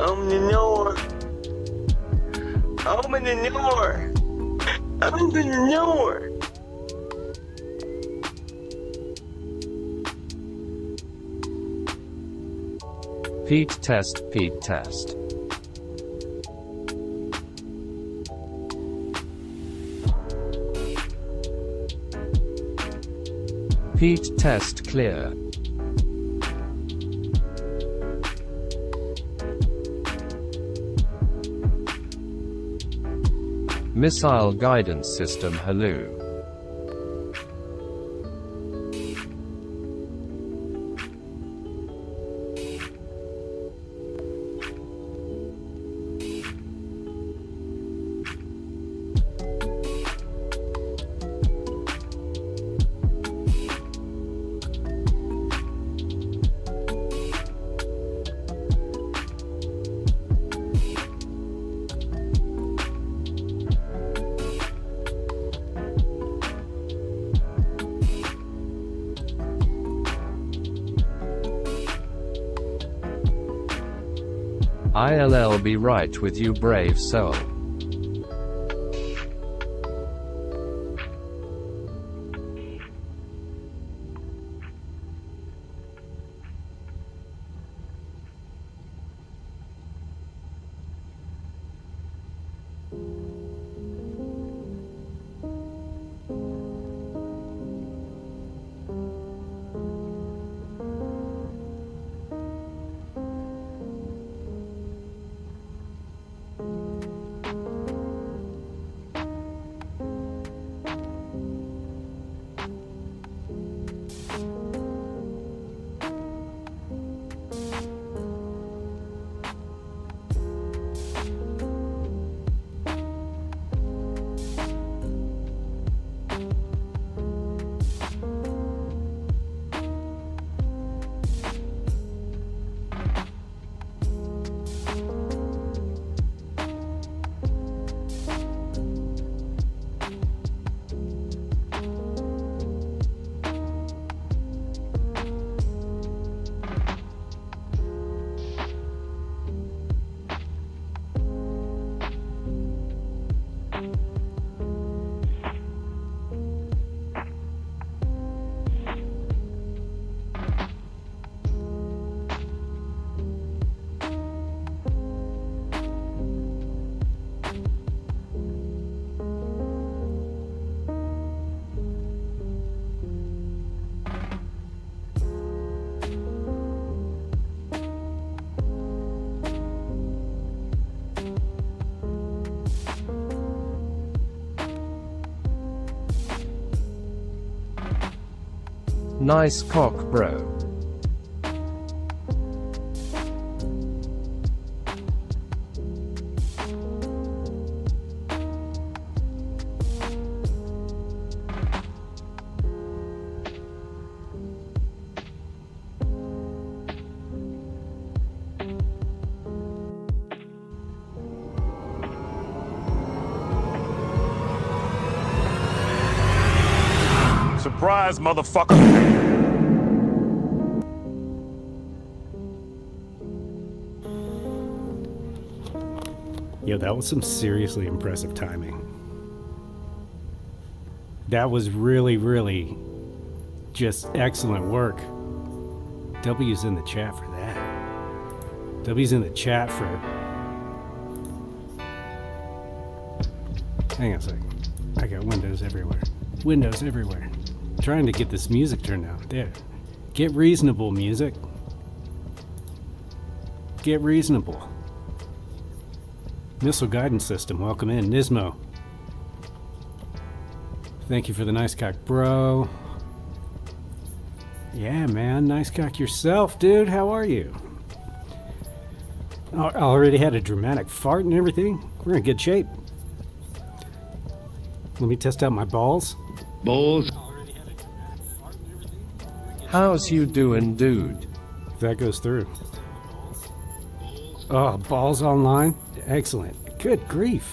Open the door. Open the door. Open the door. Pete test, Pete test. Pete test clear. Missile guidance system hello. I'll be right with you, brave soul. Nice cock, bro. Surprise, motherfucker! Yo, that was some seriously impressive timing. That was really just excellent work. W's in the chat for that. W's in the chat for... Hang on a second. I got windows everywhere. Windows everywhere. Trying to get this music turned out. There. Get reasonable, music. Get reasonable. Missile guidance system, welcome in. Nismo. Thank you for the nice cock, bro. Yeah, man, nice cock yourself, dude. How are you? Already had a dramatic fart and everything. We're in good shape. Let me test out my balls. Balls. How's you doing, dude? If that goes through. Oh, balls online? Excellent. Good grief.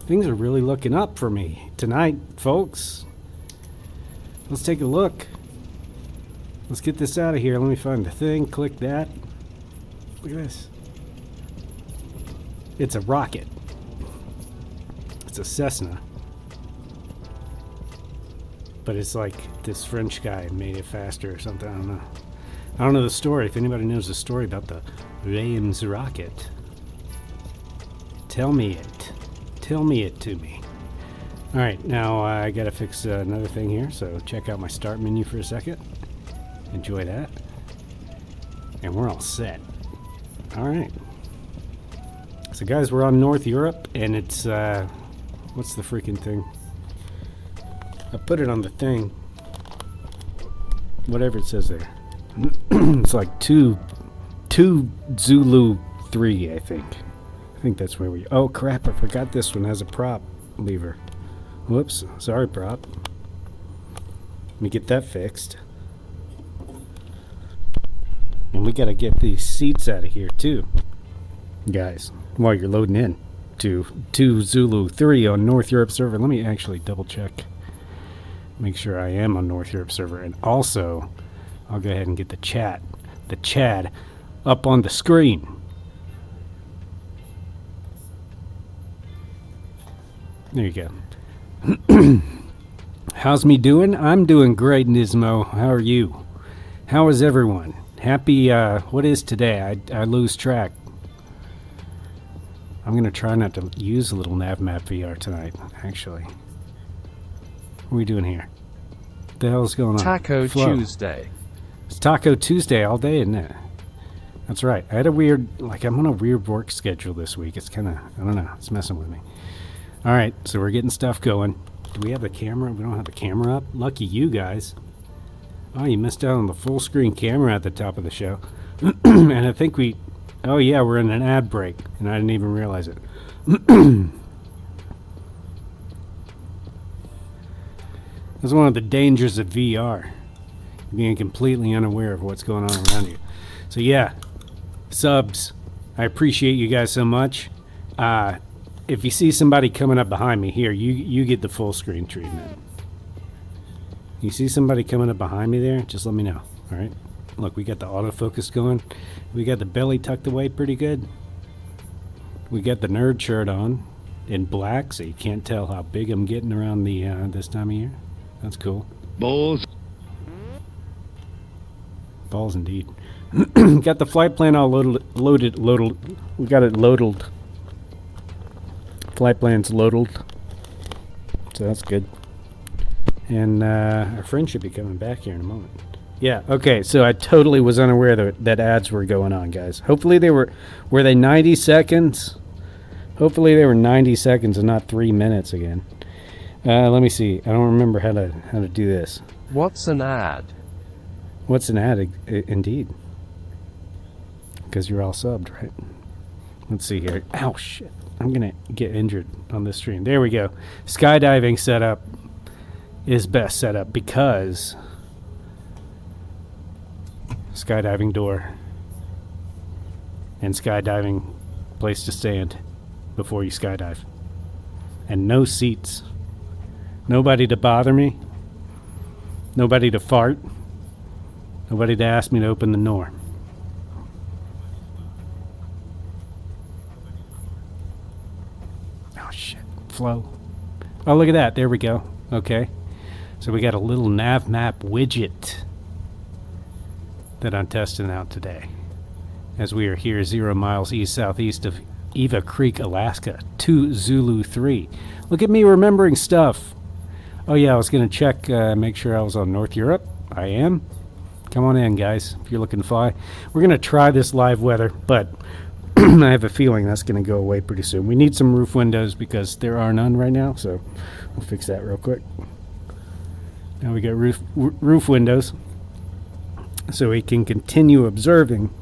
Things are really looking up for me tonight, folks. Let's take a look. Let's get this out of here. Let me find the thing. Click that. Look at this. It's a rocket. It's a Cessna. But it's like this French guy made it faster or something. I don't know. I don't know the story. If anybody knows the story about the Reims rocket, tell me it. Tell me it to me. All right, now I gotta fix another thing here. So check out my start menu for a second. Enjoy that. And we're all set. All right. So guys, we're on North Europe, and it's what's the freaking thing? I put it on the thing. Whatever it says there. It's like two Zulu 3, I think. I think that's where we... Oh, crap, I forgot this one has a prop lever. Whoops, sorry, prop. Let me get that fixed. And we gotta get these seats out of here, too. Guys, while you're loading in to 2 Zulu 3 on North Europe server. Let me actually double check. Make sure I am on North Europe server. And also, I'll go ahead and get the Chad up on the screen. There you go. How's me doing? I'm doing great, Nismo. How are you? How is everyone? Happy, what is today? I lose track. I'm going to try not to use a little NavMap VR tonight, actually. What are we doing here? What the hell's going on? Taco Flo. Tuesday. It's Taco Tuesday all day, isn't it? That's right. I had a weird, I'm on a weird work schedule this week. It's kind of, I don't know, it's messing with me. All right, so we're getting stuff going. Do we have the camera? We don't have the camera up? Lucky you guys. Oh, you missed out on the full screen camera at the top of the show. And I think we, oh yeah, we're in an ad break, and I didn't even realize it. That's one of the dangers of VR. Being completely unaware of what's going on around you. So yeah, subs. I appreciate you guys so much. If you see somebody coming up behind me here, you get the full screen treatment. You see somebody coming up behind me there, just let me know. All right. Look, we got the autofocus going. We got the belly tucked away pretty good. We got the nerd shirt on in black, so you can't tell how big I'm getting around the this time of year. That's cool. Balls. Balls indeed. Got the flight plan all loaded. We got it loaded. Flight plan's loaded. So that's good. And our friend should be coming back here in a moment. Yeah, okay, so I totally was unaware that ads were going on, guys. Hopefully they were they 90 seconds? Hopefully they were 90 seconds and not 3 minutes again. Let me see. I don't remember how to do this. What's an ad? What's an ad? Indeed. Because you're all subbed, right? Let's see here. Ow, shit. I'm going to get injured on this stream. There we go. Skydiving setup is best setup because skydiving door and skydiving place to stand before you skydive. And no seats. Nobody to bother me. Nobody to fart. Nobody to ask me to open the door. Oh shit. Flow. Oh, look at that. There we go. Okay. So we got a little NavMap widget that I'm testing out today. As we are here 0 miles east-southeast of Eva Creek, Alaska. 2 Zulu 3. Look at me remembering stuff. Oh yeah, I was going to check, make sure I was on North Europe. I am. Come on in, guys, if you're looking to fly. We're going to try this live weather, but I have a feeling that's going to go away pretty soon. We need some roof windows because there are none right now, so we'll fix that real quick. Now we got roof windows, so we can continue observing.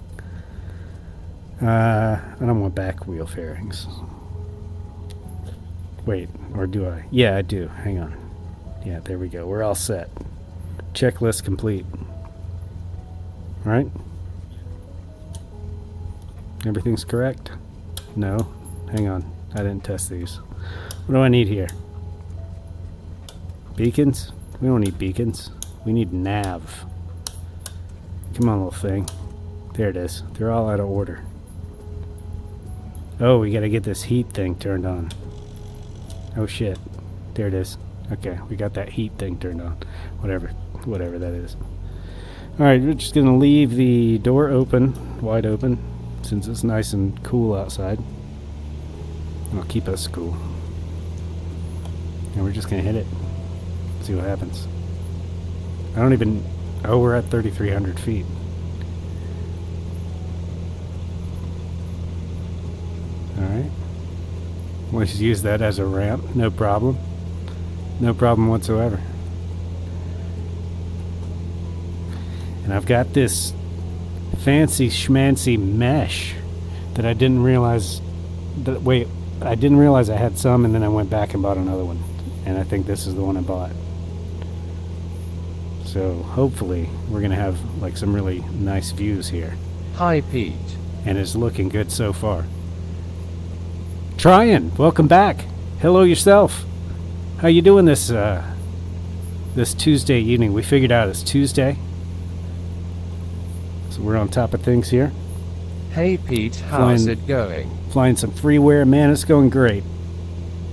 I don't want back wheel fairings. Wait, or do I? Yeah, I do. Hang on. Yeah, there we go. We're all set. Checklist complete. All right. Everything's correct? No. Hang on. I didn't test these. What do I need here? Beacons? We don't need beacons. We need nav. Come on, little thing. There it is. They're all out of order. Oh, we gotta get this heat thing turned on. Oh shit. There it is. Okay, we got that heat thing turned on. Whatever that is. Alright, we're just gonna leave the door open, wide open, since it's nice and cool outside. It'll keep us cool. And we're just gonna hit it. See what happens. I don't even... Oh, we're at 3,300 feet. Alright. We'll just use that as a ramp. No problem. No problem whatsoever. And I've got this fancy schmancy mesh that I didn't realize... I didn't realize I had some, and then I went back and bought another one. And I think this is the one I bought. So hopefully we're going to have like some really nice views here. Hi Pete. And it's looking good so far. Tryon, welcome back. Hello yourself. How you doing this this Tuesday evening? We figured out it's Tuesday. So we're on top of things here. Hey Pete, how's it going? Flying some freeware, man, it's going great.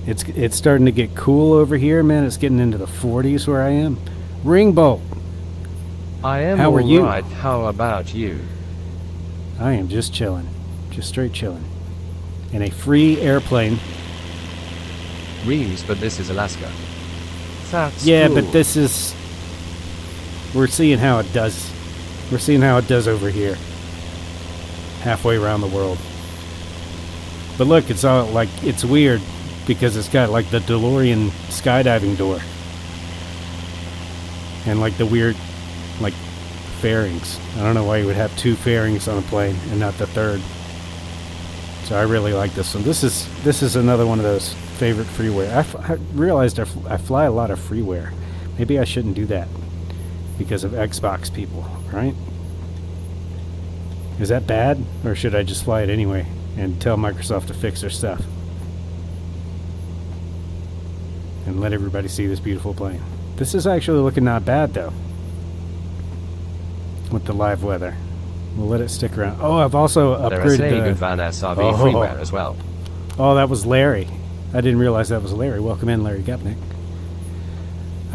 It's starting to get cool over here, man. It's getting into the 40s where I am. Ringbolt. I am How are you? alright, how about you? I am just chilling. Just straight chilling. In a free airplane. Reims, but this is Alaska. That's Yeah, cool. but this is... We're seeing how it does. We're seeing how it does over here. Halfway around the world. But look, it's all like... It's weird because it's got like the DeLorean skydiving door. And like the weird, like, fairings. I don't know why you would have two fairings on a plane and not the third. So I really like this one. This is another one of those favorite freeware. I realized I fly a lot of freeware. Maybe I shouldn't do that because of Xbox people, right? Is that bad? Or should I just fly it anyway and tell Microsoft to fix their stuff? And let everybody see this beautiful plane. This is actually looking not bad, though. With the live weather. We'll let it stick around. Oh, I've also There upgraded is a the... good Van SRV freeware as well. Oh, that was Larry. I didn't realize that was Larry. Welcome in, Larry Gupnick.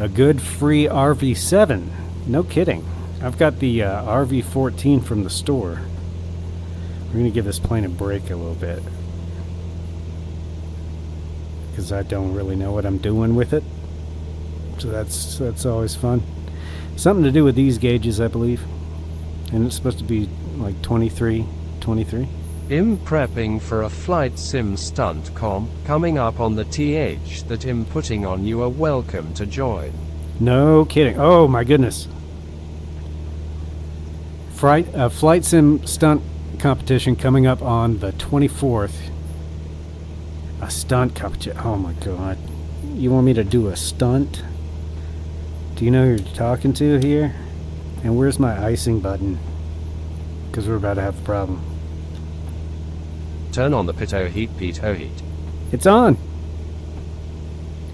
A good free RV7. No kidding. I've got the RV14 from the store. We're going to give this plane a break a little bit. Because I don't really know what I'm doing with it. So that's always fun. Something to do with these gauges, I believe. And it's supposed to be like 23. I'm prepping for a flight sim stunt coming up on the TH that I'm putting on. You are welcome to join. No kidding. Oh my goodness. Flight sim stunt competition coming up on the 24th. A stunt competition. Oh my god. You want me to do a stunt? Do you know who you're talking to here? And where's my icing button? Because we're about to have a problem. Turn on the pito heat, pito heat. It's on.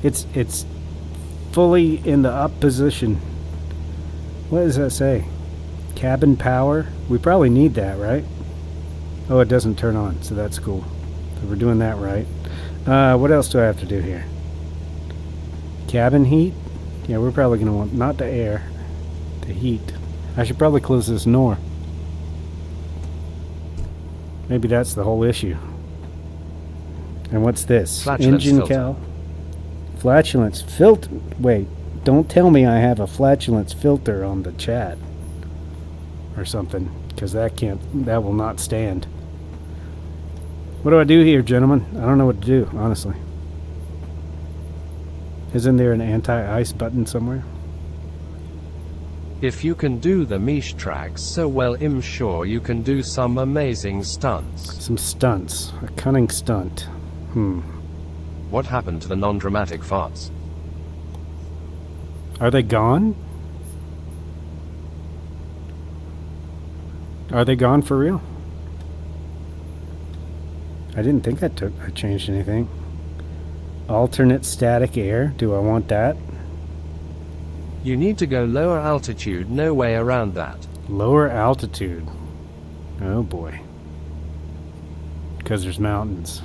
It's fully in the up position. What does that say? Cabin power? We probably need that, right? Oh, it doesn't turn on, so that's cool. So we're doing that right. What else do I have to do here? Cabin heat? Yeah, we're probably going to want, not the air, the heat. I should probably close this door. Maybe that's the whole issue. And what's this? Flatulence Engine filter. cow? Flatulence filter? Wait, don't tell me I have a flatulence filter on the chat. Or something, because that will not stand. What do I do here, gentlemen? I don't know what to do, honestly. Isn't there an anti-ice button somewhere? If you can do the Mish tracks so well, I'm sure you can do some amazing stunts. Some stunts. A cunning stunt. What happened to the non-dramatic farts? Are they gone? Are they gone for real? I didn't think I changed anything. Alternate static air. Do I want that? You need to go lower altitude, no way around that. Lower altitude. Oh boy. because there's mountains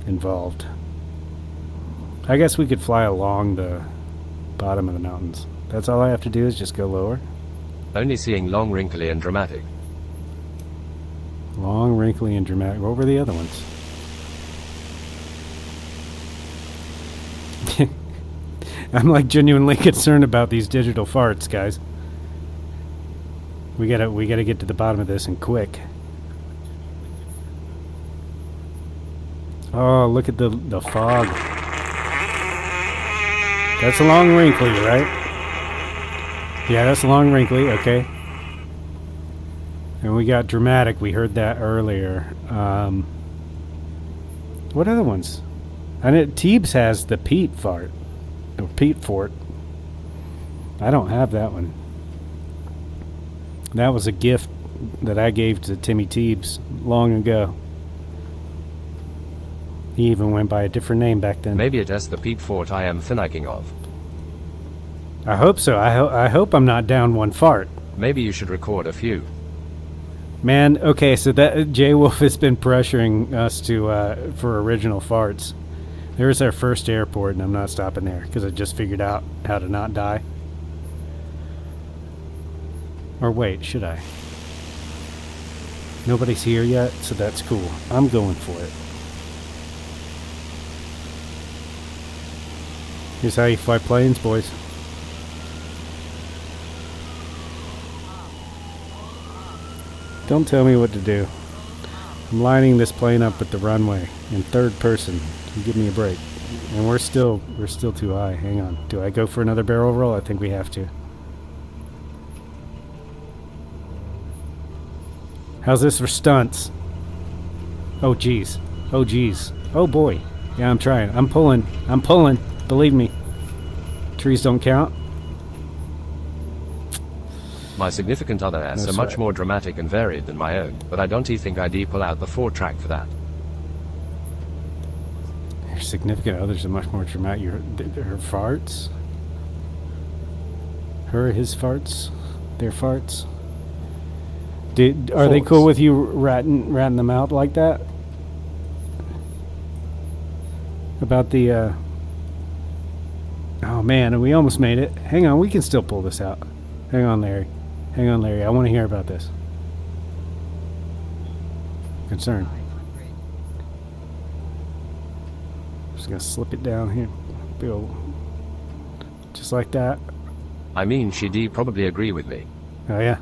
involved. I guess we could fly along the bottom of the mountains. That's all I have to do is just go lower. Only seeing long, wrinkly, and dramatic. Long, wrinkly, and dramatic. What were the other ones? I'm like genuinely concerned about these digital farts, guys. We gotta get to the bottom of this and quick. Oh, look at the fog. That's a long wrinkly, right? Yeah, that's a long wrinkly, okay. And we got dramatic, we heard that earlier. What other ones? I know Teebs has the Pete fart. Or Pete fort. I don't have that one. That was a gift that I gave to Timmy Teebs long ago. He even went by a different name back then. Maybe it is the peat fort I am thinking of. I hope so. I hope I'm not down one fart. Maybe you should record a few. Man, okay, so that J Wolf has been pressuring us to for original farts. There's our first airport, and I'm not stopping there because I just figured out how to not die. Or wait, should I? Nobody's here yet, so that's cool. I'm going for it. Here's how you fly planes, boys. Don't tell me what to do. I'm lining this plane up at the runway in third person. Give me a break. And we're still too high. Hang on. Do I go for another barrel roll? I think we have to. How's this for stunts? Oh geez. Oh geez. Oh boy. Yeah, I'm trying. I'm pulling. I'm pulling. Believe me. Trees don't count. My significant other has That's much right. more dramatic and varied than my own, but I don't think I'd pull out the 4-track for that. Your significant others are much more dramatic. Her farts? His farts? Their farts? Are they cool with you ratting them out like that? About the, Oh man, we almost made it. Hang on, we can still pull this out. Hang on, Larry. Hang on, Larry. I want to hear about this. Concern. Just gonna slip it down here. Bill. Just like that. I mean, she'd probably agree with me. Oh yeah.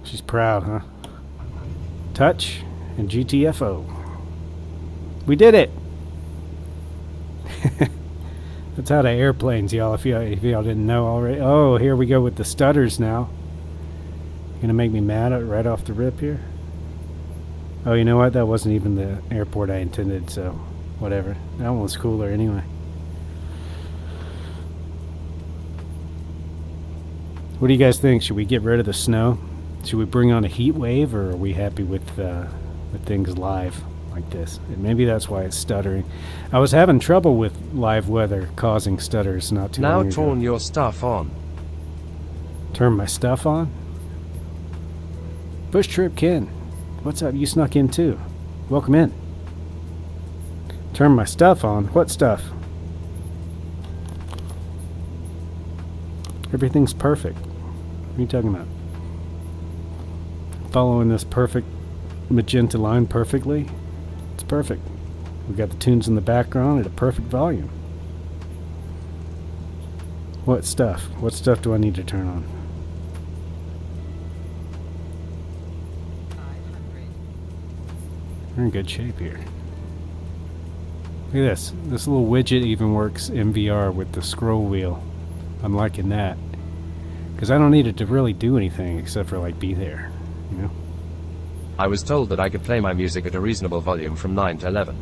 She's proud, huh? Touch and GTFO. We did it! That's how the airplanes, y'all, if y'all didn't know already. Oh, here we go with the stutters now. Gonna make me mad right off the rip here? Oh, you know what? That wasn't even the airport I intended, so whatever. That one was cooler anyway. What do you guys think? Should we get rid of the snow? Should we bring on a heat wave, or are we happy with things live like this? And maybe that's why it's stuttering. I was having trouble with live weather causing stutters not too Now long ago. turn your stuff on. Turn my stuff on? Bush Trip Ken. What's up? You snuck in too. Welcome in. Turn my stuff on? What stuff? Everything's perfect. What are you talking about? Following this perfect magenta line perfectly? It's perfect. We got the tunes in the background at a perfect volume. What stuff? What stuff do I need to turn on? We're in good shape here. Look at this. This little widget even works in VR with the scroll wheel. I'm liking that. Because I don't need it to really do anything except for, like, be there. You know? I was told that I could play my music at a reasonable volume from 9 to 11.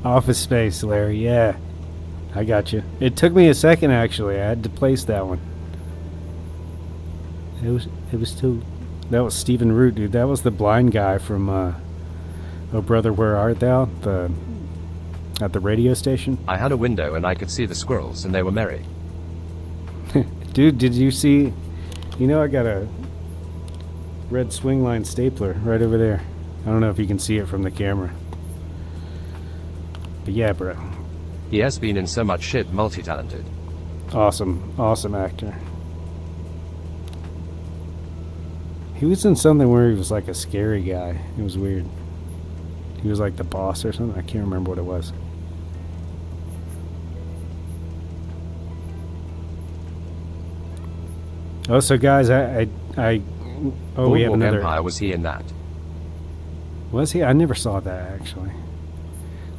Office Space, Larry. Yeah. I got you. It took me a second, actually. I had to place that one. It was too... That was Stephen Root, dude. That was the blind guy from, Oh Brother, Where Art Thou? At the radio station. I had a window and I could see the squirrels, and they were merry. Dude, did you see? You know I got a red swing line stapler right over there. I don't know if you can see it from the camera. But yeah, bro. He has been in so much shit, multi-talented. Awesome. Awesome actor. He was in something where he was like a scary guy. It was weird. He was like the boss or something. I can't remember what it was. Oh, so guys, oh, we have Boardwalk another. Empire, was he in that? Was he? I never saw that actually.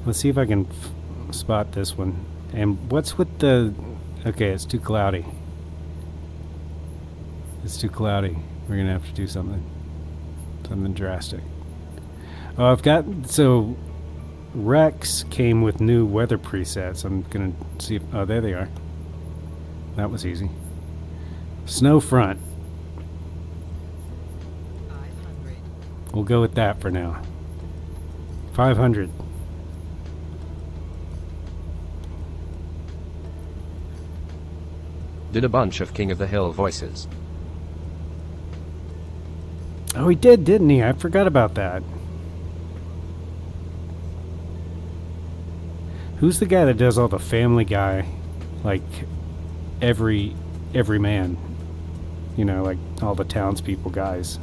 Let's see if I can spot this one. And what's with the? Okay, it's too cloudy. It's too cloudy. We're gonna have to do something drastic. Oh, I've got so. Rex came with new weather presets. I'm gonna see if, oh, there they are. That was easy. Snow front. 500. We'll go with that for now. 500. Did a bunch of King of the Hill voices. Oh, he did, didn't he? I forgot about that. Who's the guy that does all the Family Guy, like every man? You know, like all the townspeople guys.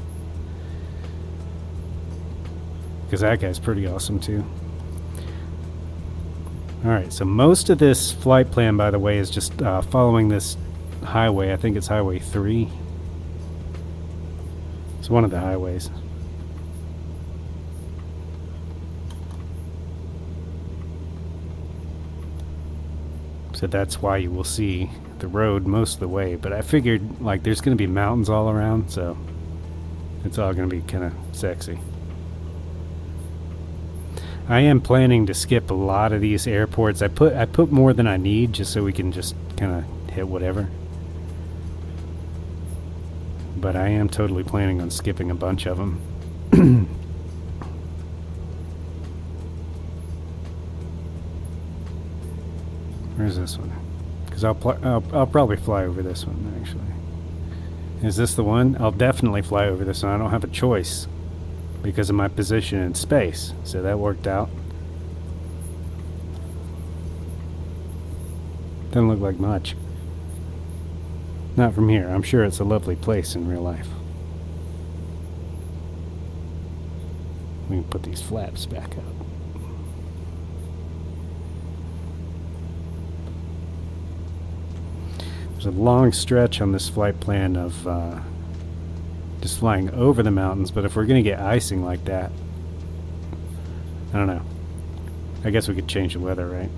Because that guy's pretty awesome too. Alright, so most of this flight plan, by the way, is just following this highway. I think it's Highway 3. It's one of the highways. So that's why you will see the road most of the way. But I figured, like, there's going to be mountains all around, so it's all going to be kind of sexy. I am planning to skip a lot of these airports. I put more than I need just so we can just kind of hit whatever. But I am totally planning on skipping a bunch of them. Where's this one? Because I'll probably fly over this one, actually. Is this the one? I'll definitely fly over this one. I don't have a choice because of my position in space. So that worked out. Doesn't look like much. Not from here. I'm sure it's a lovely place in real life. We can put these flaps back up. There's a long stretch on this flight plan of just flying over the mountains, but if we're going to get icing like that, I don't know. I guess we could change the weather, right?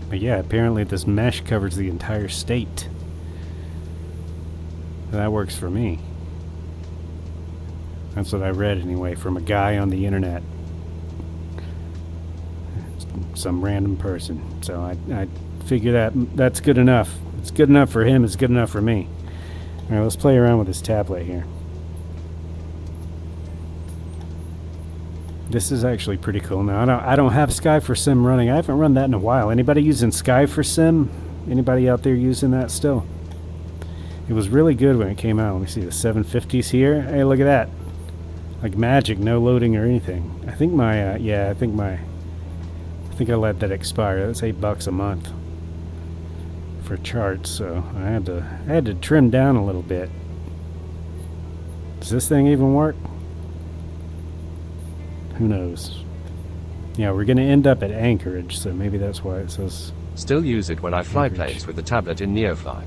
But yeah, apparently this mesh covers the entire state. That works for me. That's what I read anyway from a guy on the internet. Some random person. So I figure that's good enough. It's good enough for him, it's good enough for me. Alright, let's play around with this tablet here. This is actually pretty cool. Now I don't have Sky for Sim running. I haven't run that in a while. Anybody using Sky for Sim? Anybody out there using that still? It was really good when it came out. Let me see the 750s here. Hey, look at that. Like magic, no loading or anything. I think my I think I let that expire. That's $8 a month for charts, so I had to trim down a little bit. Does this thing even work? Who knows? Yeah, we're going to end up at Anchorage, so maybe that's why it says... Still use it when I fly planes with the tablet in NeoFly.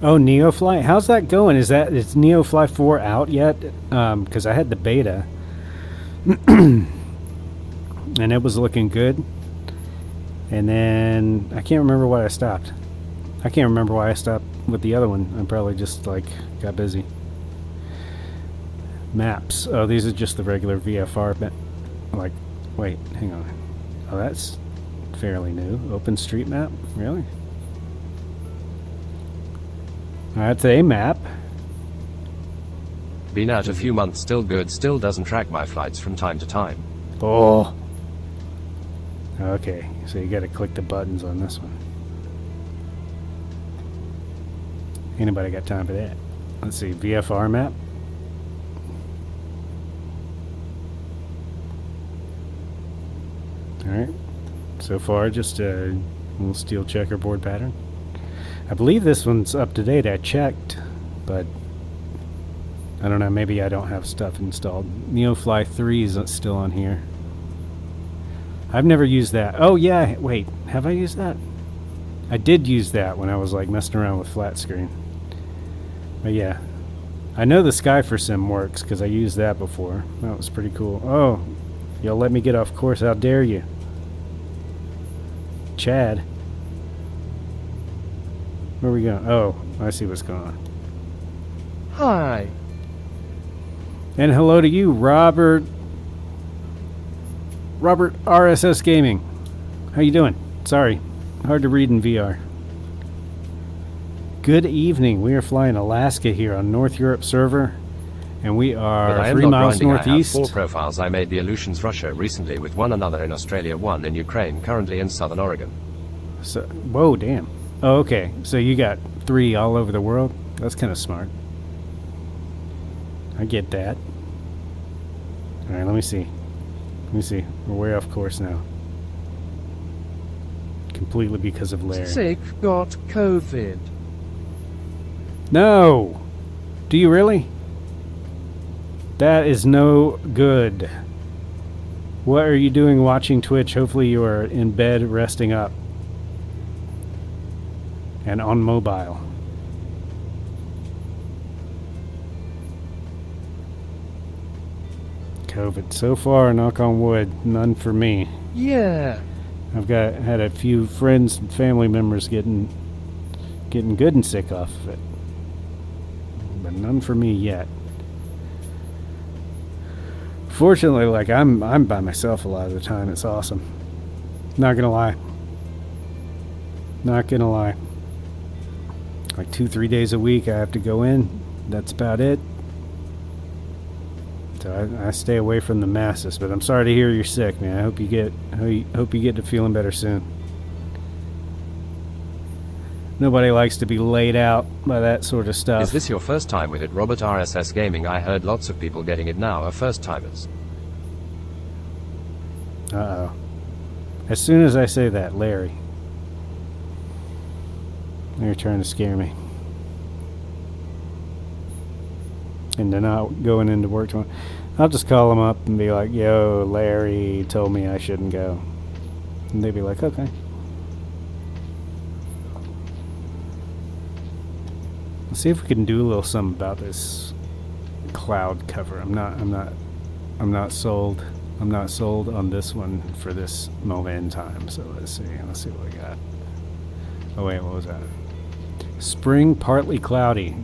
Oh, NeoFly? How's that going? Is NeoFly 4 out yet? Because I had the beta. And it was looking good. And then... I can't remember why I stopped. I can't remember why I stopped with the other one. I probably just, like, got busy. Maps. Oh, these are just the regular VFR. Like, wait, hang on. Oh, that's fairly new. OpenStreetMap? Really? That's a map. Been out a few months, still good, still doesn't track my flights from time to time. Oh. Okay, so you gotta click the buttons on this one. Anybody got time for that? Let's see, VFR map. Alright, so far just a little steel checkerboard pattern. I believe this one's up to date. I checked, but I don't know, maybe I don't have stuff installed. NeoFly 3 is still on here. I've never used that. Oh yeah, wait, have I used that? I did use that when I was like messing around with flat screen. But yeah, I know the Sky4Sim works because I used that before. That was pretty cool. Oh, you'll let me get off course, how dare you? Chad. Where are we going? Oh, I see what's going on. Hi. And hello to you, Robert. Robert RSS Gaming. How you doing? Sorry, hard to read in VR. Good evening. We are flying Alaska here on North Europe server, and we are 3 miles northeast. I have 4 profiles. I made the Aleutians Russia recently with one another in Australia, one in Ukraine, currently in Southern Oregon. So, whoa, damn. Oh, okay. So you got 3 all over the world? That's kind of smart. I get that. Alright, let me see. Let me see. We're way off course now. Completely because of Larry. Sick got COVID. No! Do you really? That is no good. What are you doing watching Twitch? Hopefully you are in bed resting up. And on mobile. COVID. So far, knock on wood, none for me. Yeah. I've had a few friends and family members getting good and sick off of it. But none for me yet. Fortunately, like I'm by myself a lot of the time. It's awesome. Not gonna lie. Not gonna lie. Like 2-3 days a week I have to go in. That's about it. So I stay away from the masses. But I'm sorry to hear you're sick, man. I hope you get to feeling better soon. Nobody likes to be laid out by that sort of stuff. Is this your first time with it, Robert RSS Gaming? I heard lots of people getting it now are first-timers. Uh-oh. As soon as I say that, Larry. They're trying to scare me. And they're not going into work tomorrow. I'll just call them up and be like, yo, Larry told me I shouldn't go. And they'd be like, okay. Let's see if we can do a little something about this cloud cover. I'm not sold. I'm not sold on this one for this moment in time. So let's see what we got. Oh wait, what was that? Spring partly cloudy.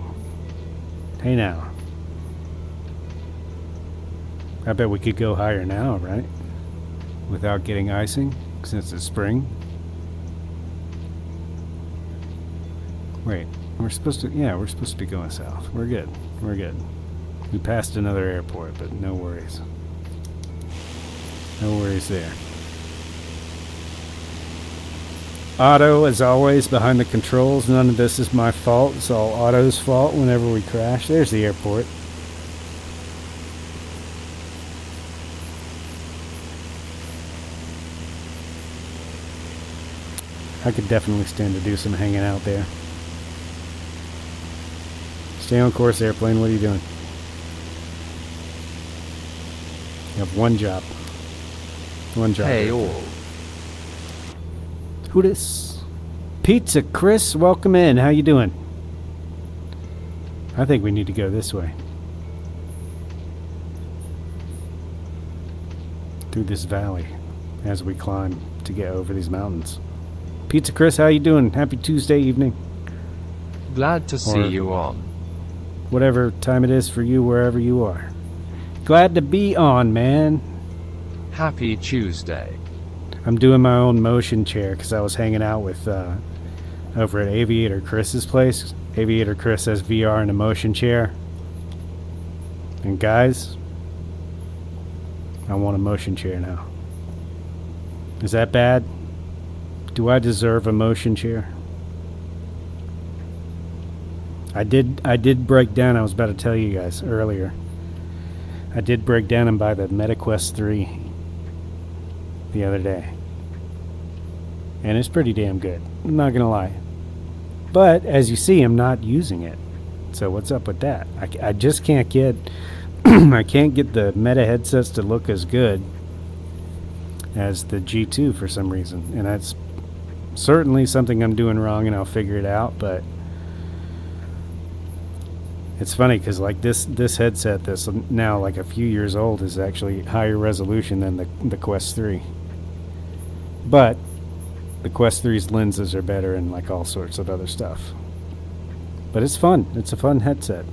Hey now. I bet we could go higher now, right? Without getting icing, since it's spring. Wait, we're supposed to be going south. We're good. We're good. We passed another airport, but no worries. No worries there. Otto, as always, behind the controls. None of this is my fault. It's all Otto's fault whenever we crash. There's the airport. I could definitely stand to do some hanging out there. Stay on course, airplane. What are you doing? You have one job. One job. Hey all. Who this? Pizza Chris, welcome in. How you doing? I think we need to go this way. Through this valley as we climb to get over these mountains. Pizza Chris, how you doing? Happy Tuesday evening. Glad to see you on. Whatever time it is for you, wherever you are. Glad to be on, man. Happy Tuesday. I'm doing my own motion chair because I was hanging out with over at Aviator Chris's place. Aviator Chris has VR and a motion chair. And guys, I want a motion chair now. Is that bad? Do I deserve a motion chair? I did break down, I was about to tell you guys earlier. I did break down and buy the MetaQuest 3 the other day. And it's pretty damn good. I'm not gonna lie. But as you see, I'm not using it. So what's up with that? I just can't get I can't get the Meta headsets to look as good as the G2 for some reason. And that's certainly something I'm doing wrong, and I'll figure it out. But it's funny because like this headset that's now like a few years old is actually higher resolution than the Quest 3. But the Quest 3's lenses are better and like all sorts of other stuff. But it's fun. It's a fun headset.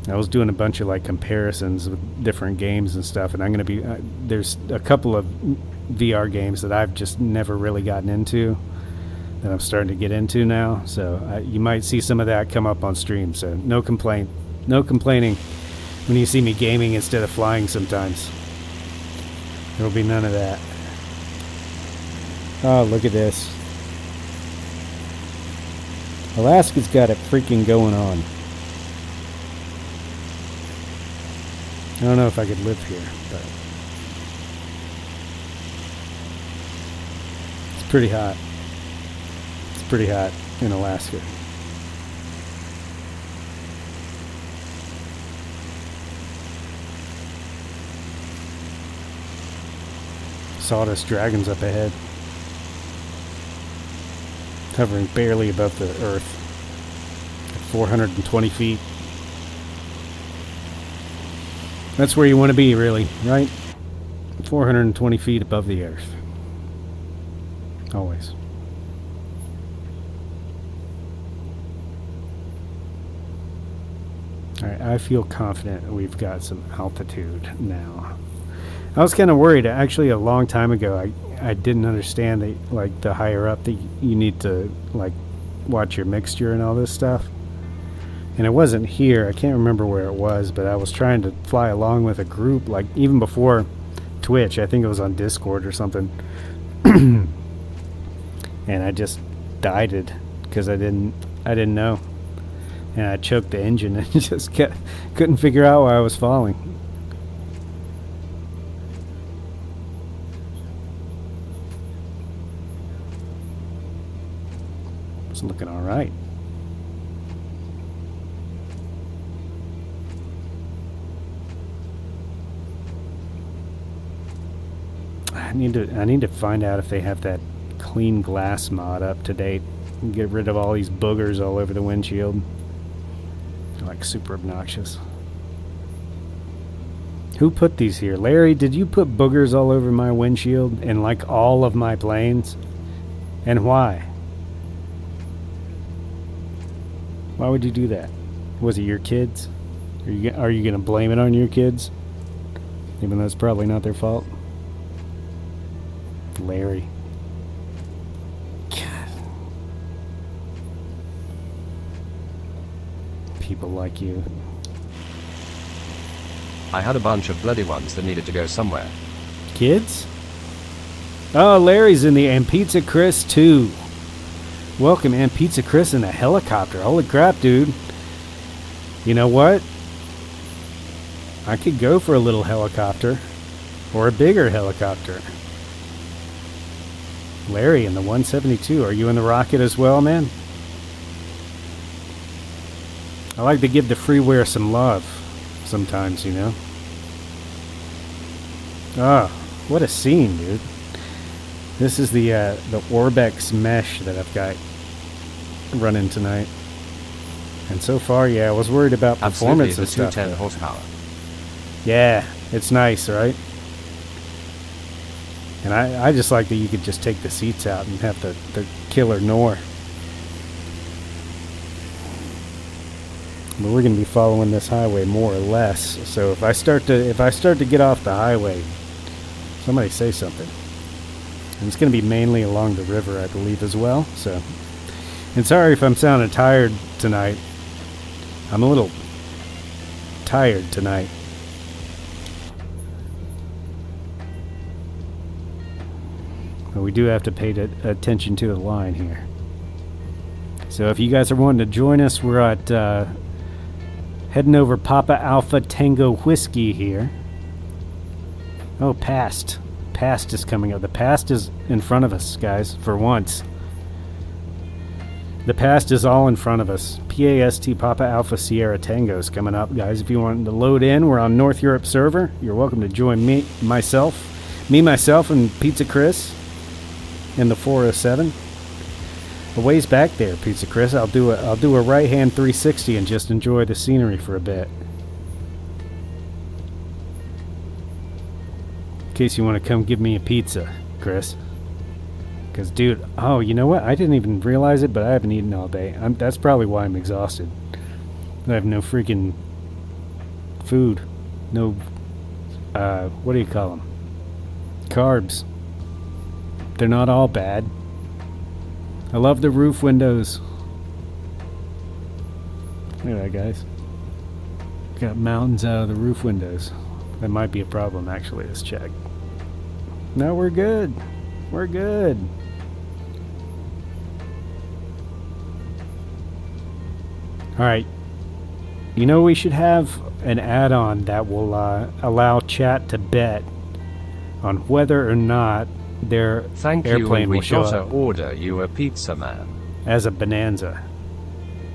I was doing a bunch of like comparisons with different games and stuff, and I'm going to be there's a couple of VR games that I've just never really gotten into that I'm starting to get into now. So you might see some of that come up on stream. So no complaining when you see me gaming instead of flying sometimes. There will be none of that. Oh, look at this. Alaska's got it freaking going on. I don't know if I could live here, but it's pretty hot. It's pretty hot in Alaska. Sawdust Dragon's up ahead, hovering barely above the earth at 420 feet. That's where you want to be, really, right? 420 feet above the earth. Always. Alright, I feel confident that we've got some altitude now. I was kind of worried. Actually, a long time ago, I didn't understand that, like, the higher up that you need to, like, watch your mixture and all this stuff. And it wasn't here. I can't remember where it was, but I was trying to fly along with a group, like even before Twitch. I think it was on Discord or something. And I just died it because I didn't know. And I choked the engine and just couldn't figure out why I was falling. It's looking all right. I need to find out if they have that clean glass mod up to date and get rid of all these boogers all over the windshield. They're like super obnoxious. Who put these here? Larry, did you put boogers all over my windshield and like all of my planes? And why? Why would you do that? Was it your kids? Are you gonna blame it on your kids? Even though it's probably not their fault. Larry. God. People like you. I had a bunch of bloody ones that needed to go somewhere. Kids? Oh, Larry's in the And Pizza Chris too. Welcome, And Pizza Chris in a helicopter. Holy crap, dude. You know what? I could go for a little helicopter. Or a bigger helicopter. Larry in the 172. Are you in the rocket as well, man? I like to give the freeware some love sometimes, you know. Oh, what a scene, dude. This is the ORBX mesh that I've got running tonight. And so far, yeah, I was worried about performance and stuff. 210 horsepower. Yeah, it's nice, right? And I just like that you could just take the seats out and have the killer Nor. But we're going to be following this highway more or less. So if I start to get off the highway, somebody say something. And it's going to be mainly along the river, I believe, as well. So, and sorry if I'm sounding tired tonight. I'm a little tired tonight. But we do have to pay attention to the line here. So if you guys are wanting to join us, we're at heading over Papa Alpha Tango Whiskey here. Oh, past. Past is coming up. The past is in front of us, guys, for once. The past is all in front of us. PAST, Papa Alpha Sierra Tango is coming up, guys. If you want to load in, we're on North Europe server. You're welcome to join myself, and Pizza Chris in the 407. A ways back there, Pizza Chris. I'll do a right-hand 360 and just enjoy the scenery for a bit. In case you want to come give me a pizza, Chris. Because, dude, oh, you know what? I didn't even realize it, but I haven't eaten all day. That's probably why I'm exhausted. I have no freaking food. No, what do you call them? Carbs. They're not all bad. I love the roof windows. Look at that, guys. Got mountains out of the roof windows. That might be a problem, actually. Let's check. No, we're good. We're good. Alright. You know, we should have an add-on that will allow chat to bet on whether or not their Thank you, airplane and we will show gotta up order you a pizza, man. as a bonanza.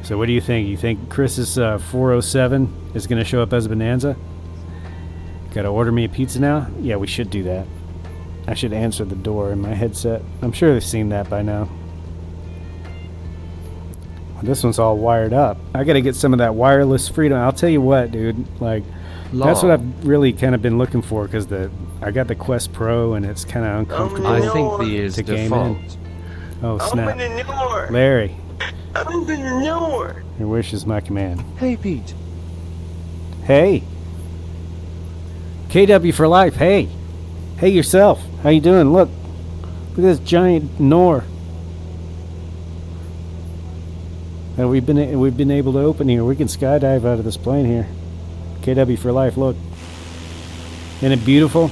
So what do you think? You think Chris's 407 is going to show up as a bonanza? Gotta order me a pizza now? Yeah, we should do that. I should answer the door in my headset. I'm sure they've seen that by now. Well, this one's all wired up. I gotta get some of that wireless freedom. I'll tell you what, dude. Like, that's what I've really kind of been looking for, because I got the Quest Pro and it's kind of uncomfortable. I think the is to game default. in. Oh, snap. Open the door. Larry, Open the door. your wish is my command. Hey, Pete. Hey. KW for life. Hey. Hey yourself. How you doing? Look. Look at this giant Nor that we've been able to open here. We can skydive out of this plane here. KW for life. Look. Isn't it beautiful?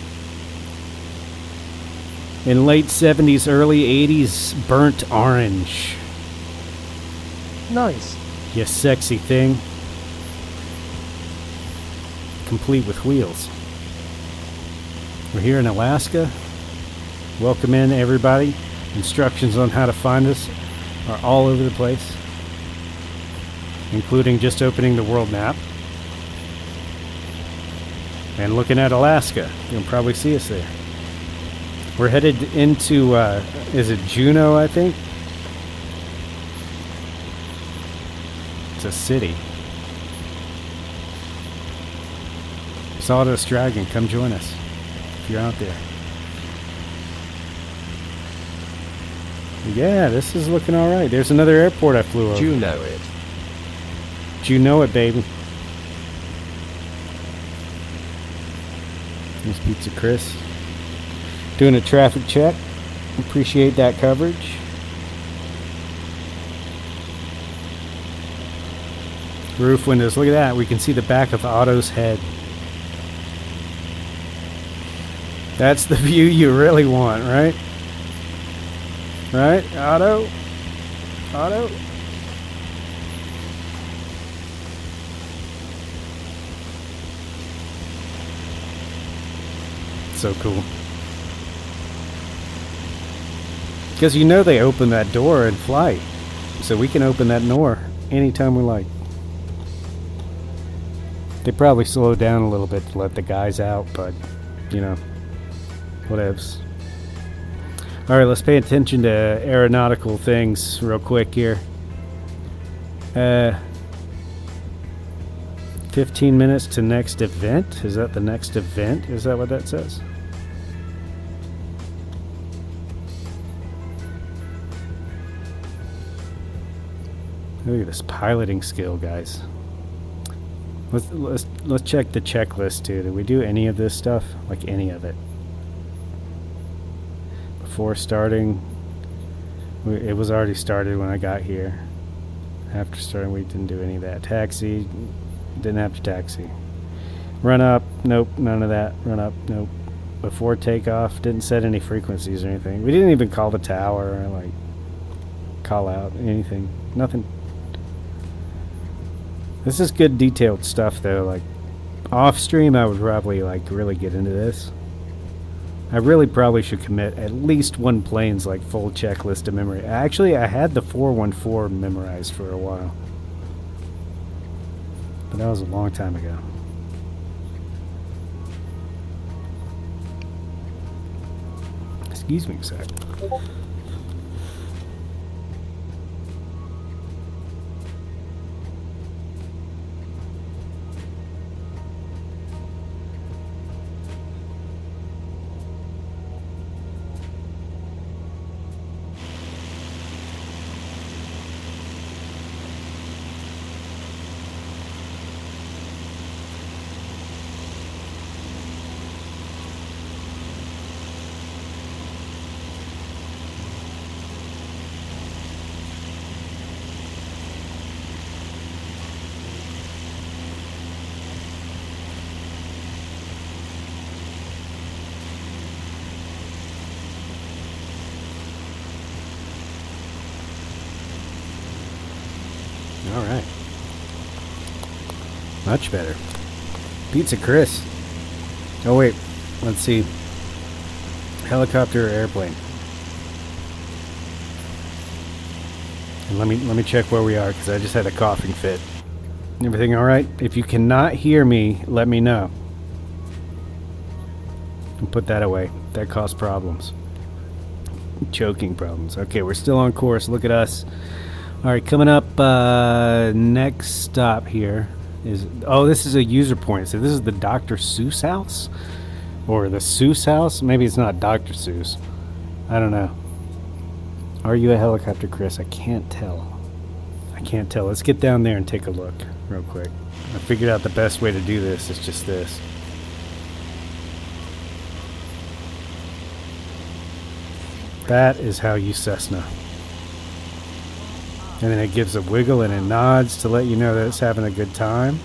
In late 70s, early 80s, burnt orange. Nice. You sexy thing. Complete with wheels. We're here in Alaska. Welcome in, everybody. Instructions on how to find us are all over the place, including just opening the world map and looking at Alaska. You'll probably see us there. We're headed into, is it Juneau, I think? It's a city. Sawdust Dragon, come join us if you're out there. Yeah, this is looking all right. There's another airport I flew over. Do you know it? Do you know it, baby? There's Pizza Chris. Doing a traffic check. Appreciate that coverage. Roof windows. Look at that. We can see the back of Otto's head. That's the view you really want, right? Right, Otto? Otto? So cool. Because you know they open that door in flight. So we can open that door anytime we like. They probably slow down a little bit to let the guys out, but, you know, whatevs. Alright, let's pay attention to aeronautical things real quick here. 15 minutes to next event? Is that the next event? Is that what that says? Look at this piloting skill, guys. Let's check the checklist too. Did we do any of this stuff? Like any of it? Before starting, it was already started when I got here. After starting, we didn't do any of that. Taxi, didn't have to taxi. Run up. Nope, none of that. Run up. Nope. Before takeoff, didn't set any frequencies or anything. We didn't even call the tower or like call out anything. Nothing. This is good detailed stuff though. Like off stream, I would probably like really get into this. I really probably should commit at least one plane's like full checklist of memory. Actually, I had the 414 memorized for a while, but that was a long time ago. Excuse me a sec. All right. Much better. Pizza Chris. Oh wait, let's see. Helicopter or airplane. And let me check where we are because I just had a coughing fit. Everything all right? If you cannot hear me, let me know. And put that away. That caused problems. Choking problems. Okay, we're still on course. Look at us. All right, coming up, next stop here is, oh, this is a user point. So this is the Dr. Seuss house? Or the Seuss house? Maybe it's not Dr. Seuss. I don't know. Are you a helicopter, Chris? I can't tell. I can't tell. Let's get down there and take a look real quick. I figured out the best way to do this. It's just this. That is how you Cessna. And then it gives a wiggle and it nods to let you know that it's having a good time.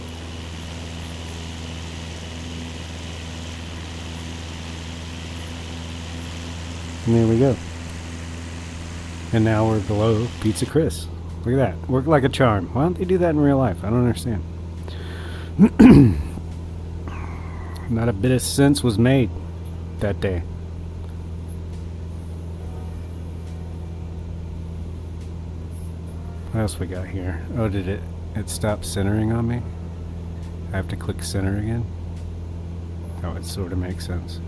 And there we go. And now we're below Pizza Chris. Look at that. Worked like a charm. Why don't they do that in real life? I don't understand. Not a bit of sense was made that day. What else we got here? Oh, did it stopped centering on me? I have to click center again? Oh, it sort of makes sense.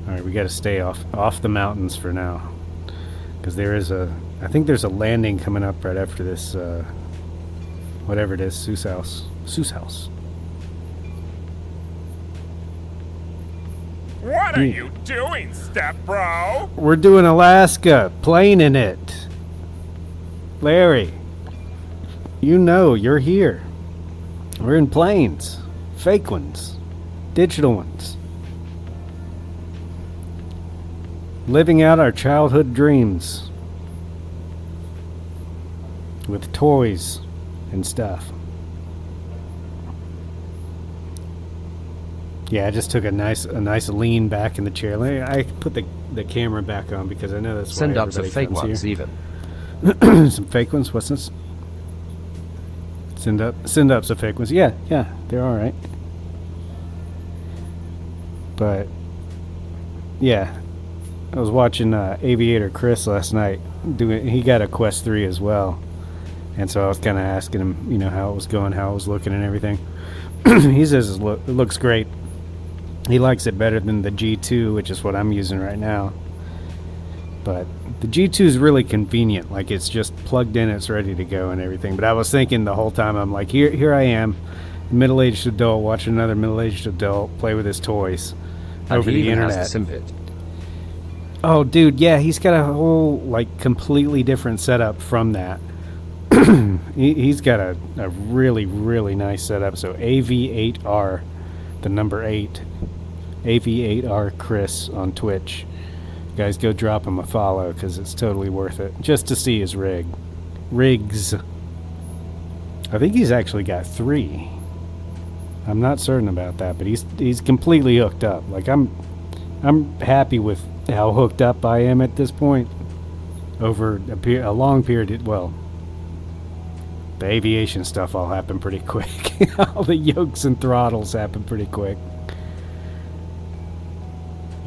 Alright, we got to stay off the mountains for now. Because there is I think there's a landing coming up right after this, whatever it is, Seuss house. Seuss house. What are you doing, step bro? We're doing Alaska, planing it. Larry, you know you're here. We're in planes. Fake ones. Digital ones. Living out our childhood dreams. With toys and stuff. Yeah, I just took a nice lean back in the chair. I put the camera back on because I know that's Send why up some everybody fake comes ones here. even. Some fake ones? What's this? Send up some fake ones. Yeah, they're all right. But yeah, I was watching Aviator Chris last night. He got a Quest 3 as well, and so I was kind of asking him, you know, how it was going, how it was looking, and everything. He says it looks great. He likes it better than the G2, which is what I'm using right now. But the G2 is really convenient. Like, it's just plugged in, it's ready to go and everything. But I was thinking the whole time, I'm like, here I am, middle-aged adult, watching another middle-aged adult play with his toys over the internet. Has the SimBit. Oh, dude, yeah, he's got a whole, like, completely different setup from that. He's got a really, really nice setup. So AV8R, the number 8, AV8R Chris on Twitch. Guys, go drop him a follow because it's totally worth it just to see his rigs. I think he's actually got 3. I'm not certain about that, but he's completely hooked up. Like I'm happy with how hooked up I am at this point. Over a long period, well, the aviation stuff all happened pretty quick. All the yokes and throttles happen pretty quick.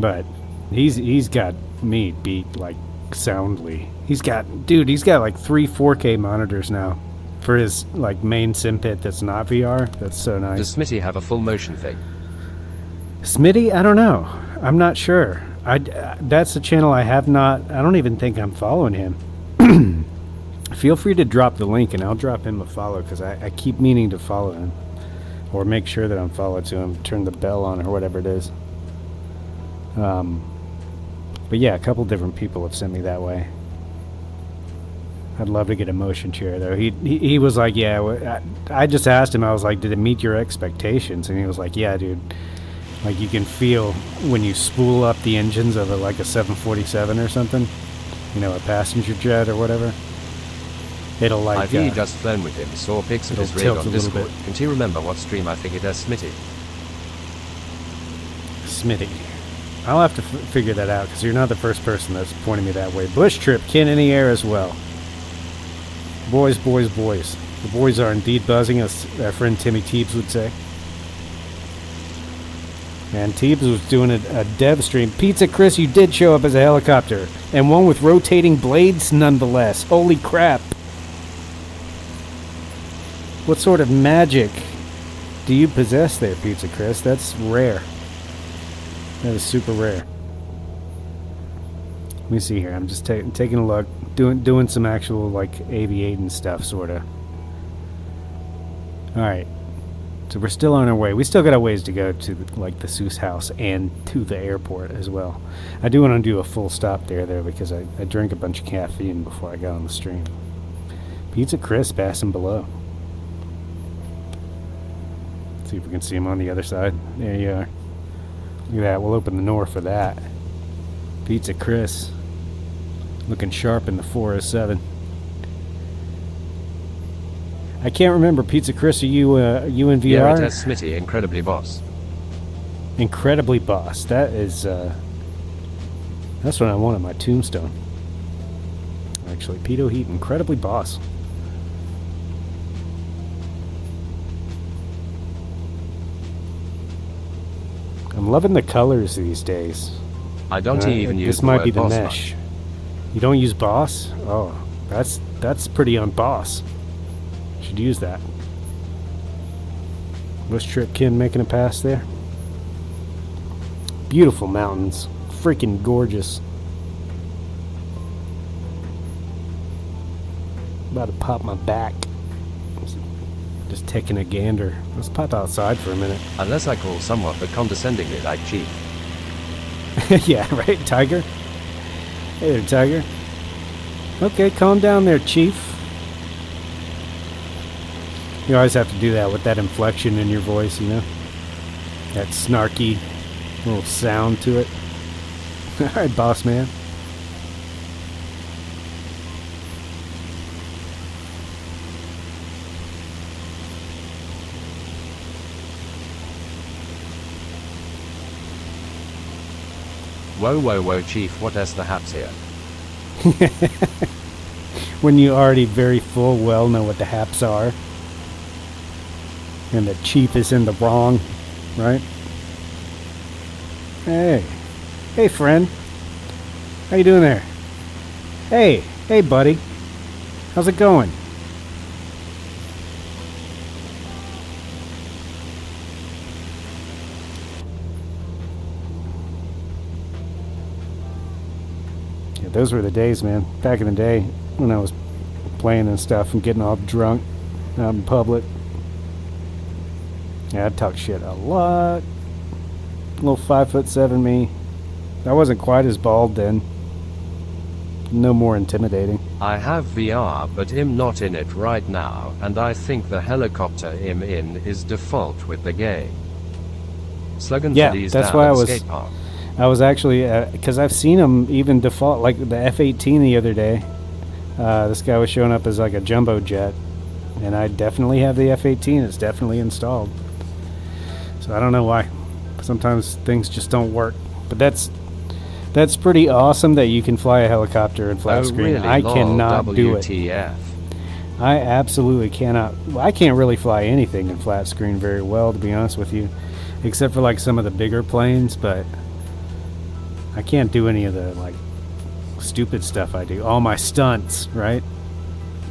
But he's got me beat like soundly. He's got like 3 4K monitors now for his like main sim pit that's not VR. That's so nice. Does Smitty have a full motion thing? Smitty? I don't know. I'm not sure. That's a channel I have not. I don't even think I'm following him. Feel free to drop the link and I'll drop him a follow because I keep meaning to follow him. Or make sure that I'm followed to him. Turn the bell on or whatever it is. But yeah, a couple different people have sent me that way. I'd love to get a motion chair though. He was like, yeah, I just asked him, I was like, did it meet your expectations? And he was like, yeah, dude. Like you can feel when you spool up the engines of like a 747 or something, you know, a passenger jet or whatever. It'll like. I've just flown with him, saw pics of his rig on Discord. Can you remember what stream I think it as, Smitty? Smitty. I'll have to figure that out because you're not the first person that's pointing me that way. Bush Trip, Kin in the air as well. Boys, boys, boys. The boys are indeed buzzing, as our friend Timmy Teebs would say. And Teebs was doing a dev stream. Pizza Chris, you did show up as a helicopter. And one with rotating blades nonetheless. Holy crap. What sort of magic do you possess there, Pizza Chris? That's rare. That is super rare. Let me see here. I'm just taking a look. Doing some actual, like, aviating stuff, sort of. Alright. So we're still on our way. We still got a ways to go to like the Seuss house and to the airport as well. I do want to do a full stop there though because I drank a bunch of caffeine before I got on the stream. Pizza Chris passing below. Let's see if we can see him on the other side. There you are. Look at that. We'll open the door for that. Pizza Chris looking sharp in the 407. I can't remember, Pizza Chris, are you in VR? Yeah, it has Smitty, incredibly boss. Incredibly boss. That is, that's what I want on my tombstone. Actually, Pedo Heat, incredibly boss. I'm loving the colors these days. I don't even use this might be the boss mesh. much. You don't use boss? Oh, that's pretty on boss. Should use that. Bush Trip Kin making a pass there. Beautiful mountains. Freaking gorgeous. About to pop my back. Just taking a gander. Let's pop outside for a minute. Unless I call somewhat but condescendingly like Chief. Yeah, right, Tiger? Hey there, Tiger. Okay, calm down there, Chief. You always have to do that with that inflection in your voice, you know? That snarky little sound to it. Alright, boss man. Whoa, whoa, whoa, Chief, what is the haps here? When you already very full well know what the haps are. And the Chief is in the wrong, right? Hey. Hey, friend. How you doing there? Hey. Hey, buddy. How's it going? Yeah, those were the days, man. Back in the day when I was playing and stuff and getting all drunk out in public. Yeah, I'd talk shit a lot. Little 5'7" me. I wasn't quite as bald then. No more intimidating. I have VR, but I'm not in it right now, and I think the helicopter I'm in is default with the game. Slugging Yeah, for these that's down why at I was. skate park. I was actually because I've seen them even default, like the F-18 the other day. This guy was showing up as like a jumbo jet, and I definitely have the F-18. It's definitely installed. So I don't know why. Sometimes things just don't work. But that's pretty awesome that you can fly a helicopter in flat screen. Really? I Lol, cannot do it. WTF. I absolutely cannot. I can't really fly anything in flat screen very well, to be honest with you, except for like some of the bigger planes. But I can't do any of the like stupid stuff I do. All my stunts, right?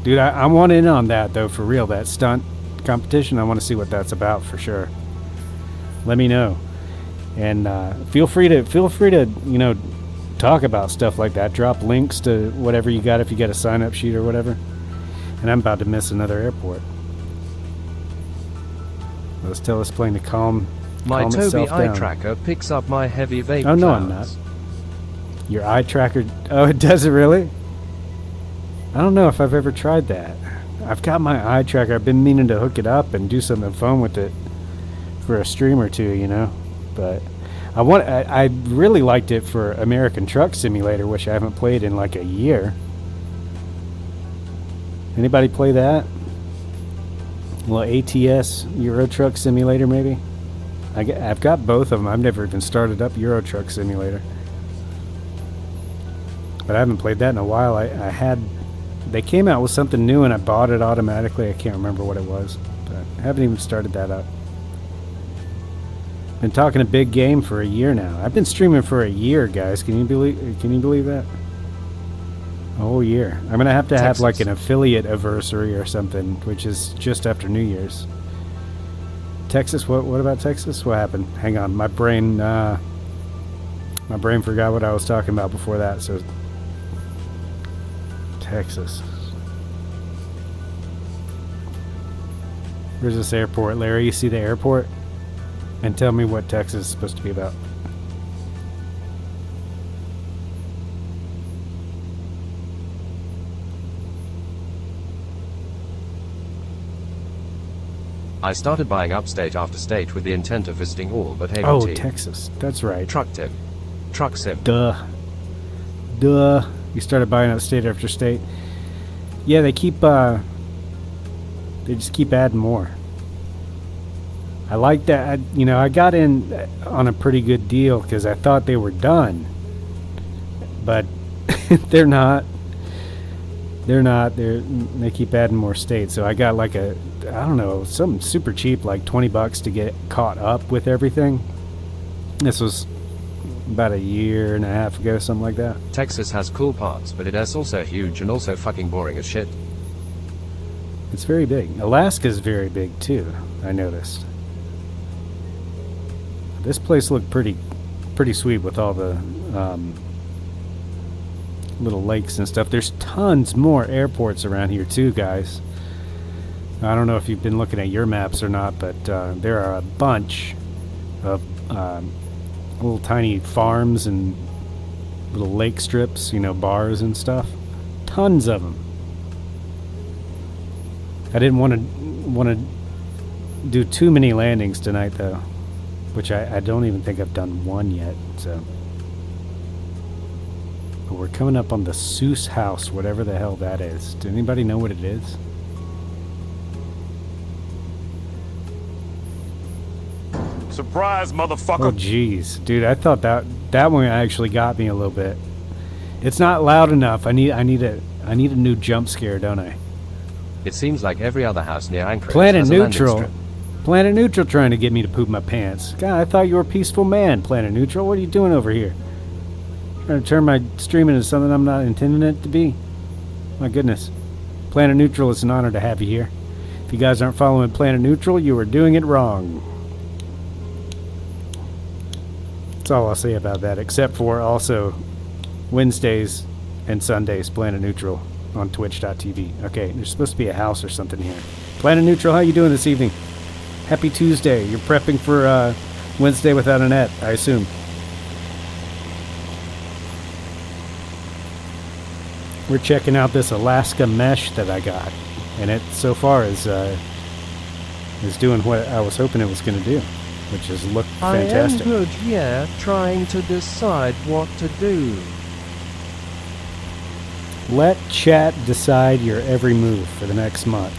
Dude, I want in on that though, for real. That stunt competition, I want to see what that's about for sure. Let me know, and feel free to talk about stuff like that. Drop links to whatever you got if you got a sign-up sheet or whatever. And I'm about to miss another airport. Let's tell this plane to calm My itself Toby eye down. tracker picks up my heavy vape Oh no, I'm not. clouds. Your eye tracker? Oh, it does it really? I don't know if I've ever tried that. I've got my eye tracker. I've been meaning to hook it up and do something fun with it for a stream or two, you know. But I really liked it for American Truck Simulator, which I haven't played in like a year. Anybody play that? Well, ATS Euro Truck Simulator, maybe. I've got both of them. I've never even started up Euro Truck Simulator, but I haven't played that in a while. They came out with something new and I bought it automatically. I can't remember what it was, but I haven't even started that up. Been talking a big game for a year now. I've been streaming for a year, guys. Can you believe that? A whole year. I'm gonna have to have like an affiliate anniversary or something, which is just after New Year's. Texas? What about Texas? What happened? Hang on, my brain forgot what I was talking about before that. So Texas. Where's this airport, Larry? You see the airport? And tell me what Texas is supposed to be about. I started buying upstate after state with the intent of visiting all but Oh, Haiti. Texas. That's right. Truck sim. Duh. You started buying up state after state. Yeah, they just keep adding more. I like that. I got in on a pretty good deal because I thought they were done, but they're not. They keep adding more states. So I got like I don't know, something super cheap, like $20 to get caught up with everything. This was about a year and a half ago, something like that. Texas has cool parts, but it is also huge and also fucking boring as shit. It's very big. Alaska's very big too, I noticed. This place looked pretty sweet with all the little lakes and stuff. There's tons more airports around here too, guys. I don't know if you've been looking at your maps or not, but there are a bunch of little tiny farms and little lake strips, bars and stuff. Tons of them. I didn't want to do too many landings tonight, though, which I don't even think I've done one yet. So, but we're coming up on the Seuss House, whatever the hell that is. Does anybody know what it is? Surprise, Oh, motherfucker. jeez, dude! I thought that one actually got me a little bit. It's not loud enough. I need a new jump scare, don't I? It seems like every other house near Anchorage Planet has a landing Neutral. strip. Planet Neutral trying to get me to poop my pants. God, I thought you were a peaceful man, Planet Neutral. What are you doing over here? Trying to turn my stream into something I'm not intending it to be? My goodness. Planet Neutral, it's an honor to have you here. If you guys aren't following Planet Neutral, you are doing it wrong. That's all I'll say about that, except for also Wednesdays and Sundays, Planet Neutral on twitch.tv. Okay, there's supposed to be a house or something here. Planet Neutral, how you doing this evening? Happy Tuesday. You're prepping for Wednesday without a net, I assume. We're checking out this Alaska mesh that I got, and it so far is doing what I was hoping it was going to do, which is look fantastic. I am good, yeah, trying to decide what to do. Let chat decide your every move for the next month.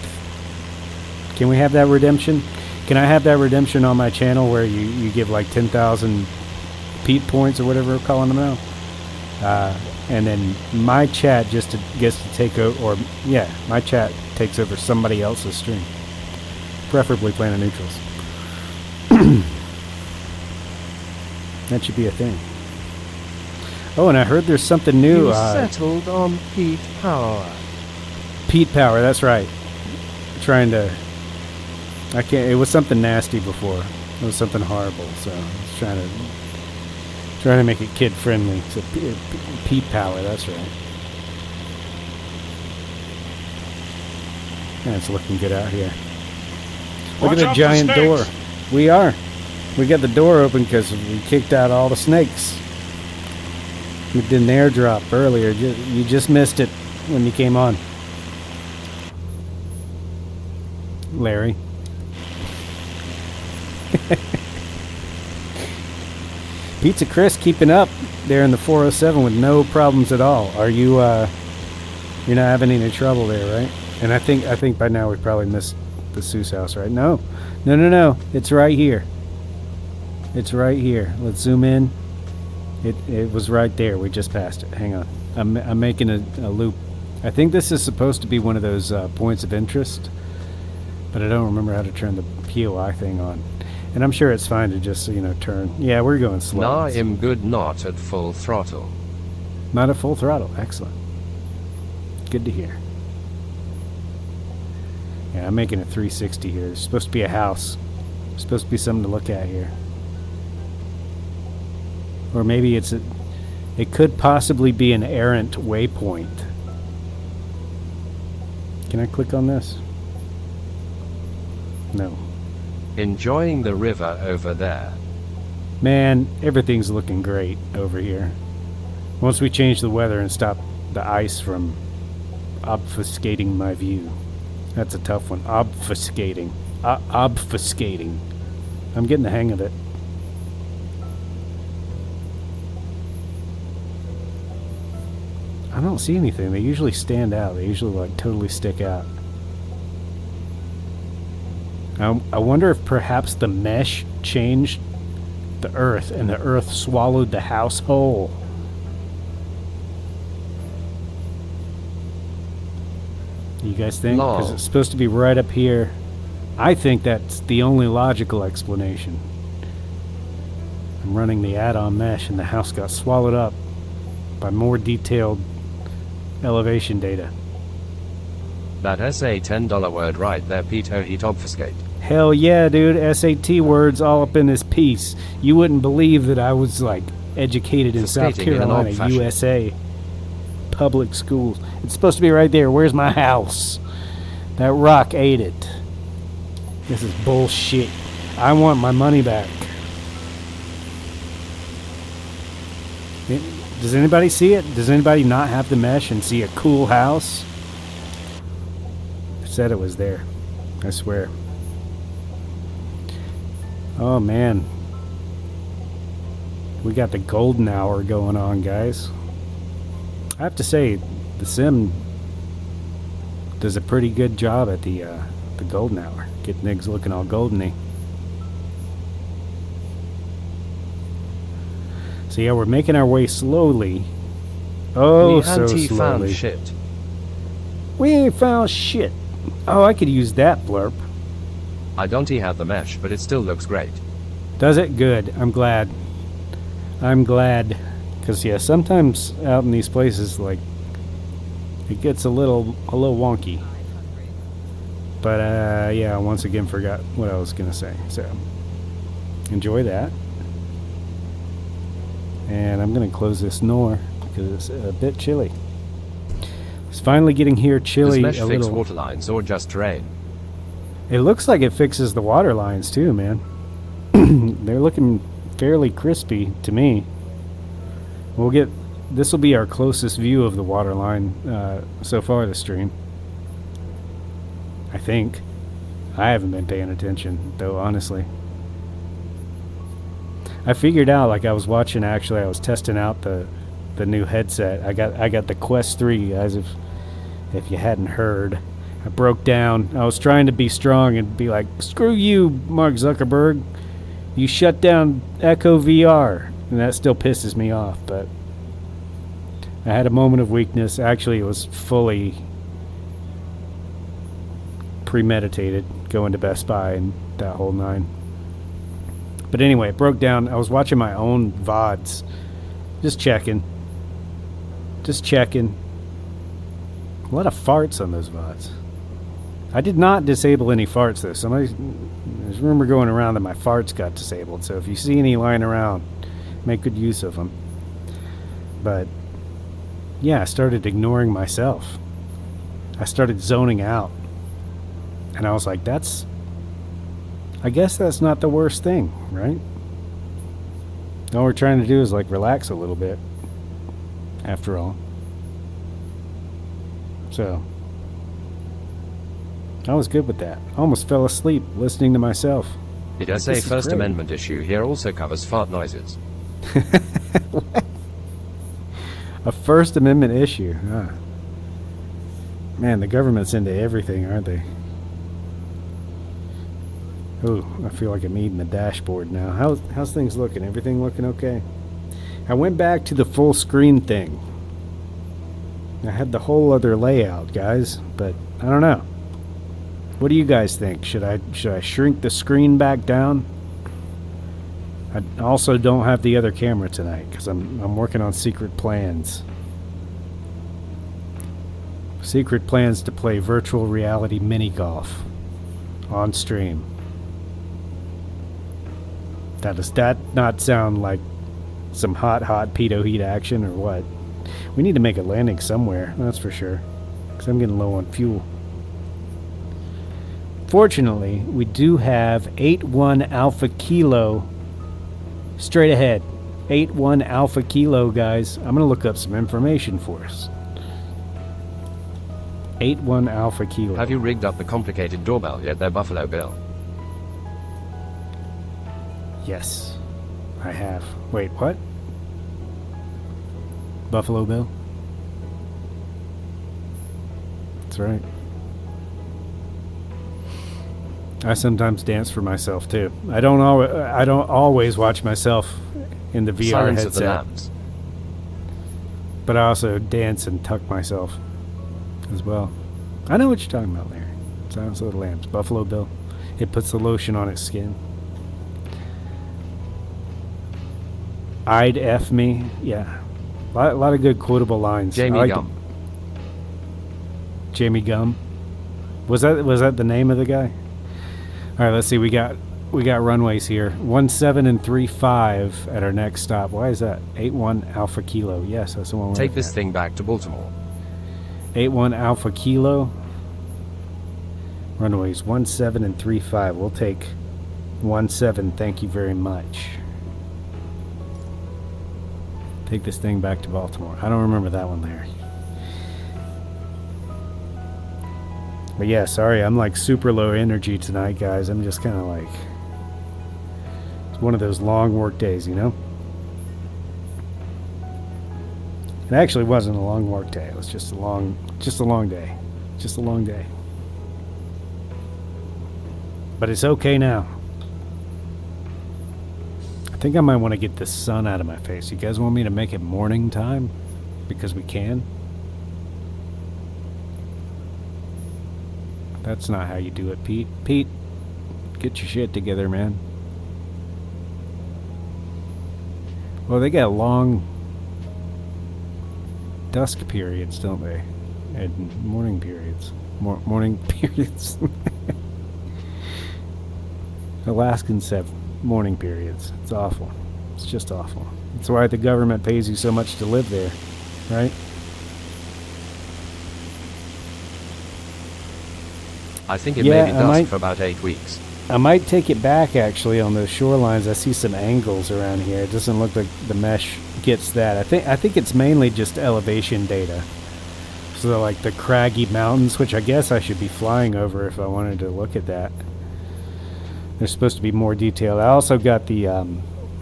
Can we have that redemption? Can I have that redemption on my channel where you give like 10,000 Pete points or whatever we're calling them now? And then my chat gets to take over, or yeah, my chat takes over somebody else's stream. Preferably Planet Neutrals. That should be a thing. Oh, and I heard there's something new. You settled on Pete Power. Pete Power, that's right. Trying to... I can't... It was something nasty before. It was something horrible, so I was trying to make it kid-friendly. So Pete Power, that's right. Yeah, it's looking good out here. Look at the giant door. We are. We got the door open because we kicked out all the snakes. We did an airdrop earlier. You just missed it when you came on. Larry. Pizza Chris keeping up there in the 407 with no problems at all. Are you you're not having any trouble there, right? And I think by now we've probably missed the Seuss house, right? No. It's right here. It's right here. Let's zoom in. It was right there. We just passed it. Hang on. I'm making a loop. I think this is supposed to be one of those points of interest, but I don't remember how to turn the POI thing on. And I'm sure it's fine to just, turn. Yeah, we're going slow. Nah, I'm good, not at full throttle. Not at full throttle. Excellent. Good to hear. Yeah, I'm making a 360 here. It's supposed to be a house. It's supposed to be something to look at here. Or maybe it could possibly be an errant waypoint. Can I click on this? No. Enjoying the river over there. Man, everything's looking great over here. Once we change the weather and stop the ice from obfuscating my view. That's a tough one. Obfuscating. Obfuscating. I'm getting the hang of it. I don't see anything. They usually stand out. They usually like totally stick out. I wonder if perhaps the mesh changed the earth and the earth swallowed the house whole. You guys think? Because it's supposed to be right up here. I think that's the only logical explanation. I'm running the add-on mesh and the house got swallowed up by more detailed elevation data. That SA $10 word right there, Peter, heat obfuscate. Hell yeah, dude. SAT words all up in this piece. You wouldn't believe that I was, like, educated in South Carolina, USA. Public schools. It's supposed to be right there. Where's my house? That rock ate it. This is bullshit. I want my money back. Does anybody see it? Does anybody not have the mesh and see a cool house? I said it was there. I swear. Oh man. We got the golden hour going on, guys. I have to say, the sim does a pretty good job at the golden hour. Getting things looking all goldeny. So yeah, we're making our way slowly. Oh, so slowly. Found shit. We ain't found shit. Oh, I could use that blurb. I don't have the mesh, but it still looks great. Does it? Good. I'm glad. I'm glad. Because, yeah, sometimes out in these places, like, it gets a little wonky. But, yeah, I once again forgot what I was going to say. So, enjoy that. And I'm going to close this door because it's a bit chilly. It's finally getting here chilly. Does mesh fix water lines or just terrain? It looks like it fixes the water lines too, man. They're looking fairly crispy to me. This will be our closest view of the water line so far this stream. I think. I haven't been paying attention, though, honestly. I figured out, like I was watching, actually, I was testing out the new headset. I got the Quest 3, guys, if you hadn't heard. I broke down. I was trying to be strong and be like, screw you, Mark Zuckerberg. You shut down Echo VR. And that still pisses me off, but I had a moment of weakness. Actually, it was fully premeditated, going to Best Buy and that whole nine. But anyway, it broke down. I was watching my own VODs. Just checking. A lot of farts on those VODs. I did not disable any farts though. There's a rumor going around that my farts got disabled. So if you see any lying around, make good use of them. But yeah, I started ignoring myself. I started zoning out. And I was like, I guess that's not the worst thing, right? All we're trying to do is like relax a little bit, after all. So I was good with that. I almost fell asleep listening to myself. Did I say First Amendment issue here also covers fart noises? A First Amendment issue. Huh. Man, the government's into everything, aren't they? Oh, I feel like I'm eating the dashboard now. How's things looking? Everything looking okay? I went back to the full screen thing. I had the whole other layout, guys, but I don't know. What do you guys think? Should I shrink the screen back down? I also don't have the other camera tonight because I'm working on secret plans. Secret plans to play virtual reality mini golf on stream. Does that not sound like some hot pedo heat action or what? We need to make a landing somewhere, that's for sure, because I'm getting low on fuel. Fortunately, we do have 81 Alpha Kilo straight ahead. 81 Alpha Kilo, guys. I'm going to look up some information for us. 81 Alpha Kilo. Have you rigged up the complicated doorbell yet there, Buffalo Bill? Yes, I have. Wait, what? Buffalo Bill? That's right. I sometimes dance for myself too. I don't always watch myself in the VR Silence of the headset. Lambs. But I also dance and tuck myself as well. I know what you're talking about, Larry. Silence of the Lambs. Buffalo Bill. It puts the lotion on its skin. I'd F me. Yeah. A lot of good quotable lines. Jamie Gum. Jamie Gum. Was that the name of the guy? All right, let's see. We got runways here. 17 and 35 at our next stop. Why is that? 81 Alpha Kilo. Yes, that's the one. Take this thing back to Baltimore. 81 Alpha Kilo. Runways 17 and 35. We'll take 17. Thank you very much. Take this thing back to Baltimore. I don't remember that one there. But yeah, sorry, I'm like super low energy tonight, guys. I'm just kind of like, it's one of those long work days, you know? It actually wasn't a long work day. It was just a long day. Just a long day. But it's okay now. I think I might want to get the sun out of my face. You guys want me to make it morning time? Because we can? That's not how you do it, Pete. Pete, get your shit together, man. Well, they got long dusk periods, don't they? And morning periods. Morning periods. Alaskans have morning periods. It's awful. It's just awful. That's why the government pays you so much to live there, right? I think it may be dusk for about 8 weeks. I might take it back, actually, on those shorelines. I see some angles around here. It doesn't look like the mesh gets that. I think it's mainly just elevation data. So, like the craggy mountains, which I guess I should be flying over if I wanted to look at that. They're supposed to be more detailed. I also got the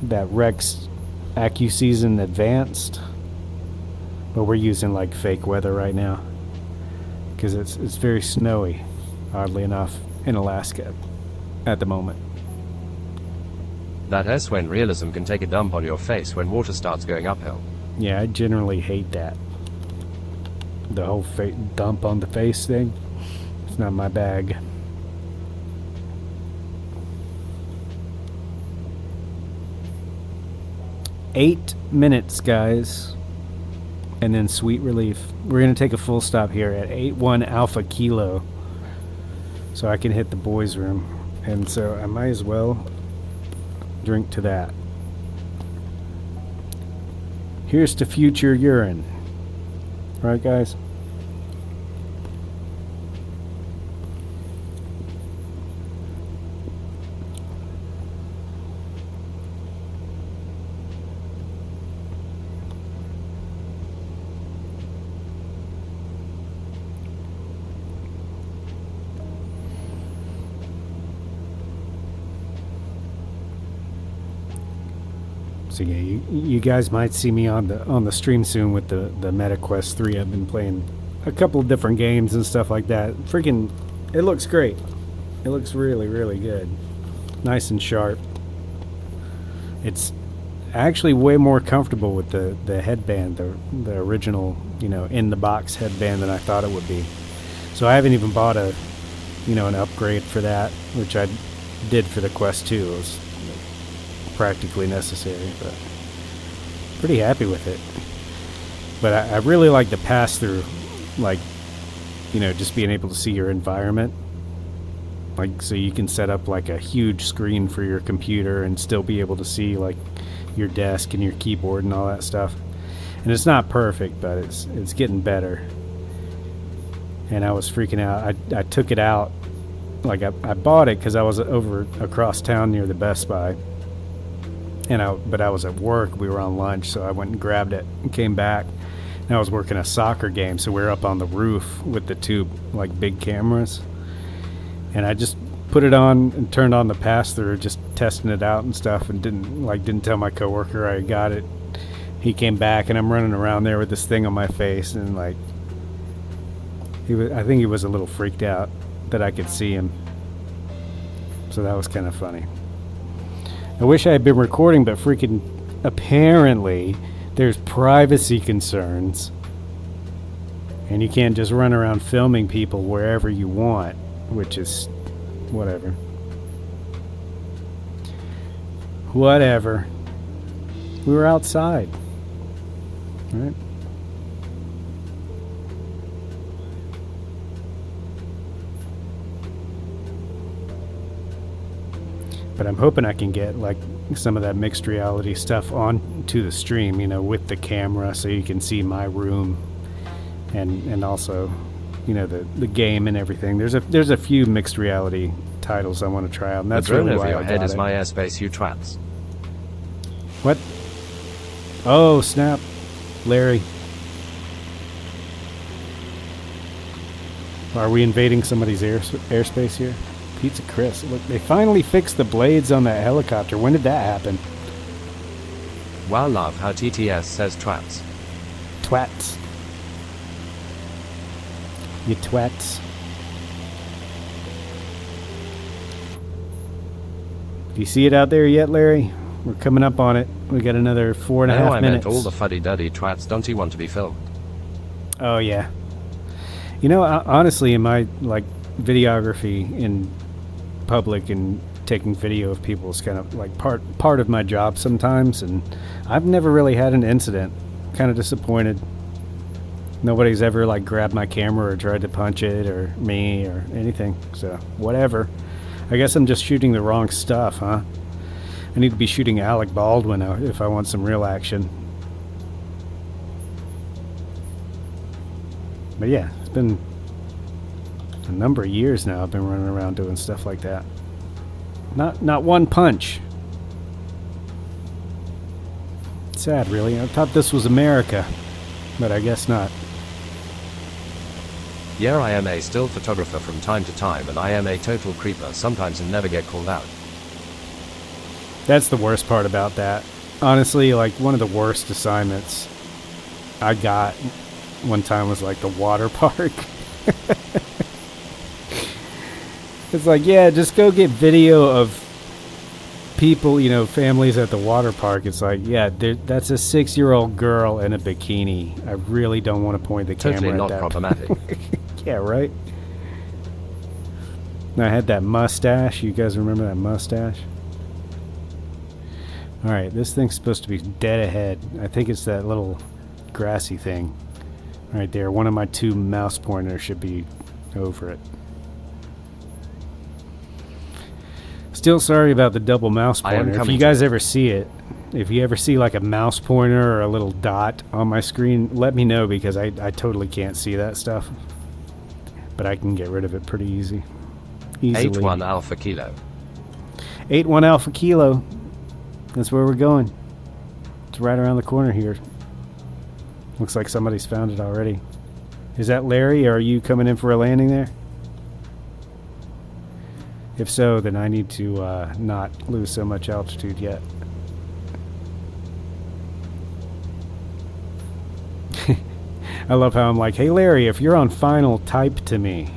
that Rex AccuSeason Advanced, but we're using like fake weather right now. because it's very snowy, oddly enough, in Alaska at the moment. That is when realism can take a dump on your face when water starts going uphill. Yeah, I generally hate that. The whole dump on the face thing. It's not my bag. Eight minutes, guys. And then sweet relief. We're going to take a full stop here at 81 Alpha Kilo. So I can hit the boys' room. And so I might as well drink to that. Here's to future urine. Right, guys? So yeah, you guys might see me on the stream soon with the MetaQuest 3. I've been playing a couple of different games and stuff like that. Freaking, it looks great. It looks really, really good. Nice and sharp. It's actually way more comfortable with the headband, the original, in the box headband than I thought it would be. So I haven't even bought an upgrade for that, which I did for the Quest 2. It was practically necessary, but pretty happy with it. But I really like the pass-through, like, just being able to see your environment. Like, so you can set up like a huge screen for your computer and still be able to see like your desk and your keyboard and all that stuff. And it's not perfect, but it's getting better. And I was freaking out. I took it out. Like I bought it because I was over across town near the Best Buy. But I was at work. We were on lunch, so I went and grabbed it and came back. And I was working a soccer game, so we were up on the roof with the two like big cameras. And I just put it on and turned on the pass-through, just testing it out and stuff, and didn't tell my coworker I got it. He came back, and I'm running around there with this thing on my face, and like I think he was a little freaked out that I could see him. So that was kind of funny. I wish I had been recording, but freaking apparently there's privacy concerns. And you can't just run around filming people wherever you want, which is whatever. Whatever. We were outside. Right? But I'm hoping I can get like some of that mixed reality stuff onto the stream, with the camera, so you can see my room, and also, the game and everything. There's a few mixed reality titles I want to try out, and that's really why I got it. The drone over your head is my airspace, you twats. What? Oh snap, Larry. Are we invading somebody's airspace here? Pizza Chris. Look, they finally fixed the blades on that helicopter. When did that happen? Wow, love how TTS says twats. Twats. You twats. Do you see it out there yet, Larry? We're coming up on it. We got another 4.5 minutes. I meant all the fuddy-duddy twats don't you want to be filmed? Oh, yeah. Honestly, in my, videography in public and taking video of people is kind of like part of my job sometimes, and I've never really had an incident. Kind of disappointed. Nobody's ever grabbed my camera or tried to punch it or me or anything, so whatever. I guess I'm just shooting the wrong stuff, huh? I need to be shooting Alec Baldwin if I want some real action. But yeah, it's been a number of years now I've been running around doing stuff like that. Not one punch. Sad, really. I thought this was America, but I guess not. Yeah, I am a still photographer from time to time, and I am a total creeper sometimes and never get called out. That's the worst part about that. Honestly, one of the worst assignments I got one time was the water park. It's like, yeah, just go get video of people, you know, families at the water park. It's like, yeah, that's a 6-year-old girl in a bikini. I really don't want to point the Totally camera not at that. problematic. Yeah, right? I had that mustache. You guys remember that mustache? Alright, this thing's supposed to be dead ahead. I think it's that little grassy thing. Right there. One of my 2 mouse pointers should be over it. Still sorry about the double mouse I am pointer. If coming you to guys it. ever see it, if you ever see like a mouse pointer or a little dot on my screen, let me know because I totally can't see that stuff. But I can get rid of it pretty easily. 8-1 Alpha Kilo. 8-1 Alpha Kilo. That's where we're going. It's right around the corner here. Looks like somebody's found it already. Is that Larry, or are you coming in for a landing there? If so, then I need to not lose so much altitude yet. I love how I'm like, hey Larry, if you're on final, type to me.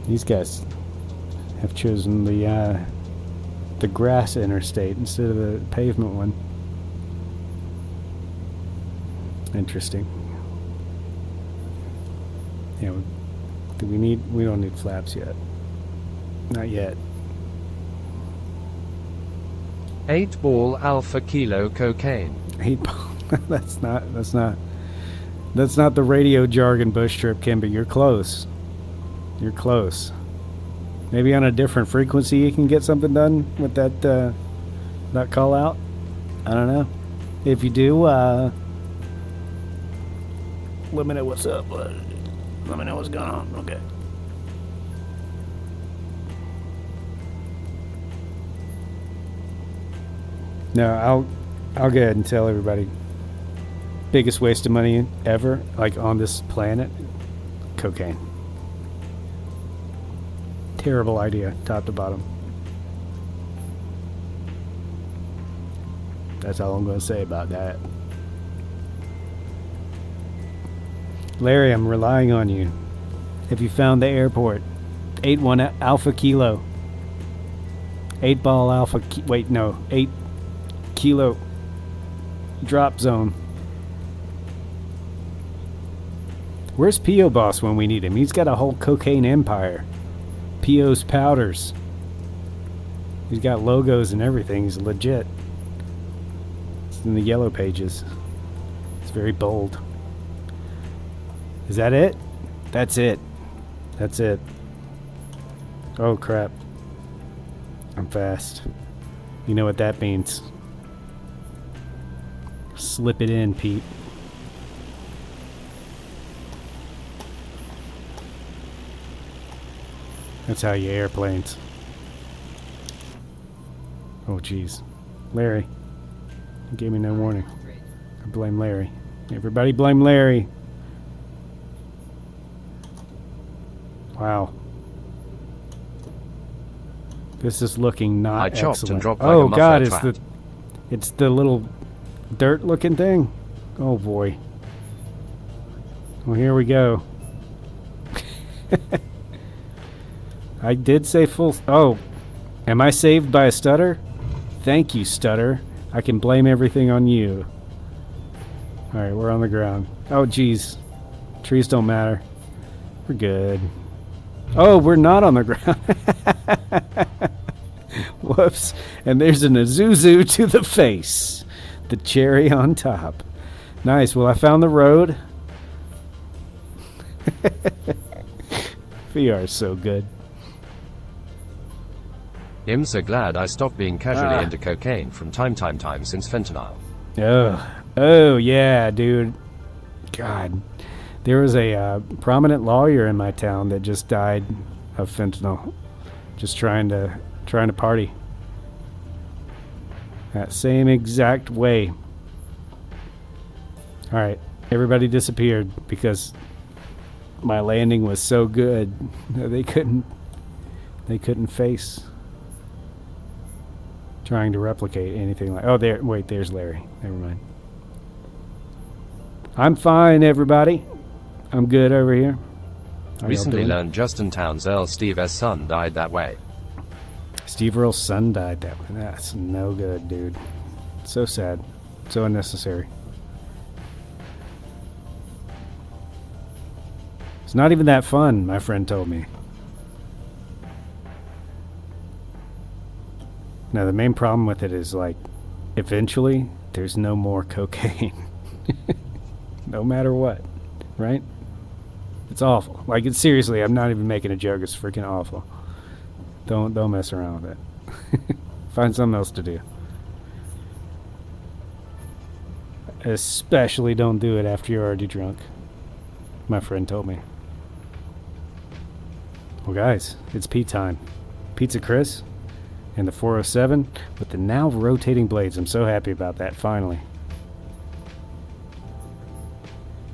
These guys have chosen the grass interstate instead of the pavement one. Interesting. Yeah, we don't need flaps yet. Not yet. 8-ball Alpha Kilo cocaine. 8 ball. That's not the radio jargon bush trip, Kim, but you're close. You're close. Maybe on a different frequency you can get something done with that call out. I don't know. If you do, let me know what's up. Let me know what's going on. Okay. No, I'll go ahead and tell everybody. Biggest waste of money ever, like on this planet, cocaine. Terrible idea, top to bottom. That's all I'm going to say about that. Larry, I'm relying on you. Have you found the airport? 8-1 Alpha Kilo. 8-ball Alpha... Wait, no. 8 Kilo drop zone. Where's P.O. Boss when we need him? He's got a whole cocaine empire. P.O.'s powders. He's got logos and everything. He's legit. It's in the yellow pages. It's very bold. Is that it? That's it. That's it. Oh crap. I'm fast. You know what that means. Slip it in, Pete. That's how you airplanes. Oh jeez. Larry. You gave me no warning. I blame Larry. Everybody blame Larry. Wow. This is looking not I chopped excellent. and dropped like oh a god, muffler it's the little dirt looking thing. Oh boy. Well, here we go. I did say full... Oh, am I saved by a stutter? Thank you, stutter. I can blame everything on you. Alright, we're on the ground. Oh, geez. Trees don't matter. We're good. Oh, we're not on the ground. Whoops. And there's an Azuzu to the face. The cherry on top. Nice. Well, I found the road. VR is so good. I'm so glad I stopped being casually into cocaine from time since fentanyl. Oh yeah, dude. God, there was a prominent lawyer in my town that just died of fentanyl, just trying to party. That same exact way. All right, everybody disappeared because my landing was so good that they couldn't face trying to replicate anything like... Oh, there. Wait, there's Larry. Never mind. I'm fine, everybody. I'm good over here. How y'all Recently doing? learned Justin Towns' Earl Steve's son died that way. Steve Earle's son died that way. That's no good, dude. So sad. So unnecessary. It's not even that fun, my friend told me. Now, the main problem with it is, like, eventually, there's no more cocaine. No matter what. Right? It's awful. Like, it's seriously, I'm not even making a joke. It's freaking awful. Don't mess around with it. Find something else to do. Especially don't do it after you're already drunk. My friend told me. Well, guys, it's Pete time. Pizza Chris and the 407 with the now rotating blades. I'm so happy about that, finally.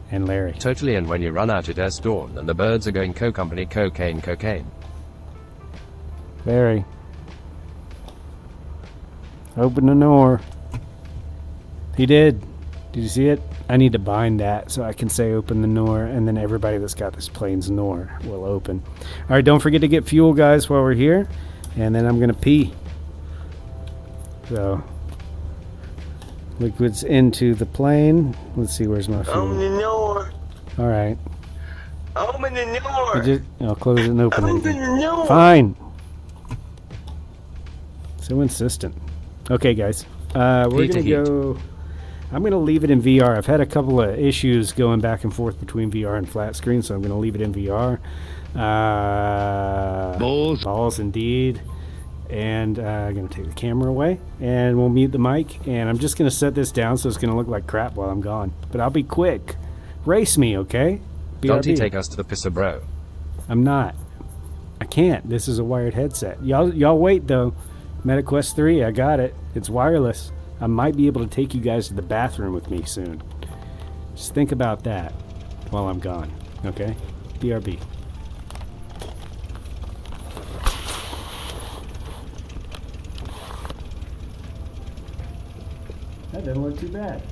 And Larry. Totally, and when you run out it's dawn and the birds are going co-company cocaine. Larry. Open the door. He did. Did you see it? I need to bind that so I can say open the door, and then everybody that's got this plane's door will open. All right, don't forget to get fuel, guys, while we're here. And then I'm going to pee. So, liquids into the plane. Let's see, where's my Open fuel? the door. All right. Open the door. I'll close it and open Open it. the door. Fine. So insistent. Okay, guys. We're going to go... I'm going to leave it in VR. I've had a couple of issues going back and forth between VR and flat screen, so I'm going to leave it in VR. Balls indeed. And I'm going to take the camera away, and we'll mute the mic. And I'm just going to set this down so it's going to look like crap while I'm gone. But I'll be quick. Race me, okay? Don't he BRB. take us to the pisser, bro? I'm not. I can't. This is a wired headset. Y'all wait, though. MetaQuest 3, I got it. It's wireless. I might be able to take you guys to the bathroom with me soon. Just think about that while I'm gone, okay? BRB. That doesn't look too bad.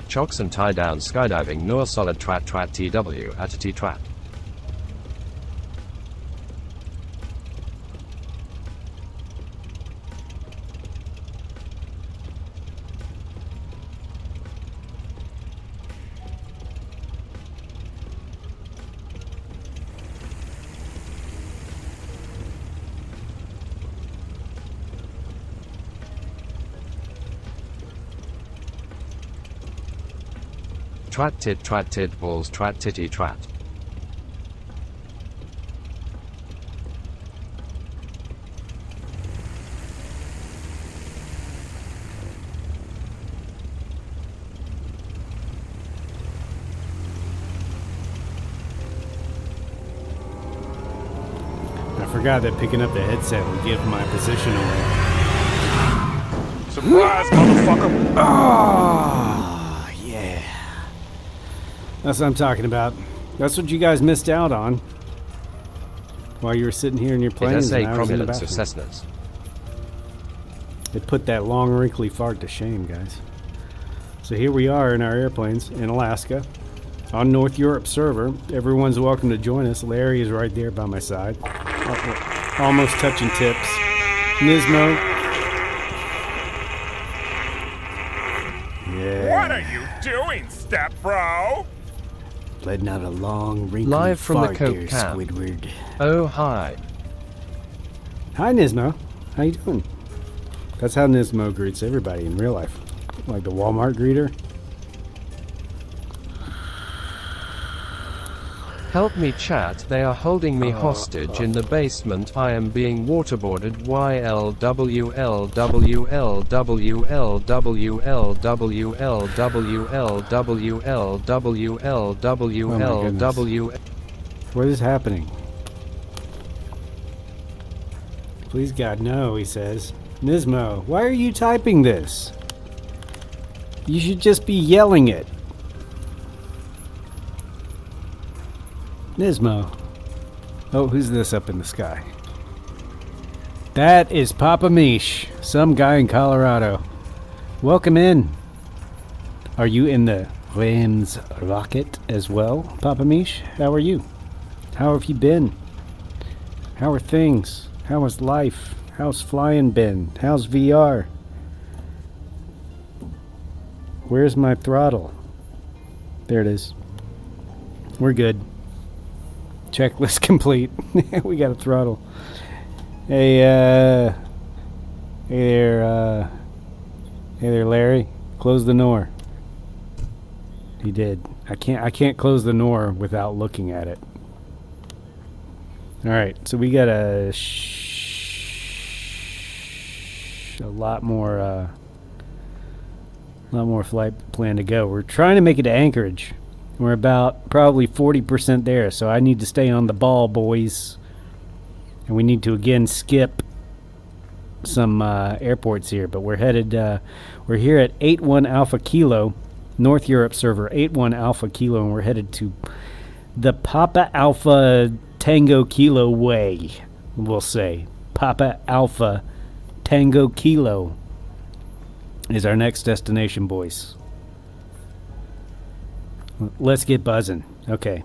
Chocks and tie down skydiving Noor solid trat TW at a T trat. Trat tit balls trat titty trat. My forgot that picking up the headset would give my position away. Surprise, motherfucker! Oh, yeah. That's what I'm talking about. That's what you guys missed out on while you were sitting here in your It planes has a and I was in the cromulence of bathroom. Cessnas. It put that long, wrinkly fart to shame, guys. So here we are in our airplanes in Alaska on North Europe server. Everyone's welcome to join us. Larry is right there by my side. Almost touching tips. Nismo. Yeah. What are you doing, step bro? Letting out a long, wrinkly Live from the fart Coke there, can. Squidward. Oh, hi. Hi, Nismo. How you doing? That's how Nismo greets everybody in real life. Like the Walmart greeter. Help me, chat. They are holding me hostage in the basement. I am being waterboarded. YLWLWLWLWLWLWLWLWLWLW. What is happening? Please God, no, he says. Nismo, why are you typing this? You should just be yelling it. Nismo. Oh, who's this up in the sky? That is Papa Mish, some guy in Colorado. Welcome in. Are you in the Reims rocket as well, Papa Mish? How are you? How have you been? How are things? How is life? How's flying been? How's VR? Where's my throttle? There it is. We're good. Checklist complete. We got a throttle. Hey, hey there, Larry. Close the door. He did. I can't close the door without looking at it. All right, so we got a lot more flight plan to go. We're trying to make it to Anchorage. We're about probably 40% there, so I need to stay on the ball, boys. And we need to again skip some airports here, but we're headed. We're here at 81 Alpha Kilo, North Europe server 81 Alpha Kilo, and we're headed to the Papa Alpha Tango Kilo way. We'll say Papa Alpha Tango Kilo is our next destination, boys. Let's get buzzing. Okay.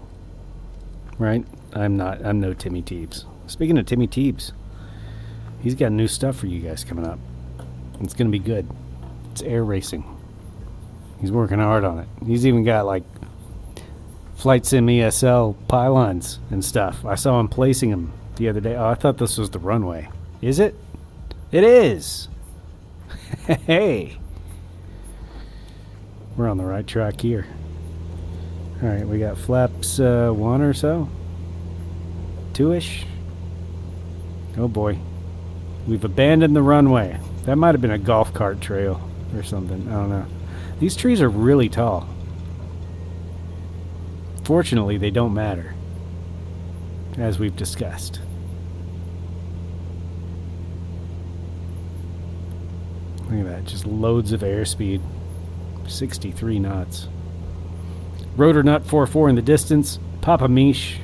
Right? I'm no Timmy Teebs. Speaking of Timmy Teebs, he's got new stuff for you guys coming up. It's going to be good. It's air racing. He's working hard on it. He's even got like Flight Sim ESL pylons and stuff. I saw him placing them the other day. Oh, I thought this was the runway. Is it? It is. Hey. We're on the right track here. Alright, we got flaps 1 or so. 2-ish. Oh boy. We've abandoned the runway. That might have been a golf cart trail or something. I don't know. These trees are really tall. Fortunately, they don't matter, as we've discussed. Look at that. Just loads of airspeed. 63 knots. Rotor Nut 44 in the distance. Papa Mish.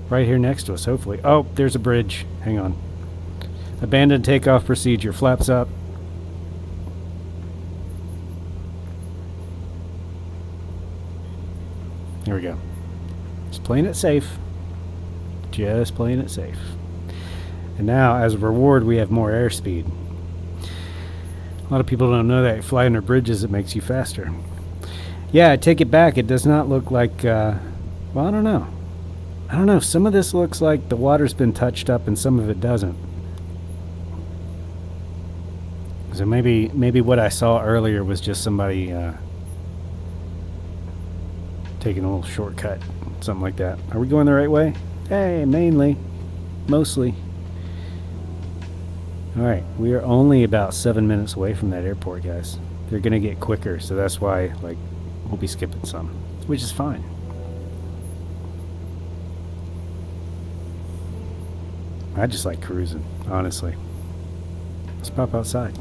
Right here next to us, hopefully. Oh, there's a bridge. Hang on. Abandoned takeoff procedure. Flaps up. Here we go. Just playing it safe. Just playing it safe. And now, as a reward, we have more airspeed. A lot of people don't know that flying under bridges, it makes you faster. Yeah, I take it back. It does not look like, well, I don't know. I don't know. Some of this looks like the water's been touched up and some of it doesn't. So maybe what I saw earlier was just somebody taking a little shortcut. Something like that. Are we going the right way? Hey, mainly. Mostly. Alright, we are only about 7 minutes away from that airport, guys. They're going to get quicker, so that's why, like, we'll be skipping some. Which is fine. I just like cruising, honestly. Let's pop outside.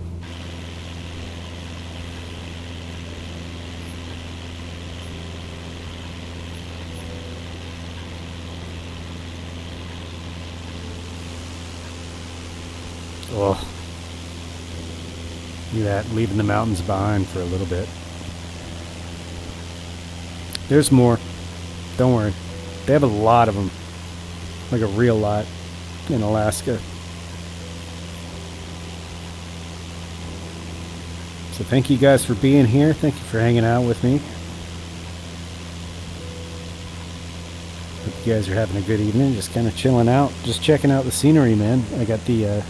Oh. Look at that, leaving the mountains behind for a little bit. There's more. Don't worry. They have a lot of them. Like a real lot in Alaska. So thank you guys for being here. Thank you for hanging out with me. Hope you guys are having a good evening. Just kind of chilling out. Just checking out the scenery, man. I got the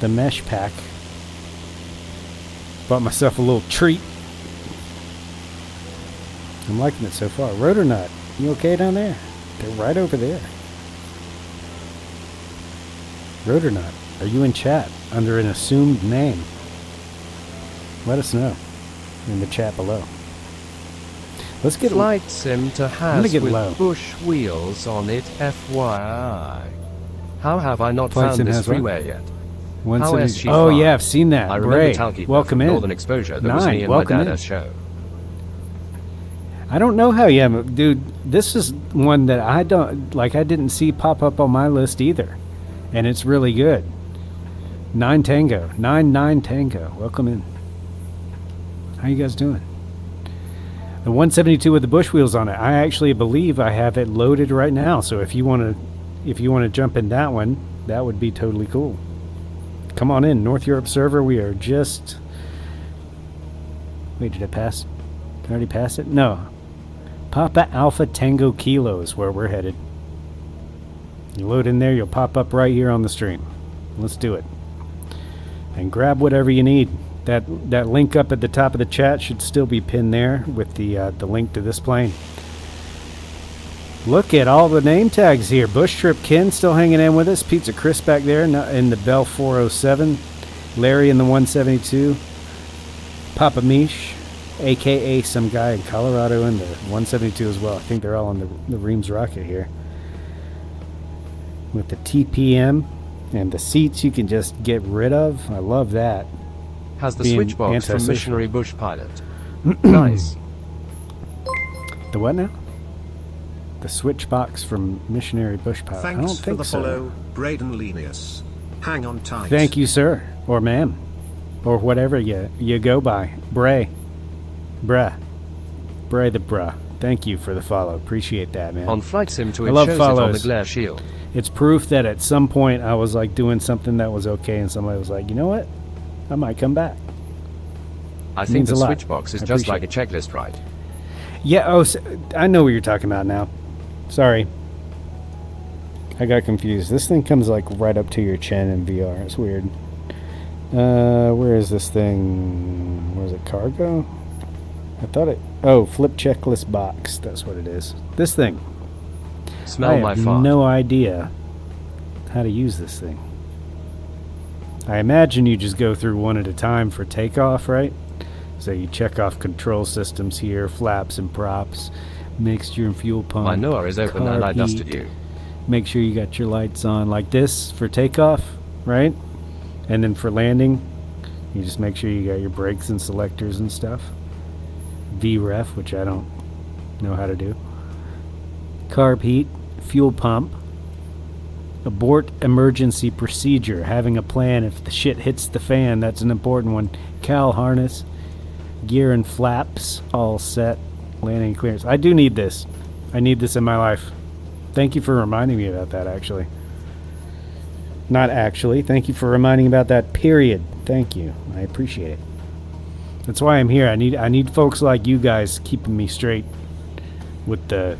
mesh pack. Bought myself a little treat. I'm liking it so far. Rotor Nut, you okay down there? They're right over there. Rotor Nut, are you in chat under an assumed name? Let us know in the chat below. Let's get Flight sim to I'm gonna has get with low. bush wheels on it, FYI. How have I not Flight found sim this has what? freeway yet? 170. How Oh SG5? yeah, I've seen that. I remember Bray, Talkeeper welcome from in. Northern Exposure. That was me and welcome my in. dad show. I don't know how you have, dude. This is one that I don't like. I didn't see pop up on my list either, and it's really good. 9 Tango, 9 Tango. Welcome in. How you guys doing? The 172 with the bush wheels on it. I actually believe I have it loaded right now. So if you want to jump in that one, that would be totally cool. Come on in, North Europe server. We are just. Wait, did I pass? Did I already pass it? No. Papa Alpha Tango Kilo is where we're headed. You load in there, you'll pop up right here on the stream. Let's do it. And grab whatever you need. That link up at the top of the chat should still be pinned there with the link to this plane. Look at all the name tags here. Bush Trip Ken still hanging in with us. Pizza Chris back there in the Bell 407. Larry in the 172. Papa Mish, a.k.a. some guy in Colorado in the 172 as well. I think they're all on the Reims rocket here. With the TPM and the seats you can just get rid of. I love that. Has the Being switch box from antisocial. Missionary Bush Pilot. Nice. The what now? The switch box from Missionary Bush Pilot. I don't Thanks for think the so. follow, Braden Lenius. Hang on tight. Thank you, sir. Or ma'am. Or whatever you go by. Bray. Bruh. Bray the bruh. Thank you for the follow. Appreciate that, man. On Flight Sim to I it love shows it on the follows. glare shield. It's proof that at some point I was like doing something that was okay and somebody was like, you know what? I might come back. I think Means the a lot. switch box is I just like a appreciate checklist, right? Yeah, oh, I know what you're talking about now. Sorry. I got confused. This thing comes like right up to your chin in VR. It's weird. Where is this thing? Where is it? Cargo? I thought it... Oh, flip checklist box. That's what it is. This thing. Smell I my have fart. no idea how to use this thing. I imagine you just go through one at a time for takeoff, right? So you check off control systems here, flaps and props, mixture and fuel pump. My Noah is open and I carb dusted heat. you. Make sure you got your lights on like this for takeoff, right? And then for landing, you just make sure you got your brakes and selectors and stuff. VREF, which I don't know how to do. Carb heat, fuel pump. Abort emergency procedure. Having a plan if the shit hits the fan, that's an important one. Cowl harness, gear and flaps, all set. Landing clearance. I do need this. I need this in my life. Thank you for reminding me about that, actually. Not actually. Thank you for reminding about that, period. Thank you. I appreciate it. That's why I'm here. I need folks like you guys keeping me straight with the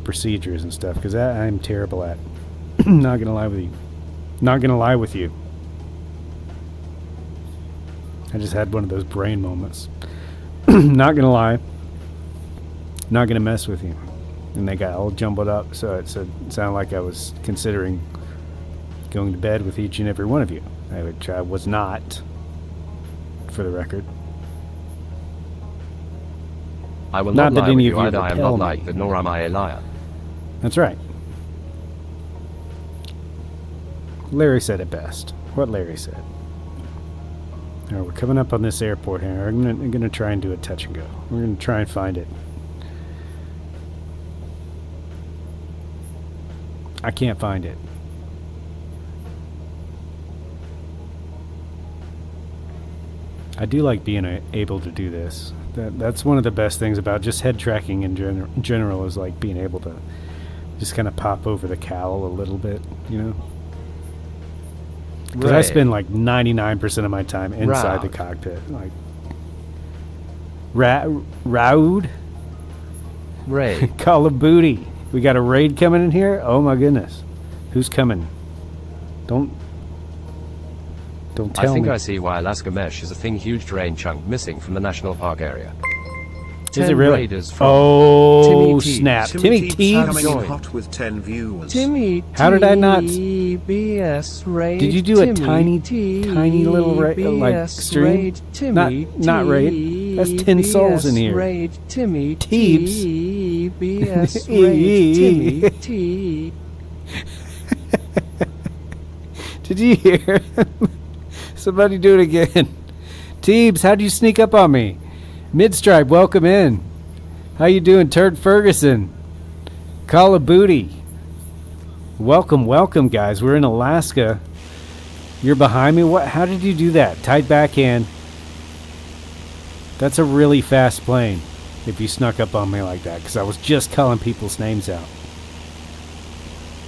procedures and stuff, because that I'm terrible at. Not gonna lie with you. Not gonna lie with you. I just had one of those brain moments. Not gonna lie. Not gonna mess with you. And they got all jumbled up, so it sounded like I was considering going to bed with each and every one of you. Which I was not, for the record. I will Not not that lie any with of you you either. I am repel not me. like that, nor am I a liar. That's right. Larry said it best. What Larry said. All right, we're coming up on this airport here. I'm gonna try and do a touch and go. We're gonna try and find it. I can't find it. I do like being able to do this. That's one of the best things about just head tracking in general is like being able to just kind of pop over the cowl a little bit, you know? Because I spend like 99% of my time inside the cockpit. Like, Raoud? Raid. Call of Booty. We got a raid coming in here? Oh my goodness. Who's coming? Don't tell me. I think I see why Alaska Mesh is a thing. Huge terrain chunk missing from the national park area. Is it really? Raiders from oh, Timmy snap. Timmy Teebs? coming in hot with 10 viewers. Timmy How did I not... TBS raid. Did you do a tiny little like stream? Timmy not raid. That's 10 souls in here. Raid Timmy Teebs. TBS raid Timmy T. Did you hear? Somebody do it again. Teebs, how'd you sneak up on me? Midstripe, welcome in. How you doing, Turd Ferguson? Call of Booty. Welcome, welcome, guys. We're in Alaska. You're behind me? What? How did you do that? Tight backhand. That's a really fast plane if you snuck up on me like that, because I was just calling people's names out.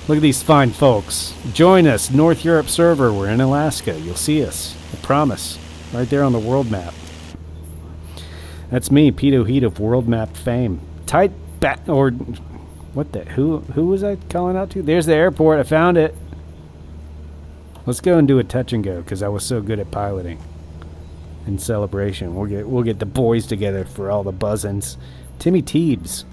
Look at these fine folks. Join us, North Europe server. We're in Alaska. You'll see us. I promise. Right there on the world map. That's me, Pedo Heat of world map fame. Tight back, or what the? Who was I calling out to? There's the airport. I found it. Let's go and do a touch and go because I was so good at piloting. In celebration, we'll get the boys together for all the buzzins. Timmy Teebs,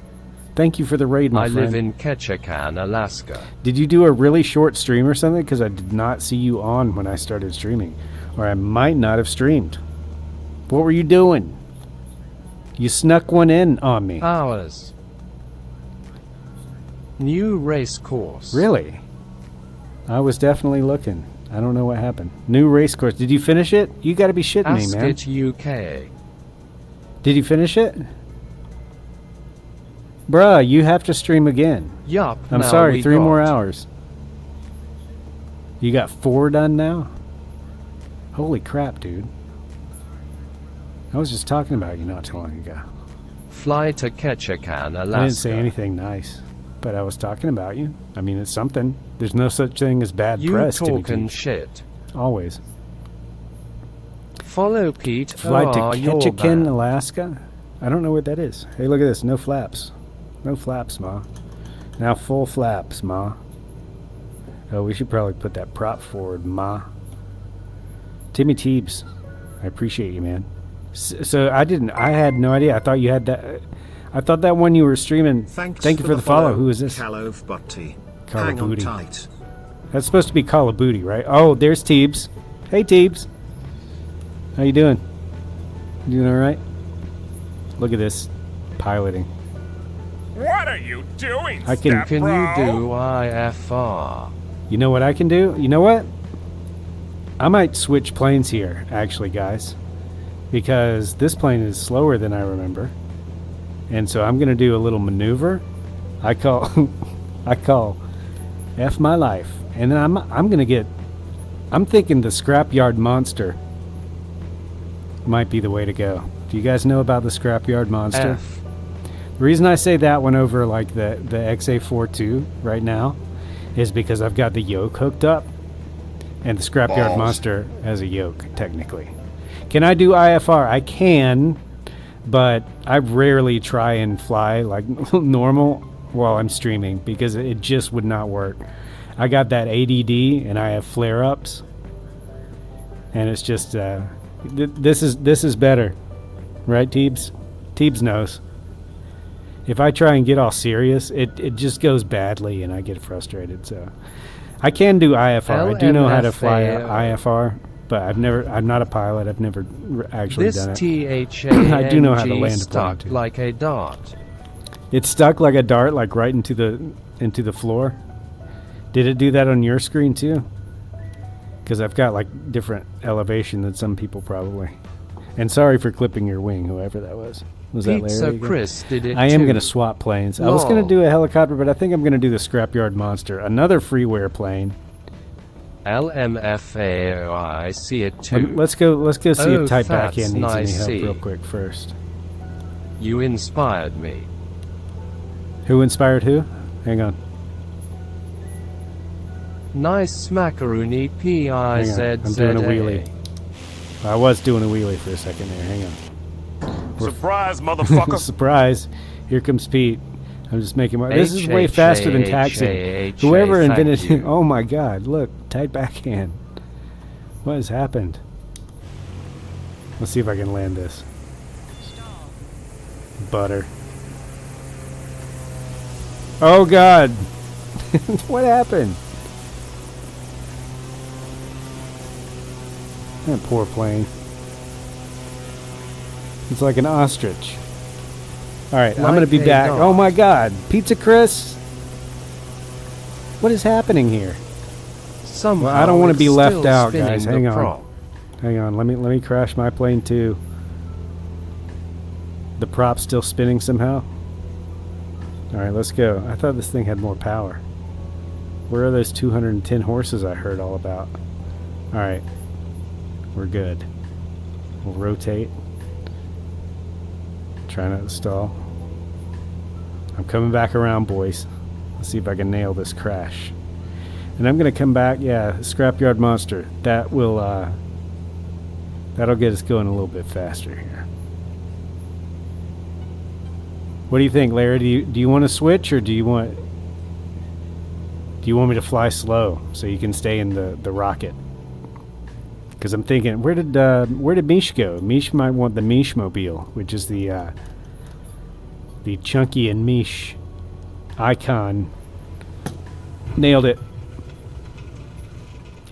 thank you for the raid, my friend. I live in Ketchikan, Alaska. Did you do a really short stream or something? Because I did not see you on when I started streaming, or I might not have streamed. What were you doing? You snuck one in on me. Hours. New race course. Really? I was definitely looking. I don't know what happened. New race course. Did you finish it? You got to be shitting me, man. Ask it UK. Did you finish it? Bruh, you have to stream again. Yup. I'm sorry, 3 more hours. You got 4 done now? Holy crap, dude. I was just talking about you not too long ago. Fly to Ketchikan, Alaska. I didn't say anything nice, but I was talking about you. I mean, it's something. There's no such thing as bad press. You talking shit. Always. Follow Pete. Fly to Ketchikan, Alaska? I don't know what that is. Hey, look at this. No flaps. No flaps, ma. Now full flaps, ma. Oh, we should probably put that prop forward, ma. Timmy Teebs, I appreciate you, man. So I had no idea. I thought you had that. I thought that one you were streaming. Thank you for the follow. Who is this? Call of Booty. Call of Booty. That's supposed to be Call of Booty, right? Oh, there's Teebs. Hey, Teebs. How you doing? You doing all right? Look at this piloting. What are you doing, I can. Can you do IFR? You know what I can do? You know what? I might switch planes here, actually, guys. Because this plane is slower than I remember. And so I'm going to do a little maneuver. I call F my life. And then I'm going to get, I'm thinking the Scrapyard Monster might be the way to go. Do you guys know about the Scrapyard Monster? F. The reason I say that one over like the XA42 right now is because I've got the yoke hooked up. And the Scrapyard Monster has a yoke, technically. Can I do IFR? I can, but I rarely try and fly like normal while I'm streaming because it just would not work. I got that ADD and I have flare-ups, and it's just this is better, right, Teebs? Teebs knows. If I try and get all serious, it just goes badly and I get frustrated. So I can do IFR. I do know how to fly IFR. But I'm not a pilot. I've never actually done it. This I do know how to land a plane stuck like a dart. It's stuck like a dart, like right into the floor. Did it do that on your screen too? Because I've got like different elevation than some people probably. And sorry for clipping your wing, whoever that was. Was that Pizza Larry again? Chris did it I am too. going to swap planes. I was going to do a helicopter, but I think I'm going to do the Scrapyard Monster. Another freeware plane. LMFAO, I see it too. Let's go see Oh, if Tight that's Backhand needs any nice. help real quick first. You inspired me. Who inspired who? Hang on. Nice smackaroonie Hang on. I'm P-I-Z-Z-A. doing a wheelie. I was doing a wheelie for a second there. Hang on. Surprise, motherfucker. Surprise. Here comes Pete. I'm just making my... This is way faster than taxiing. Whoever invented... you. Oh my god, look. Tight backhand. What has happened? Let's see if I can land this. Butter. Oh god. What happened? That poor plane. It's like an ostrich. Alright, I'm gonna be a back. dog. Oh my god. Pizza Chris? What is happening here? Somehow Well, I don't want to it's be left still out, spinning guys. the Hang on. prop. Hang on. Let me crash my plane too. The prop's still spinning somehow. Alright, let's go. I thought this thing had more power. Where are those 210 horses I heard all about? Alright. We're good. We'll rotate. Try not to stall. I'm coming back around, boys. Let's see if I can nail this crash. And I'm gonna come back, yeah, Scrapyard Monster. That will that'll get us going a little bit faster here. What do you think, Larry? Do you want to switch, or do you want me to fly slow so you can stay in the rocket? Because I'm thinking, where did Mish go? Mish might want the Mish Mobile, which is the Chunky and Mish icon. Nailed it.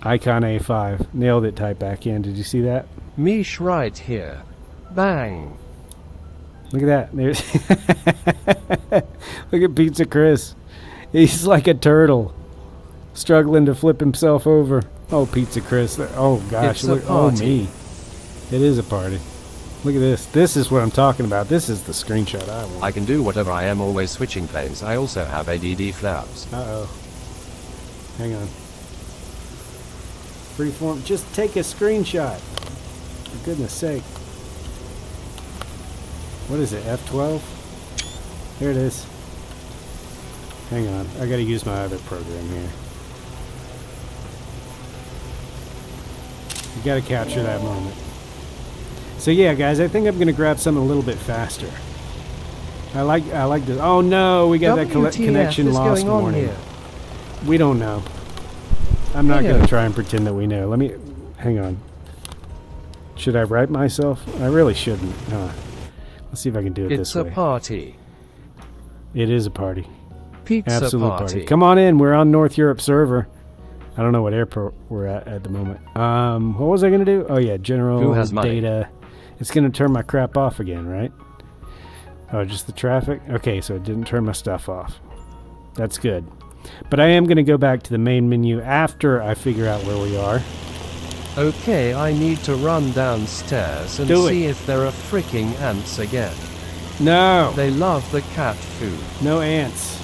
Icon A5. Nailed it, Type Back in. Did you see that? Mish right here. Bang. Look at that. There's Look at Pizza Chris. He's like a turtle. Struggling to flip himself over. Oh, Pizza Chris. Oh, gosh. It's a Look. Oh, party. me. It is a party. Look at this. This is what I'm talking about. This is the screenshot I want. I can do whatever. I am always switching planes. I also have ADD flaps. Uh-oh. Hang on. Freeform. Just take a screenshot. For goodness sake. What is it? F12? There it is. Hang on. I gotta use my other program here. You gotta capture that moment. So yeah, guys, I think I'm gonna grab something a little bit faster. I like this. Oh no, we got that WTF connection is lost going on warning. here? We don't know. I'm not Hey, gonna try and pretend that we know. Let me hang on. Should I write myself? I really shouldn't. Let's see if I can do it It's this a way. party. It is a party. Pizza Absolute party. party. Come on in. We're on North Europe server. I don't know what airport we're at the moment. What was I gonna do? Oh yeah, general Who has money? data. It's gonna turn my crap off again, right? Oh, just the traffic? Okay, so it didn't turn my stuff off. That's good. But I am gonna go back to the main menu after I figure out where we are. Okay, I need to run downstairs and Do it. see if there are freaking ants again. No! They love the cat food. No ants.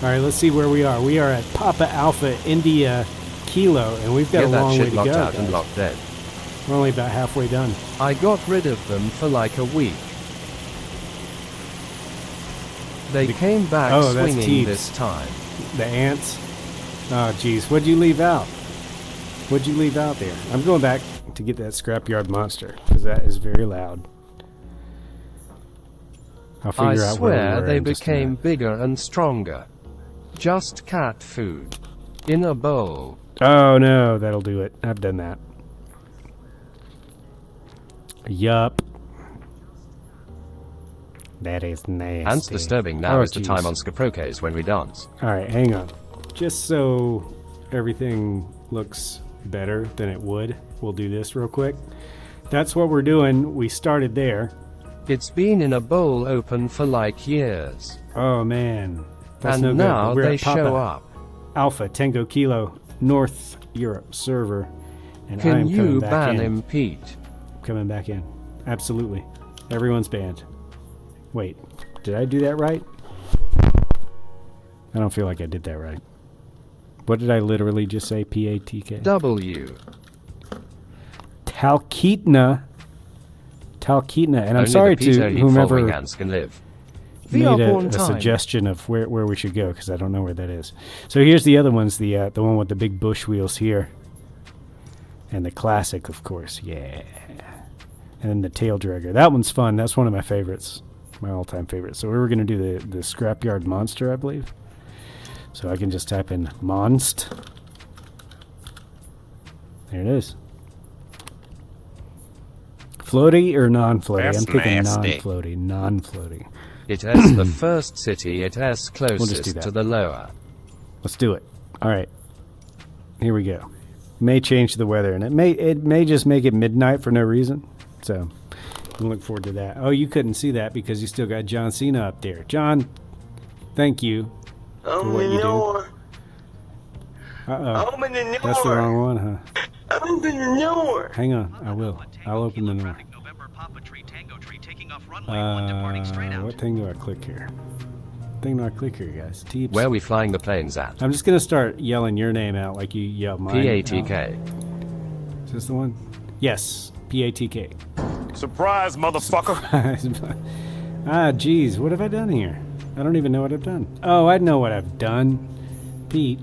Alright, let's see where we are. We are at Papa Alpha India Kilo, and we've got Get a that long way shit to locked go. out and guys. locked dead. We're only about halfway done. I got rid of them for like a week. They came back Oh, that's swinging Teebs. this time. The ants. Oh, jeez. What'd you leave out? What'd you leave out there? I'm going back to get that Scrapyard Monster, because that is very loud. I'll I figure out where we swear were they in just a became minute. bigger and stronger. Just cat food. In a bowl. Oh, no. That'll do it. I've done that. Yup. That is nasty. Ants disturbing. Now Oh, is the time jeez. on Scaprocase when we dance. Alright, hang on. Just so everything looks better than it would, we'll do this real quick. That's what we're doing. We started there. It's been in a bowl open for like years. Oh, man. That's And no good. now We're they at Papa show up. Alpha Tango Kilo North Europe server. And I Can am coming you back ban in. him, Pete? Coming back in. Absolutely. Everyone's banned. Wait, did I do that right? I don't feel like I did that right. What did I literally just say? P-A-T-K? W. Talkeetna. And I'm Only sorry the Pete to only whomever following ants can live. made VR a porn time. suggestion of where we should go, because I don't know where that is. So here's the other ones, the one with the big bush wheels here. And the classic, of course. Yeah. And then the tail dragger. That one's fun. That's one of my favorites. My all-time favorite. So we were going to do the Scrapyard monster, I believe. So I can just type in Monst. There it is. Floaty or non-floaty? That's I'm thinking nasty. non-floaty. Non-floaty. It has the first city, it has do closest that. to the lower. Let's do it. All right. Here we go. May change the weather, and it may just make it midnight for no reason. So I look forward to that. Oh, you couldn't see that because you still got John Cena up there. John, thank you for what you do. Uh-oh. Open the door. That's the wrong one, huh? Open the door. Hang on. I will. I'll open the door. What thing do I click here? Thing do I click here, guys? Teeps. Where are we flying the planes at? I'm just going to start yelling your name out like you yell mine. P-A-T-K. Is this the one? Yes. P-A-T-K. Surprise, motherfucker. Geez, what have I done here? I don't even know what I've done. Oh, I know what I've done. Pete.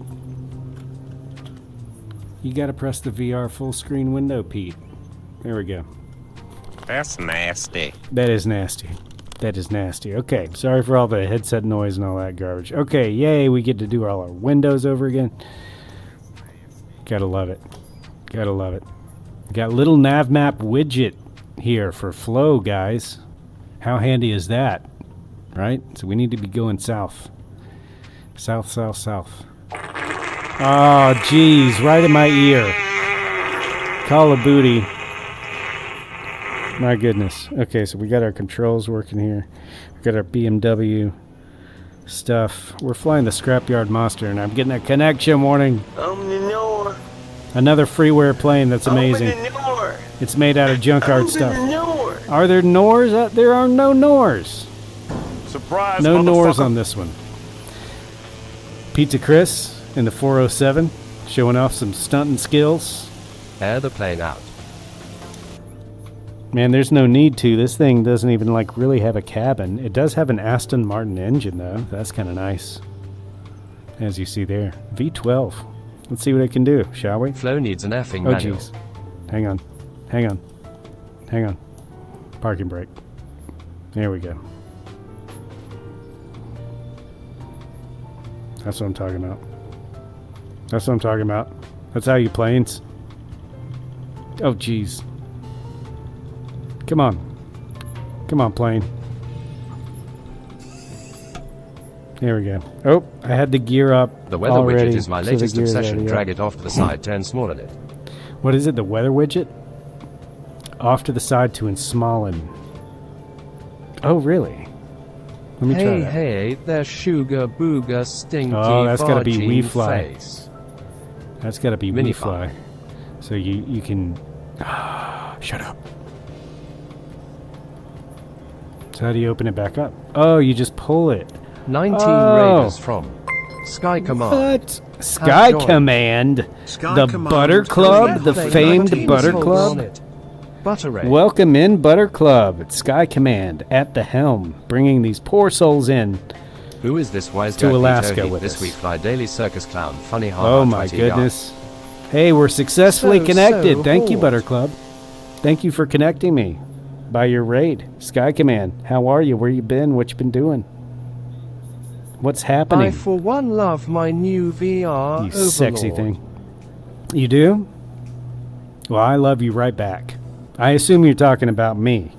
You gotta press the VR full screen window, Pete. There we go. That's nasty. That is nasty. That is nasty. Okay, sorry for all the headset noise and all that garbage. Okay, yay, we get to do all our windows over again. Gotta love it. Gotta love it. Got little nav map widget here for flow, guys. How handy is that? Right? So we need to be going south. South, south, south. Oh, jeez, right in my ear. Call of Booty. My goodness. Okay, so we got our controls working here. We got our BMW stuff. We're flying the Scrapyard Monster, and I'm getting a connection warning. Open the door. Another freeware plane that's amazing. Open the door. It's made out of junkyard Open stuff. the door. Are there Nors? There are no Nors. Surprise, No Nors motherfucker. on this one. Pizza Chris in the 407, showing off some stunting skills. Air the plane out. Man, there's no need to. This thing doesn't even like really have a cabin. It does have an Aston Martin engine though. That's kind of nice. As you see there. V12. Let's see what it can do, shall we? Flow needs an effing Oh manual. jeez. Hang on. Hang on. Hang on. Parking brake. There we go. That's what I'm talking about. That's what I'm talking about. That's how you planes. Oh jeez. Come on. Come on, plane. There we go. Oh, I had the gear up. The weather already, widget is my so the latest gear's obsession. already Drag up. it off to the side, turn small in it. What is it? The weather widget? Off to the side to ensmallen. Oh, really? Let me try Hey, that. hey, there's sugar booger stinky Oh, that's gotta be vagine WeFly. face. That's got to be Mini WeFly. So you can... Shut up. So how do you open it back up? Oh, you just pull it. 19 Oh. Raiders from Sky Command. What? Sky joined. Command. Sky The Command Butter Club. The Play famed 19 Butter souls Club. on it. Butter Raid. Welcome in, Butter Club. It's Sky Command at the helm, bringing these poor souls in. Who is this wise to guy Alaska Pete O'Heath? with This us. week fly daily circus clown funny hard. Oh my goodness. Hey, we're successfully So, connected. so Thank you, hot. Butter Club. Thank you for connecting me by your raid. Sky Command, how are you? Where you been? What you been doing? What's I happening? for one love my new VR You sexy overlord. thing. You do? Well, I love you right back. I assume you're talking about me.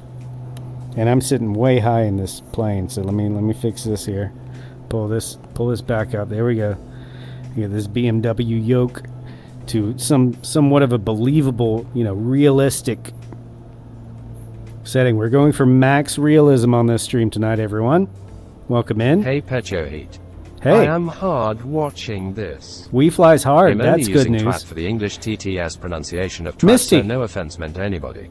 And I'm sitting way high in this plane, so let me fix this here. Pull this back up. There we go. You get this BMW yoke to somewhat of a believable, realistic setting. We're going for max realism on this stream tonight, everyone. Welcome in. Hey Petro Heat. Hey, I am hard watching this. we flies hard. I'm only That's good using news. twat for the English TTS pronunciation of twat, Misty. so no offense meant to anybody.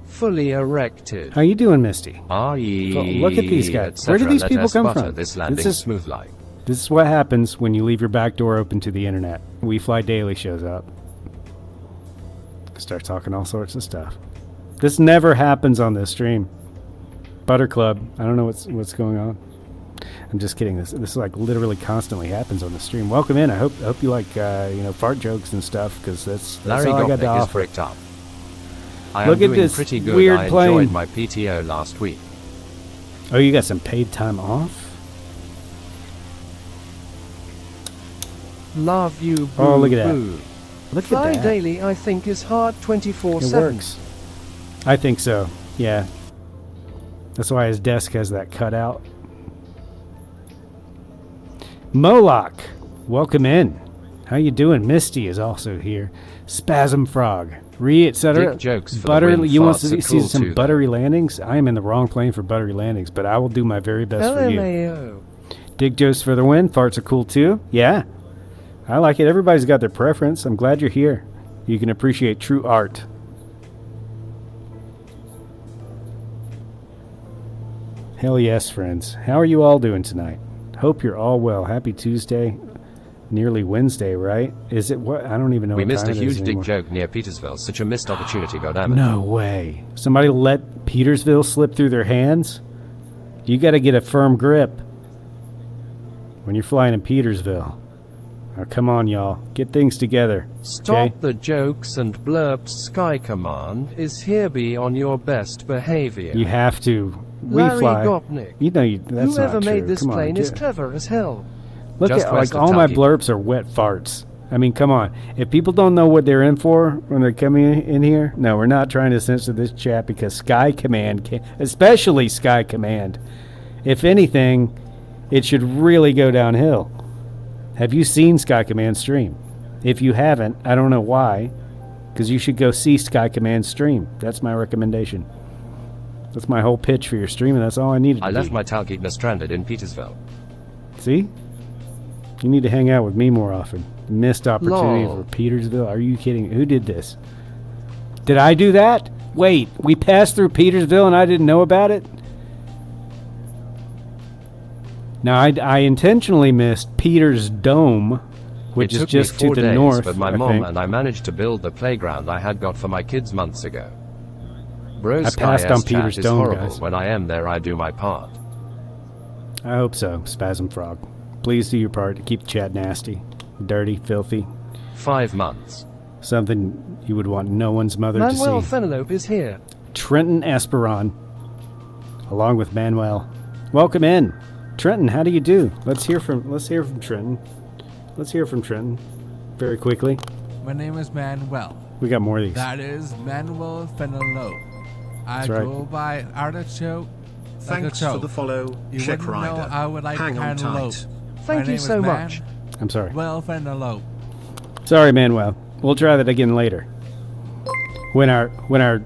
Fully erected. How you doing, Misty? Ie, Look at these guys. etc. Where do these Let people us come butter from? This landing This is- smooth like. This is what happens when you leave your back door open to the internet. We Fly Daily shows up. Start talking all sorts of stuff. This never happens on this stream. Butter Club. I don't know what's going on. I'm just kidding. This like literally constantly happens on the stream. Welcome in. I hope you like fart jokes and stuff, because that's Larry all I got to Gopnik is offer. bricked up. I Look am at doing this pretty good. weird I plane. enjoyed my PTO last week. Oh, you got some paid time off? Love you, boo. Oh, look at that. boo. Look Fly at that. Daily, I think, is hard It 24/7. works. I think so. Yeah. That's why his desk has that cutout. Moloch, welcome in. How you doing? Misty is also here. Spasm Frog, etc. Dick jokes for the Butter. win. You want Farts to are see cool some too, though. buttery landings? I am in the wrong plane for buttery landings, but I will do my very best for you. LMAO. Dig jokes for the win. Farts are cool too. Yeah, I like it. Everybody's got their preference. I'm glad you're here. You can appreciate true art. Hell yes, friends. How are you all doing tonight? Hope you're all well. Happy Tuesday. Nearly Wednesday, right? Is it what? I don't even know We what missed a time it is huge dick anymore. joke near Petersville. Such a missed opportunity, goddammit. No way. Somebody let Petersville slip through their hands? You got to get a firm grip when you're flying in Petersville. Now, come on, y'all. Get things together. Stop Okay? the jokes and blurps. Sky Command is here. Be on your best behavior. You have to. We Larry fly. Gopnik. You know, that's Whoever not true. made this Come on, plane is get- clever as hell. Look Just at, west like, of all my Talkeetna. blurps are wet farts. I mean, come on. If people don't know what they're in for when they're coming in here, no, we're not trying to censor this chat, because Sky Command, especially Sky Command, if anything, it should really go downhill. Have you seen Sky Command stream? If you haven't, I don't know why, because you should go see Sky Command stream. That's my recommendation. That's my whole pitch for your stream, and that's all I needed I to left be. my Talkeetna stranded in Petersville. See? You need to hang out with me more often. Missed opportunity Lol. for Petersville. Are you kidding? Who did this? Did I do that? Wait, we passed through Petersville and I didn't know about it? Now, I intentionally missed Peters Dome, which It is took just me to 4 the days, north, but my I mom think. and I managed to build the playground I had got for my kids months ago. Bro, I passed on Sky Peter's is Dome, horrible. guys. When I am there, I do my part. I hope so, Spasm Frog. Please do your part to keep the chat nasty, dirty, filthy. 5 months. Something you would want no one's mother Manuel to see. Fenelope is here. Trenton Esperon, along with Manuel. Welcome in. Trenton, how do you do? Let's hear from Trenton. Let's hear from Trenton very quickly. My name is Manuel. We got more of these. That is Manuel Fenelope. I That's right. go by artichoke. Thanks for the follow, You Check wouldn't know Rider. I would like Hang on cantaloupe. tight. Thank My you name so is much. I'm sorry. Manuel Fenelope. Sorry, Manuel. We'll try that again later. When our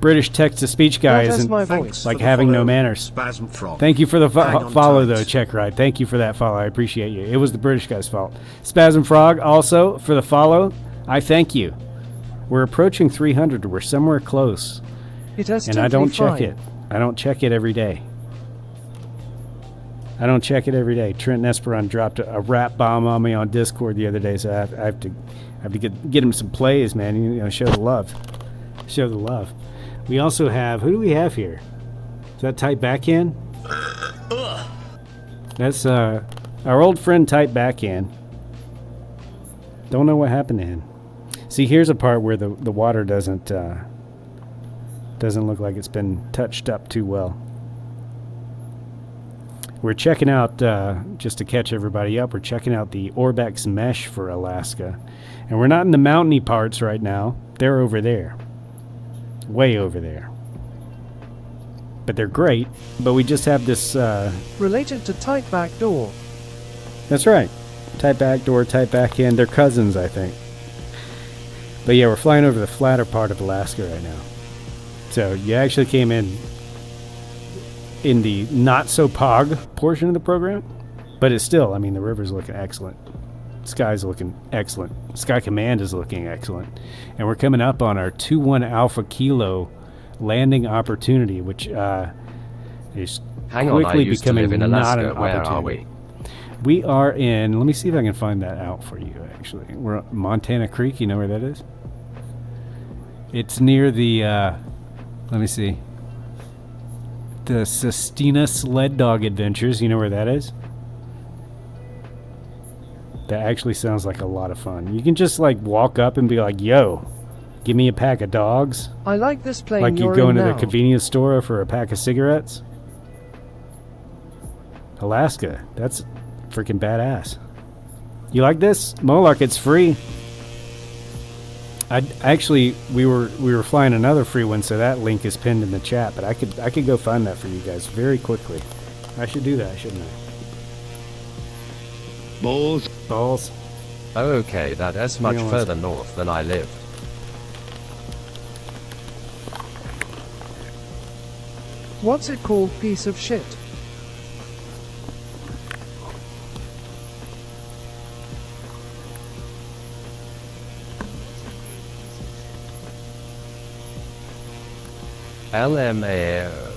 British text-to-speech guy That's isn't my Thanks voice. for like the having no follow, manners. Spasm Frog. Thank you for the Hang on follow, tight. though, Check Ride. Thank you for that follow. I appreciate you. It was the British guy's fault. Spasm Frog, also, for the follow. I thank you. We're approaching 300. We're somewhere close. It has And I don't check fine. it. I don't check it every day. I don't check it every day. Trent Esperon dropped a rap bomb on me on Discord the other day, so I have to get him some plays, man. You know, show the love. Show the love. We also have, who do we have here? Is that Tight Backhand? That's our old friend Tight Backhand. Don't know what happened to him. See, here's a part where the water doesn't look like it's been touched up too well. We're checking out, just to catch everybody up, we're checking out the ORBX mesh for Alaska. And we're not in the mountainy parts right now. They're over there. Way over there. But they're great. But we just have this, Related to tight back door. that's right. Tight backdoor, tight backhand. They're cousins, I think. But yeah, we're flying over the flatter part of Alaska right now. So you actually came in the not-so-pog portion of the program. But it's still, I mean, the river's looking excellent. Sky's looking excellent. Sky Command is looking excellent. And we're coming up on our 2-1 Alpha Kilo landing opportunity, which is Hang on, I quickly used to becoming live in not Alaska. an Where are opportunity. we? We are in, let me see if I can find that out for you, actually. We're at Montana Creek, you know where that is? It's near the, let me see. The Sistina Sled Dog Adventures, you know where that is? That actually sounds like a lot of fun. You can just like walk up and be like, yo, give me a pack of dogs. I like this plane Like you you're go in into the now. convenience store for a pack of cigarettes. Alaska, that's freaking badass. You like this? Moloch, it's free. We were flying another free one, so that link is pinned in the chat, but I could go find that for you guys very quickly. I should do that, shouldn't I? Balls. Okay, that's much Hang on. further north than I lived. What's it called, piece of shit? LMAO.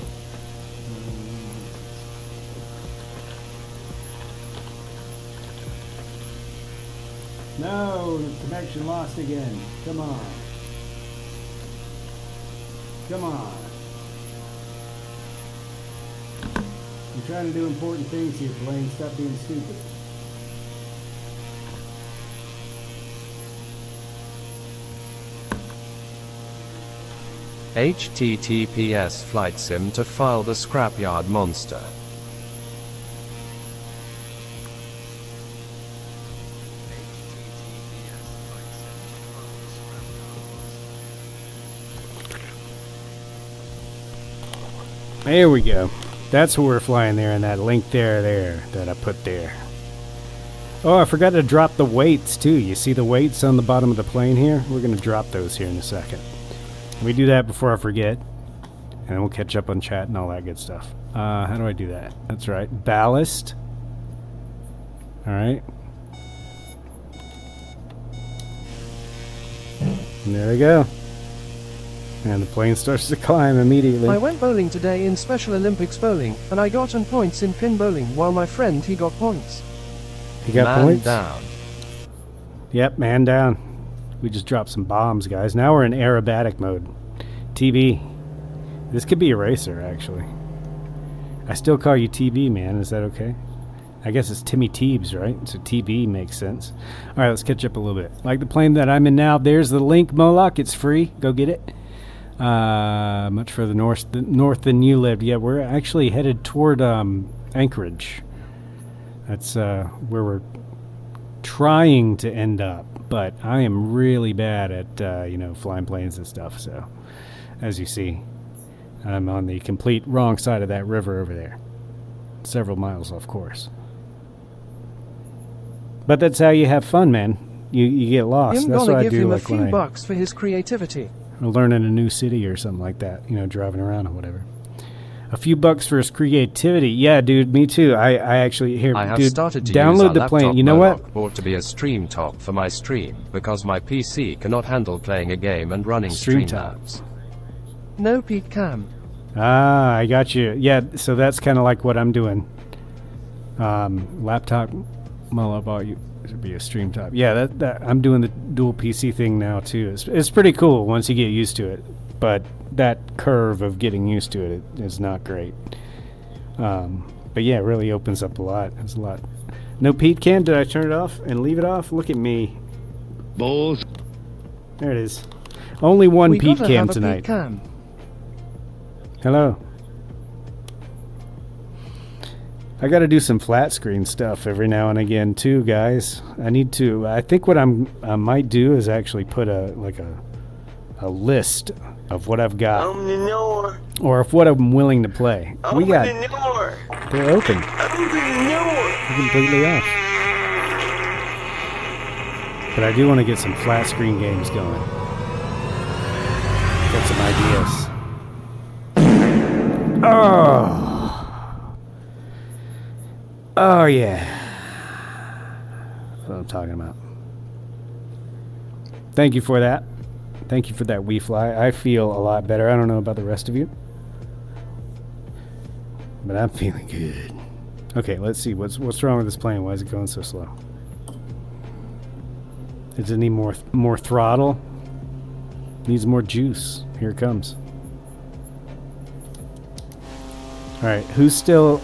No, the connection lost again. Come on. Come on. I'm trying to do important things here, Blaine. Stop being stupid. HTTPS flight sim to file the Scrapyard monster. There we go. That's where we're flying there, and that link there that I put there. Oh, I forgot to drop the weights too. You see the weights on the bottom of the plane here? We're going to drop those here in a second. We do that before I forget, and then we'll catch up on chat and all that good stuff. How do I do that? That's right. Ballast. All right. And there we go. And the plane starts to climb immediately. I went bowling today in Special Olympics bowling, and I got on points in pin bowling, while my friend he got points. You got Man points? down. Yep, man down. We just dropped some bombs, guys. Now we're in aerobatic mode. TB. This could be a racer, actually. I still call you TB, man. Is that okay? I guess it's Timmy Teebs, right? So TB makes sense. All right, let's catch up a little bit. Like the plane that I'm in now, there's the link, Moloch. It's free. Go get it. Much further north than you lived. Yeah, we're actually headed toward Anchorage. That's where we're trying to end up. But I am really bad at flying planes and stuff. So, as you see, I'm on the complete wrong side of that river over there, several miles off course. But that's how you have fun, man. You get lost. I'm That's gonna what I give do. him a Like when few I bucks for his creativity. learn in a new city or something like that. Driving around or whatever. A few bucks for his creativity. Yeah, dude, me too. I actually here. I have dude, started to download use the our plane. laptop You know what? Moloch bought to be a stream top for my stream because my PC cannot handle playing a game and running Stream Streamlabs. No Pete Cam. Ah, I got you. Yeah, so that's kind of like what I'm doing. Laptop. Well, I bought you. It would be a stream top. Yeah, that I'm doing the dual PC thing now too. It's pretty cool once you get used to it, but that curve of getting used to it is not great. But yeah, it really opens up a lot. It's a lot. No Pete Cam. Did I turn it off and leave it off? Look at me. Balls. There it is. Only one We Pete gotta Cam have a tonight. Pete Cam. Hello. I got to do some flat screen stuff every now and again too, guys. I think what I might do is actually put a list of what I've got, or of what I'm willing to play. We got. They're open. They're completely off. But I do want to get some flat screen games going. Got some ideas. Oh. Oh, yeah. That's what I'm talking about. Thank you for that. Thank you for that, WeFly. I feel a lot better. I don't know about the rest of you, but I'm feeling good. Okay, let's see. What's wrong with this plane? Why is it going so slow? Does it need more throttle? Needs more juice. Here it comes. All right, who's still?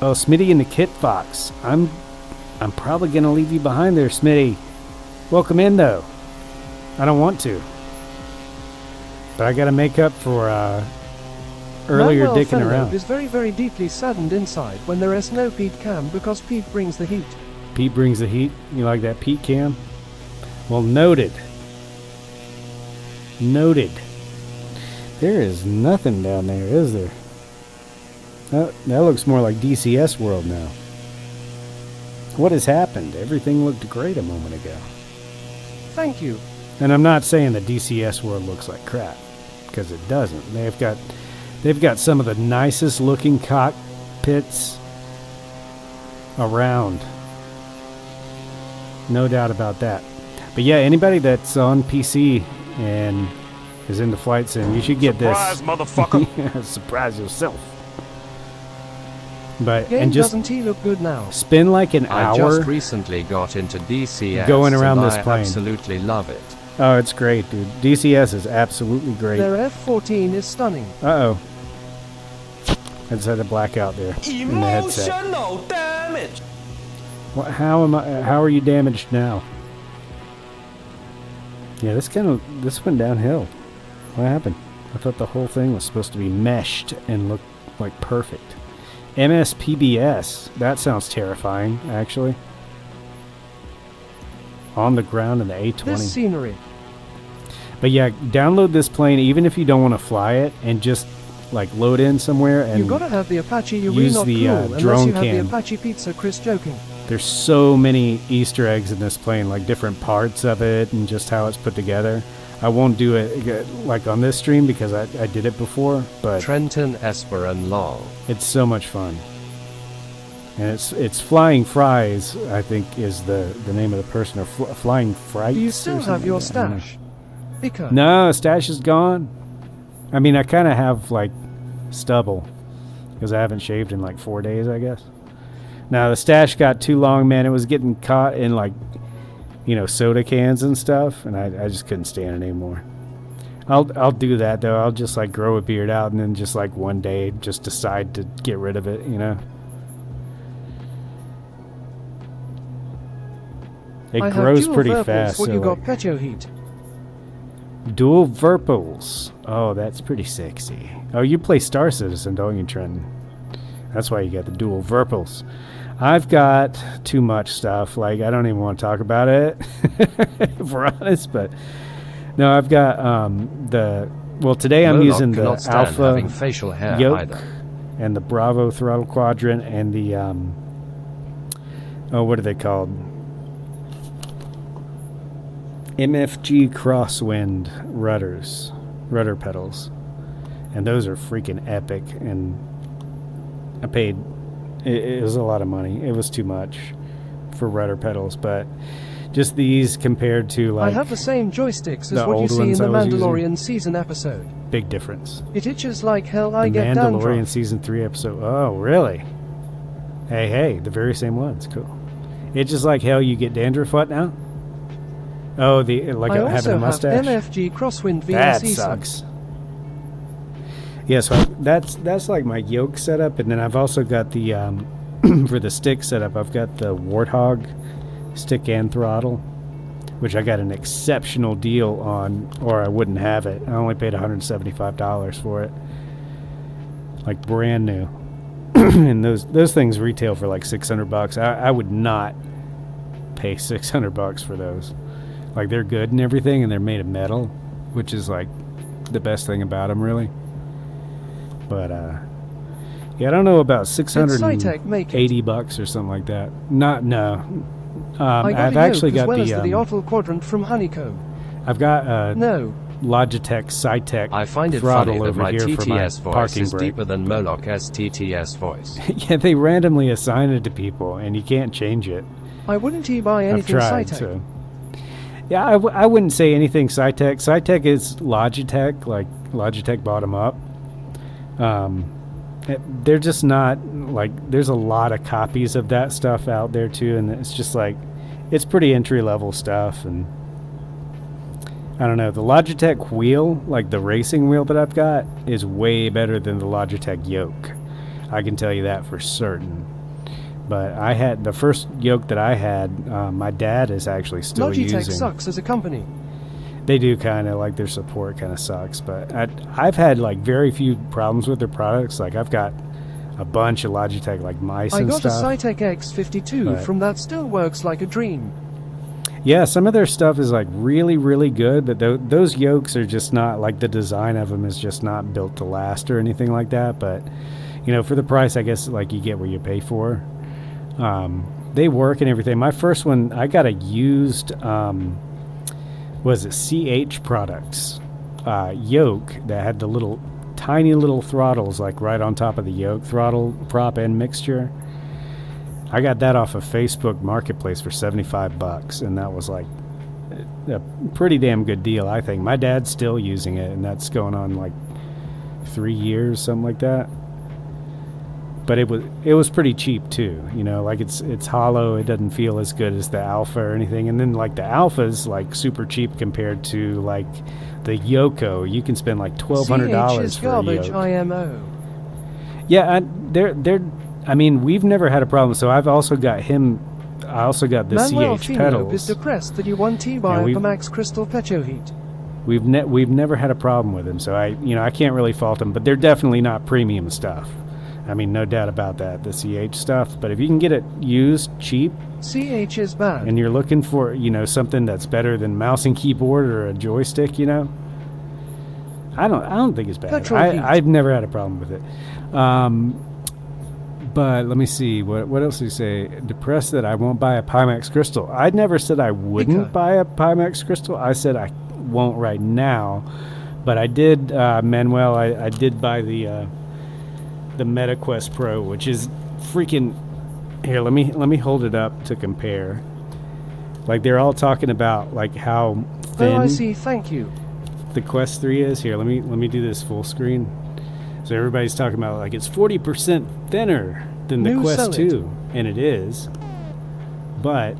Oh, Smitty and the Kit Fox. I'm probably gonna leave you behind there, Smitty. Welcome in though. I don't want to, but I gotta make up for earlier Manuel dicking Fenlope around. is very, very deeply saddened inside when there is no Pete cam because Pete brings the heat. Pete brings the heat. You like that Pete cam? Well, noted. Noted. There is nothing down there, is there? That looks more like DCS World now. What has happened? Everything looked great a moment ago. Thank you. And I'm not saying the DCS World looks like crap, because it doesn't. They've got some of the nicest looking cockpits around. No doubt about that. But yeah, anybody that's on PC and is into flight sim, you should get Surprise, this. motherfucker. Surprise yourself. But Game, and just doesn't he look good now? spend like an I hour just recently got into DCS going around and this I plane. absolutely love it. Oh, it's great, dude. DCS is absolutely great. Their F-14 is stunning. Uh-oh. I just had to black out there in the headset. Emotional damage. What, how are you damaged now? Yeah, this went downhill. What happened? I thought the whole thing was supposed to be meshed and look like perfect. MSPBS. That sounds terrifying, actually. On the ground in the A-20. This scenery. But yeah, download this plane even if you don't want to fly it, and just like load in somewhere and You gotta have the Apache. You're use not the, cool unless drone you have cam. the Apache pizza. Chris joking. there's so many Easter eggs in this plane, like different parts of it and just how it's put together. I won't do it like on this stream because I did it before, but Trenton, Esper, and Long. it's so much fun. And it's Flying Fries, I think, is the name of the person, or Flying Frights. Do you or still have something your like that. I don't know. stash? Ica. No, stash is gone. I mean, I kind of have like stubble because I haven't shaved in like 4 days, I guess. Now the stash got too long, man. It was getting caught in like, soda cans and stuff, and I just couldn't stand it anymore. I'll do that though. I'll just like grow a beard out and then just like one day just decide to get rid of it, It I have grows dual pretty Verpals. fast. What So you got, like, Petio Heat? dual Verpals. Oh, that's pretty sexy. Oh, you play Star Citizen, don't you, Trenton? That's why you got the dual Verpals. I've got too much stuff. Like, I don't even want to talk about it, if we're honest. But no, I've got today I'm Murdoch using the cannot stand Alpha having facial hair yoke either. and the Bravo throttle quadrant and the what are they called? MFG crosswind rudder pedals, and those are freaking epic. And I paid it was a lot of money. It was too much for rudder pedals, but just these compared to I like have the same joysticks as the what you old see in ones the I was using. Mandalorian season episode. big difference. It itches like hell. I The get Mandalorian dandruff. season 3 episode. Oh, really? Hey, the very same ones. Cool. It's just like hell. You get dandruff. What now? Oh, I having also a have mustache. MFG Crosswind VNC. That sucks. Yeah, so that's like my yoke setup, and then I've also got the for the stick setup. I've got the Warthog stick and throttle, which I got an exceptional deal on, or I wouldn't have it. I only paid $175 for it, like brand new. And those things retail for like $600. I would not pay $600 for those. Like, they're good and everything, and they're made of metal, which is like the best thing about them, really. But yeah, I don't know about $680 or something like that. I got I've a actually yoke as got well as the the Ottal Quadrant from Honeycomb. I've got No, Logitech Cytec I find it throttle funny that over my here for my TTS voice parking is brake. deeper than Moloch's TTS voice. Yeah, they randomly assign it to people, and you can't change it. Why wouldn't he buy I've anything tried, Cytec? so... Yeah, I wouldn't say anything Cytec. Cytec is Logitech, like Logitech bottom up. They're just not, like, there's a lot of copies of that stuff out there, too, and it's just, like, it's pretty entry-level stuff, and I don't know, the Logitech wheel, like the racing wheel that I've got, is way better than the Logitech yoke. I can tell you that for certain. But I had, the first yoke that I had, my dad is actually still Logitech using. sucks as a company. They do kind of, like, their support kind of sucks, but I've had, like, very few problems with their products. Like, I've got a bunch of Logitech, like, mice I and got stuff. a Cytec X52 But- from that, still works like a dream. Yeah, some of their stuff is, like, really, really good, but those yokes are just not, like, the design of them is just not built to last or anything like that. But, you know, for the price, I guess, like, you get what you pay for. They work and everything. My first one, I got a used, was it CH Products yoke that had the little, tiny little throttles, like, right on top of the yoke, throttle, prop, and mixture. I got that off of Facebook Marketplace for $75, and that was like a pretty damn good deal, I think. My dad's still using it, and that's going on like 3 years, something like that. But it was pretty cheap too, you know, like it's hollow, it doesn't feel as good as the Alpha or anything. And then like the Alpha's like super cheap compared to like the Yoko. You can spend like $1,200 CH is for a garbage, yoke. IMO. Yeah, I mean, we've never had a problem. So I've also got him. I also got the Manuel CH Fino is pedals. depressed that you won T-Bar Yeah, for Max Crystal Petro Heat. We've never had a problem with them. So I can't really fault them. But they're definitely not premium stuff. I mean, no doubt about that. The CH stuff. But if you can get it used cheap, CH is bad. and you're looking for something that's better than mouse and keyboard or a joystick, I don't think it's bad. Petrol heat. I've never had a problem with it. But let me see. What else did he say? Depressed that I won't buy a Pimax Crystal. I never said I wouldn't buy a Pimax Crystal. I said I won't right now. But I did, Manuel, I did buy the MetaQuest Pro, which is freaking... Here, let me hold it up to compare. Like, they're all talking about, like, how thin... Oh, I see. Thank you. The Quest 3 is. Here, let me do this full screen. So everybody's talking about, like, it's 40% thinner than the New Quest Solid. 2, and it is. But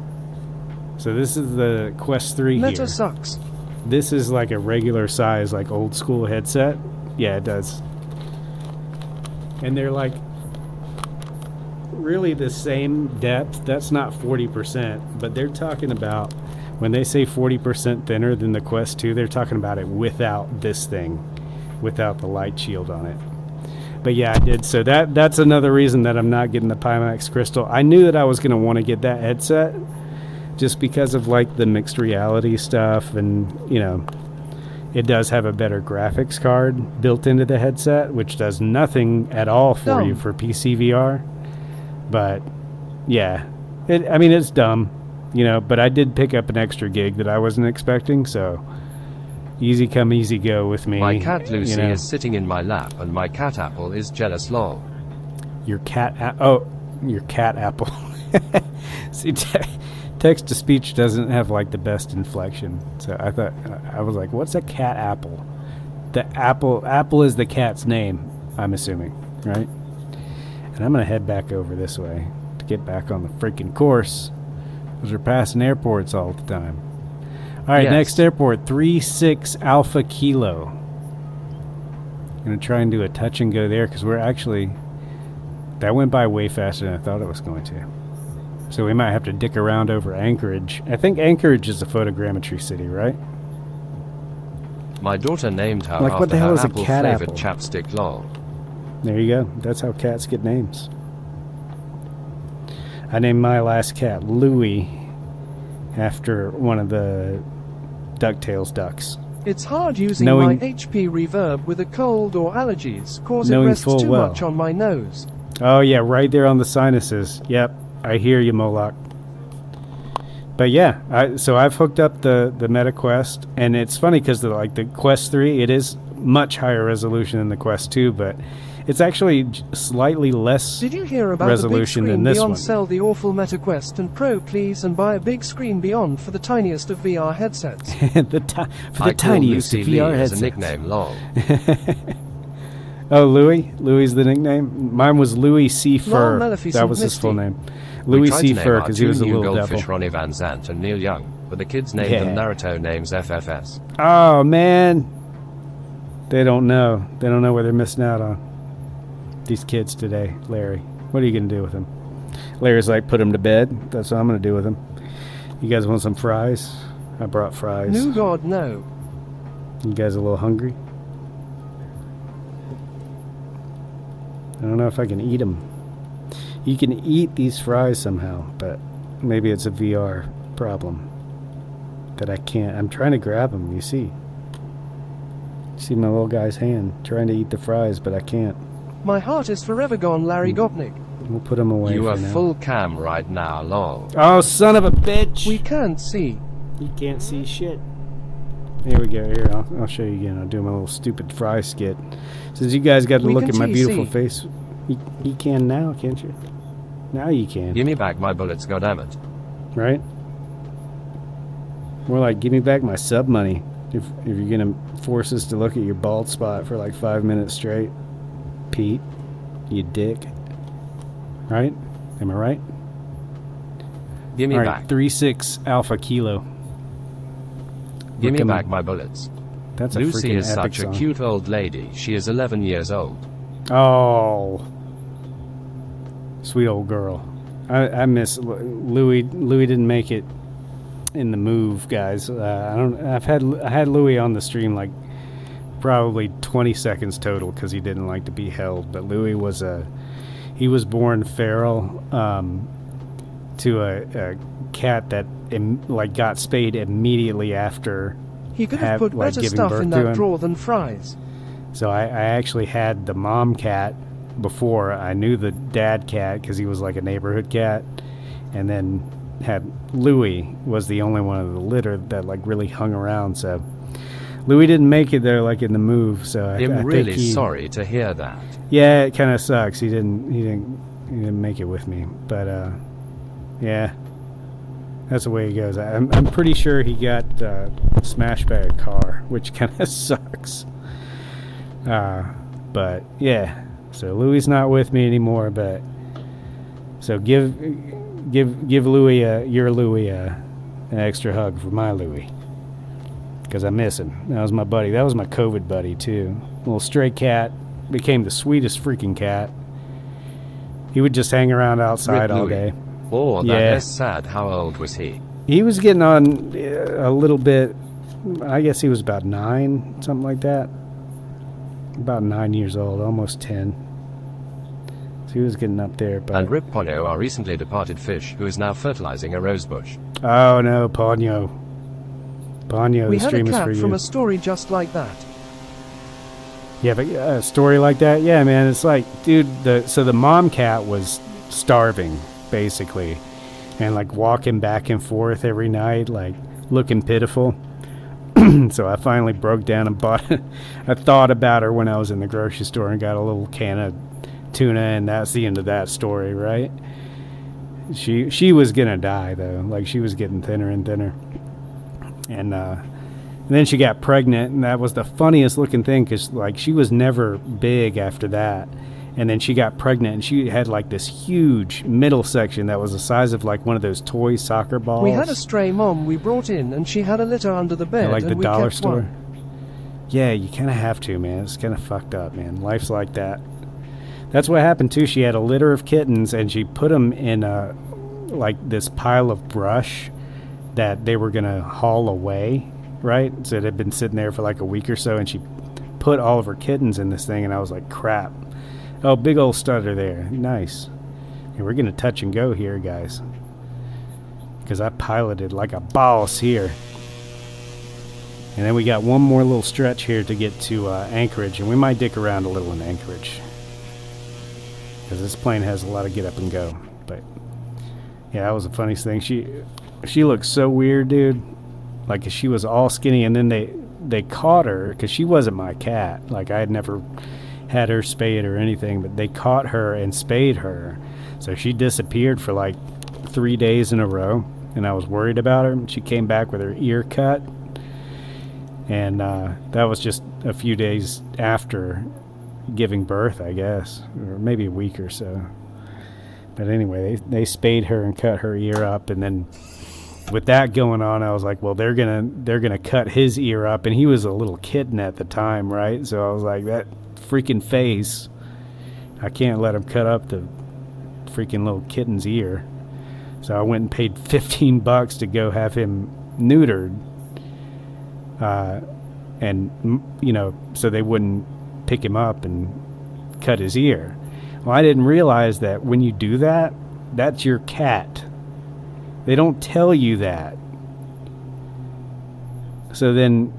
so this is the Quest 3 Meta here. sucks. This is like a regular size, like old school headset. Yeah, it does. And they're like really the same depth. That's not 40%, but they're talking about, when they say 40% thinner than the Quest 2, they're talking about it without this thing, without the light shield on it. But yeah, I did. So that's another reason that I'm not getting the Pimax Crystal. I knew that I was going to want to get that headset just because of like the mixed reality stuff, and it does have a better graphics card built into the headset, which does nothing at all for you for PC VR. But yeah, it's dumb, but I did pick up an extra gig that I wasn't expecting, so easy come, easy go with me. My cat Lucy is sitting in my lap, and my cat Apple is jealous. Lol. Your cat your cat Apple. See, text to speech doesn't have like the best inflection, so I was like, what's a cat Apple? The apple is the cat's name, I'm assuming, right? And I'm gonna head back over this way to get back on the freaking course, because we're passing airports all the time. All right, Yes. Next airport, 36 Alpha Kilo. I'm going to try and do a touch and go there, because that went by way faster than I thought it was going to. So we might have to dick around over Anchorage. I think Anchorage is a photogrammetry city, right? My daughter named her Like, what after the hell her is a apple cat flavored apple? chapstick. Lol. There you go. That's how cats get names. I named my last cat Louie after one of the DuckTales ducks. It's hard using Knowing- my HP reverb with a cold or allergies, cause it Knowing rests full too well. much on my nose. Oh, yeah, right there on the sinuses. Yep, I hear you, Moloch. But yeah, so I've hooked up the Meta Quest, and it's funny because the Quest 3, it is much higher resolution than the Quest 2, but it's actually slightly less Did you hear about resolution the big than screen this beyond? one. Sell the awful Meta Quest and Pro, please, and buy a big screen beyond for the tiniest of VR headsets. For the tiniest of Lucy Lee VR as headsets. a nickname, lol. Oh, Louis? Louis the nickname? Mine was Louis C. Fur. Maleficent That was his full Misty. name. Louis tried C. to name Fur our because he two was a new little goldfish, devil. Ronnie Van Zant and Neil Young, but the kids named them Naruto names FFS. Oh, man. They don't know. They don't know what they're missing out on. These kids today, Larry. What are you going to do with them? Larry's like, put them to bed. That's what I'm going to do with them. You guys want some fries? I brought fries. No, God, no. You guys a little hungry? I don't know if I can eat them. You can eat these fries somehow, but maybe it's a VR problem that I can't. I'm trying to grab them, you see. See my little guy's hand trying to eat the fries, but I can't. My heart is forever gone, Larry Gopnik. We'll put them away You for are now. full cam right now, lol. Oh, son of a bitch! We can't see. You can't see shit. Here we go. Here, I'll show you again. I'll do my little stupid fry skit. Since you guys got to We look can at my see. beautiful face, you can now, can't you? Now you can, Give me back my bullets, goddammit. right? More like, give me back my sub money. If you're gonna force us to look at your bald spot for like 5 minutes straight, Pete, you dick. Right? Am I right? Give me All back. right, 3-6 Alpha Kilo. Give me Look, back my bullets. That's a Lucy freaking is epic such a song. cute old lady. She is 11 years old. Oh, sweet old girl. I miss Louis. Louis didn't make it in the move, guys. I had Louis on the stream like probably 20 seconds total because he didn't like to be held. But Louis was born feral to a cat that got spayed immediately after. He could have put better giving stuff birth in to that him. drawer than fries. So I actually had the mom cat before. I knew the dad cat because he was like a neighborhood cat, and then had Louis was the only one of the litter that like really hung around. So Louis didn't make it there like in the move. So I I'm think really sorry to hear that. Yeah, it kind of sucks. He didn't make it with me. But yeah, that's the way it goes. I'm pretty sure he got smashed by a car, which kind of sucks. But yeah, so Louis not with me anymore. But so give Louis your Louis an extra hug for my Louis, because I miss him. That was my buddy. That was my COVID buddy too. Little stray cat became the sweetest freaking cat. He would just hang around outside Rip all Louis. day. Oh, Yeah. that is sad. How old was he? He was getting on a little bit. I guess he was about 9, something like that. About 9 years old, almost 10. So he was getting up there. But And Rip Ponyo, our recently departed fish, who is now fertilizing a rosebush. oh no, Ponyo. Ponyo, We the had a stream is for clap you. from a story just like that. Yeah, but a story like that, yeah, man. It's like, dude, so the mom cat was starving, basically, and like walking back and forth every night, like looking pitiful. So I finally broke down and bought. I thought about her when I was in the grocery store and got a little can of tuna, and that's the end of that story, right? She was gonna die though, like she was getting thinner and thinner, and then she got pregnant, and that was the funniest looking thing because like she was never big after that. And then she got pregnant, and she had like this huge middle section that was the size of like one of those toy soccer balls. We had a stray mom we brought in, and she had a litter under the bed, like the and we dollar kept store. one. Yeah, you kind of have to, man. It's kind of fucked up, man. Life's like that. That's what happened too. She had a litter of kittens, and she put them in like this pile of brush that they were gonna haul away, right? So it had been sitting there for like a week or so, and she put all of her kittens in this thing, and I was like, crap. Oh, big old stutter there. Nice. And we're gonna touch and go here, guys, because I piloted like a boss here. And then we got one more little stretch here to get to Anchorage, and we might dick around a little in Anchorage because this plane has a lot of get up and go. But yeah, that was the funniest thing. she looked so weird, dude. Like, she was all skinny, and then they caught her because she wasn't my cat. Like, I had never had her spayed or anything, but they caught her and spayed her. So she disappeared for like 3 days in a row, and I was worried about her. She came back with her ear cut, and that was just a few days after giving birth, I guess, or maybe a week or so. But anyway, they spayed her and cut her ear up, and then with that going on, I was like, well, they're gonna cut his ear up, and he was a little kitten at the time, right? So I was like, that freaking face, I can't let him cut up the freaking little kitten's ear. So I went and paid $15 to go have him neutered, and so they wouldn't pick him up and cut his ear. Well, I didn't realize that when you do that, that's your cat. They don't tell you that. So then,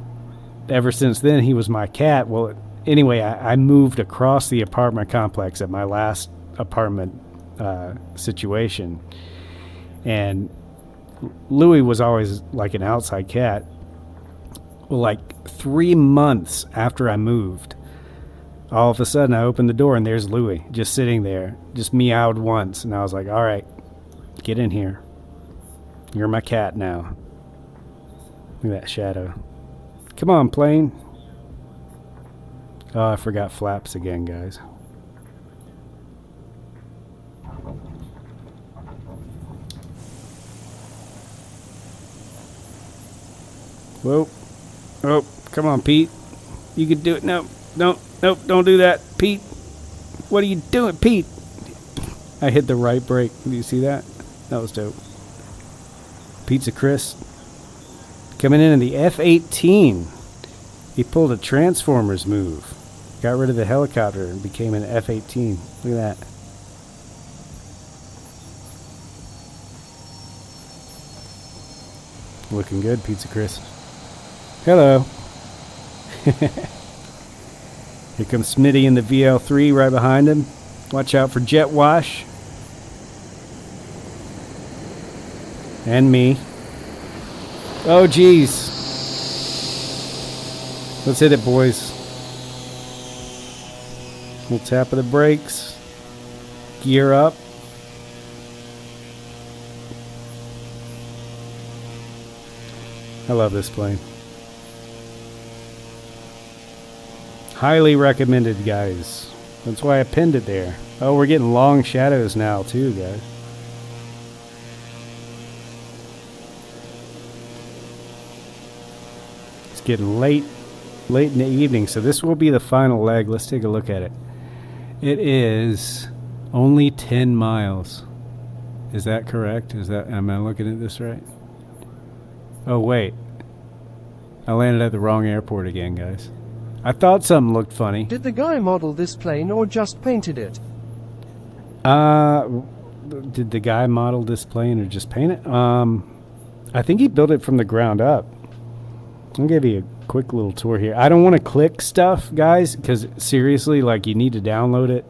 ever since then, he was my cat. Well, anyway, I moved across the apartment complex at my last apartment situation. And Louis was always like an outside cat. Well, like 3 months after I moved, all of a sudden I opened the door and there's Louis just sitting there, just meowed once. And I was like, all right, get in here. You're my cat now. Look at that shadow. Come on, plane. Oh, I forgot flaps again, guys. Whoa. Oh, come on, Pete. You can do it. No, nope, don't do that. Pete, what are you doing, Pete? I hit the right brake. Do you see that? That was dope. Pizza Chris coming in the F-18. He pulled a Transformers move. Got rid of the helicopter and became an F-18. Look at that. Looking good, Pizza Chris. Hello. Here comes Smitty in the VL3 right behind him. Watch out for Jet Wash. And me. Oh, geez. Let's hit it, boys. Little tap of the brakes. Gear up. I love this plane. Highly recommended, guys. That's why I pinned it there. Oh, we're getting long shadows now, too, guys. It's getting late in the evening, so this will be the final leg. Let's take a look at it. It is only 10 miles. Is that correct? Am I looking at this right? Oh, wait. I landed at the wrong airport again, guys. I thought something looked funny. Did the guy model this plane or just painted it? Did the guy model this plane or just paint it? I think he built it from the ground up. I'll give you a quick little tour here. I don't want to click stuff, guys, because seriously, like, you need to download it.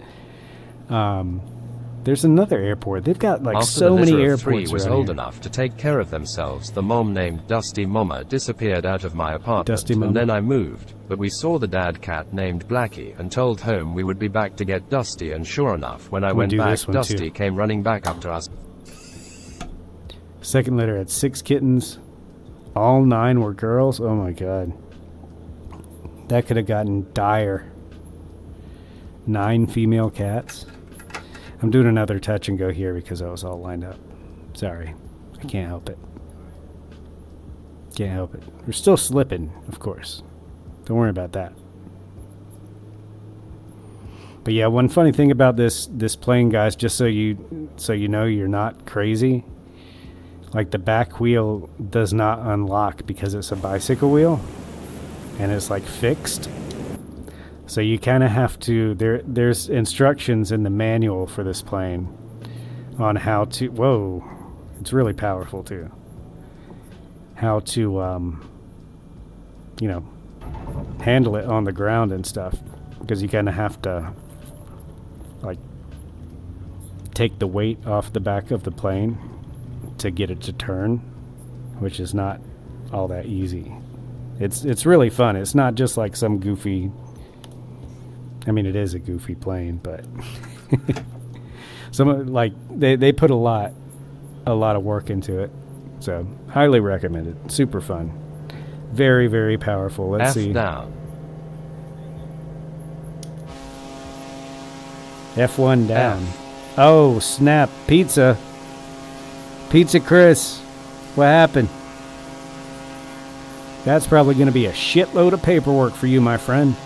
There's another airport. They've got like After so many airports. Three was around old here. enough to take care of themselves. The mom named Dusty Mama disappeared out of my apartment, Dusty Mama. and then I moved. But we saw the dad cat named Blackie and told home we would be back to get Dusty. And sure enough, when I We'll went do back, this one Dusty too. came running back up to us. Second litter had 6 kittens. All 9 were girls. Oh my god. That could have gotten dire. 9 female cats. I'm doing another touch and go here because I was all lined up. Sorry. I can't help it. Can't help it. We're still slipping, of course. Don't worry about that. But yeah, one funny thing about this plane, guys, just so you know you're not crazy. Like, the back wheel does not unlock because it's a bicycle wheel and it's like fixed. So you kind of have to, there's instructions in the manual for this plane on how to, whoa, it's really powerful too. How to, you know, handle it on the ground and stuff. Because you kind of have to, like, take the weight off the back of the plane to get it to turn. which is not all that easy. It's really fun. It's not just like some goofy. I mean, it is a goofy plane, but some like they put a lot of work into it. So highly recommended. Super fun. Very, very powerful. Let's see. Down. F1 down. Oh, snap. Pizza. Pizza Chris. What happened? That's probably going to be a shitload of paperwork for you, my friend.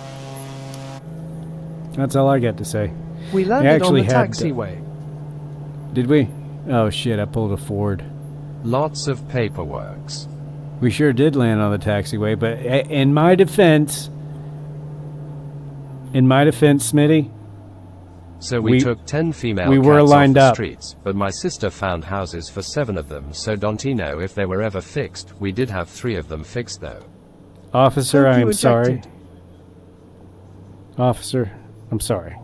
That's all I got to say. We landed on the taxiway. Did we? Oh, shit. I pulled a Ford. Lots of paperworks. We sure did land on the taxiway, but in my defense, Smitty, so we took 10 female we cats were lined off the up. streets, but my sister found houses for 7 of them, so don't know if they were ever fixed. We did have 3 of them fixed, though. Officer, I'm sorry. Officer, I'm sorry.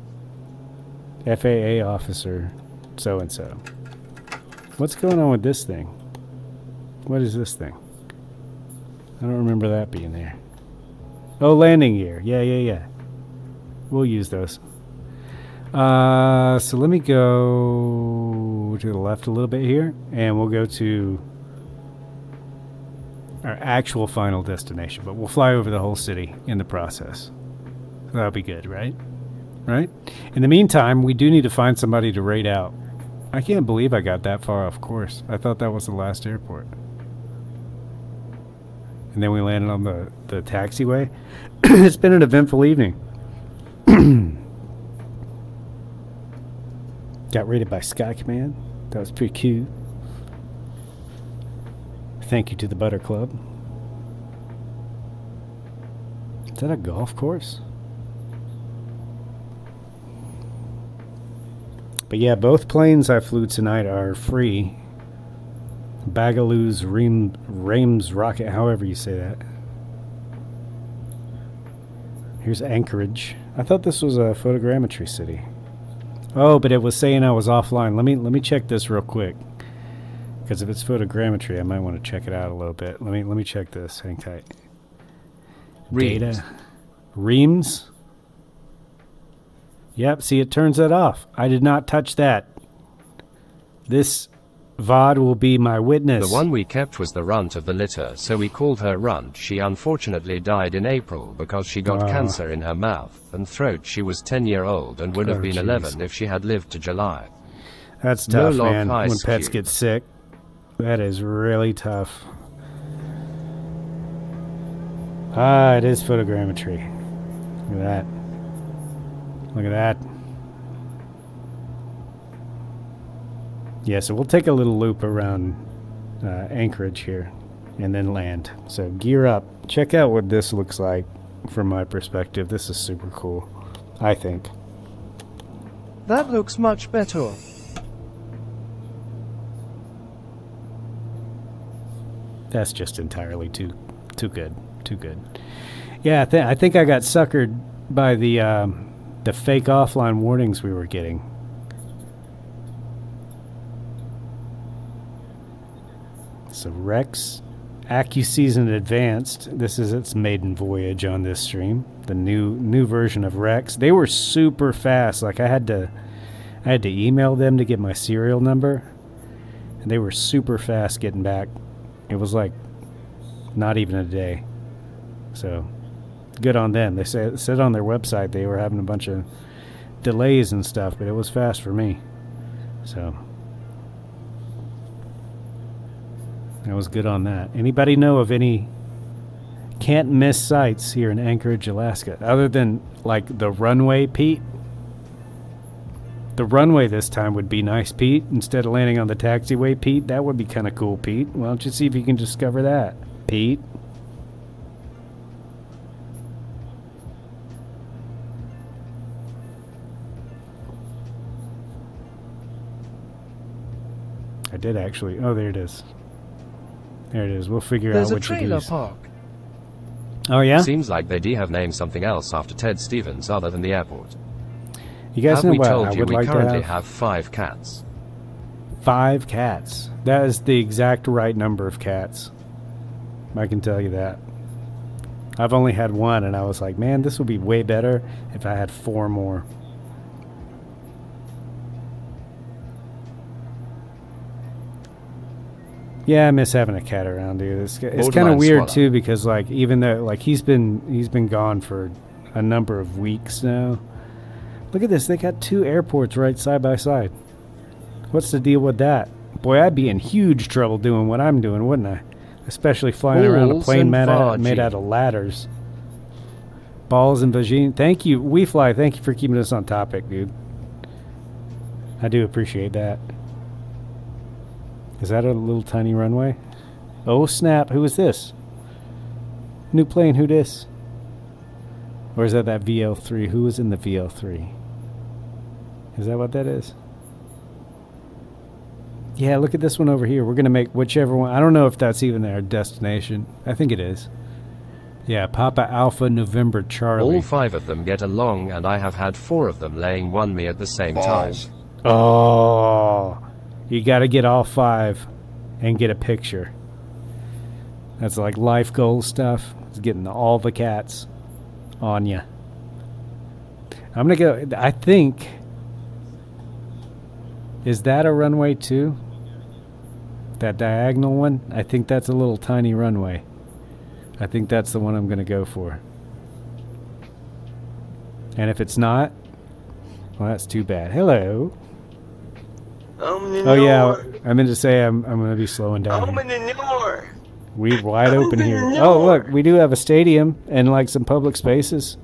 FAA officer, so-and-so. What's going on with this thing? What is this thing? I don't remember that being there. Oh, landing gear. Yeah. We'll use those. So let me go to the left a little bit here, and we'll go to our actual final destination, but we'll fly over the whole city in the process. That'll be good, right? Right? In the meantime, we do need to find somebody to raid out. I can't believe I got that far off course. I thought that was the last airport. And then we landed on the taxiway. It's been an eventful evening. Got raided by Sky Command. That was pretty cute. Thank you to the Butter Club. Is that a golf course? But yeah, both planes I flew tonight are free. Bagaloo's Reims rocket, however you say that. Here's Anchorage. I thought this was a photogrammetry city. Oh, but it was saying I was offline. Let me check this real quick. Because if it's photogrammetry, I might want to check it out a little bit. Let me check this. Hang tight. Reims. Data. Reims? Yep, see, it turns that off. I did not touch that. This VOD will be my witness. The one we kept was the runt of the litter, so we called her Runt. She unfortunately died in April because she got cancer in her mouth and throat. She was 10-year-old and would have been 11 if she had lived to July. That's tough, No man, log when ice pets cube. get sick. That is really tough. Ah, it is photogrammetry. Look at that. Look at that. Yeah, so we'll take a little loop around Anchorage here and then land. So gear up. Check out what this looks like from my perspective. This is super cool, I think. That looks much better. That's just entirely too good. Too good. Yeah, I think I got suckered by the fake offline warnings we were getting. So Rex, AccuSeason Advanced. This is its maiden voyage on this stream. The new version of Rex. They were super fast. Like I had to email them to get my serial number, and they were super fast getting back. It was like not even a day. So good on them. They said on their website they were having a bunch of delays and stuff, but it was fast for me. So I was good on that. Anybody know of any can't miss sights here in Anchorage, Alaska, other than like the runway, Pete? The runway this time would be nice, Pete. Instead of landing on the taxiway, Pete, that would be kind of cool, Pete. Why don't you see if you can discover that, Pete? I did actually. Oh, there it is. There it is. We'll figure There's out a what you trailer do. park. Oh, yeah? Seems like they do have named something else after Ted Stevens other than the airport. You guys Have know we what told I you would we like to currently have? have 5 cats? 5 cats. That is the exact right number of cats. I can tell you that. I've only had one, and I was like, man, this would be way better if I had 4 more. Yeah, I miss having a cat around, dude. It's kind of weird too, because like even though like he's been gone for a number of weeks now. Look at this. They got 2 airports right side by side. What's the deal with that? Boy, I'd be in huge trouble doing what I'm doing, wouldn't I? Especially flying around a plane made out of ladders. Balls and vagine. Thank you, WeFly. Thank you for keeping us on topic, dude. I do appreciate that. Is that a little tiny runway? Oh, snap. Who is this? New plane, who this? Or is that VL3? Who was in the VL3? Is that what that is? Yeah, look at this one over here. We're going to make whichever one. I don't know if that's even our destination. I think it is. Yeah, Papa Alpha November Charlie. All 5 of them get along, and I have had 4 of them laying one me at the same time. Oh, you got to get all 5 and get a picture. That's like life goal stuff. It's getting all the cats on you. I'm going to go, I think, is that a runway too? That diagonal one? I think that's a little tiny runway. I think that's the one I'm going to go for. And if it's not, well, that's too bad. Hello. Oh yeah, I meant to say I'm going to be slowing down. Open the door. We wide open here. Oh look, we do have a stadium and like some public spaces.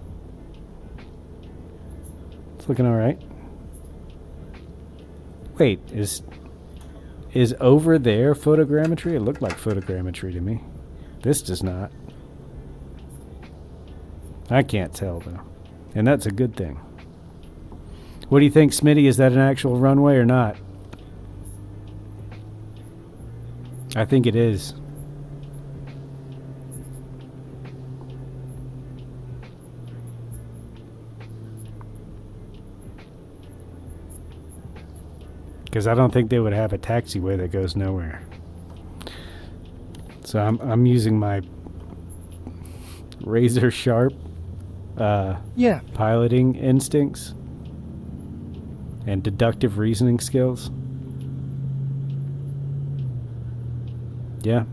It's looking all right. Wait, is over there photogrammetry? It looked like photogrammetry to me. This does not. I can't tell though, and that's a good thing. What do you think, Smitty? Is that an actual runway or not? I think it is. Because I don't think they would have a taxiway that goes nowhere. So I'm using my razor sharp piloting instincts and deductive reasoning skills. Yeah.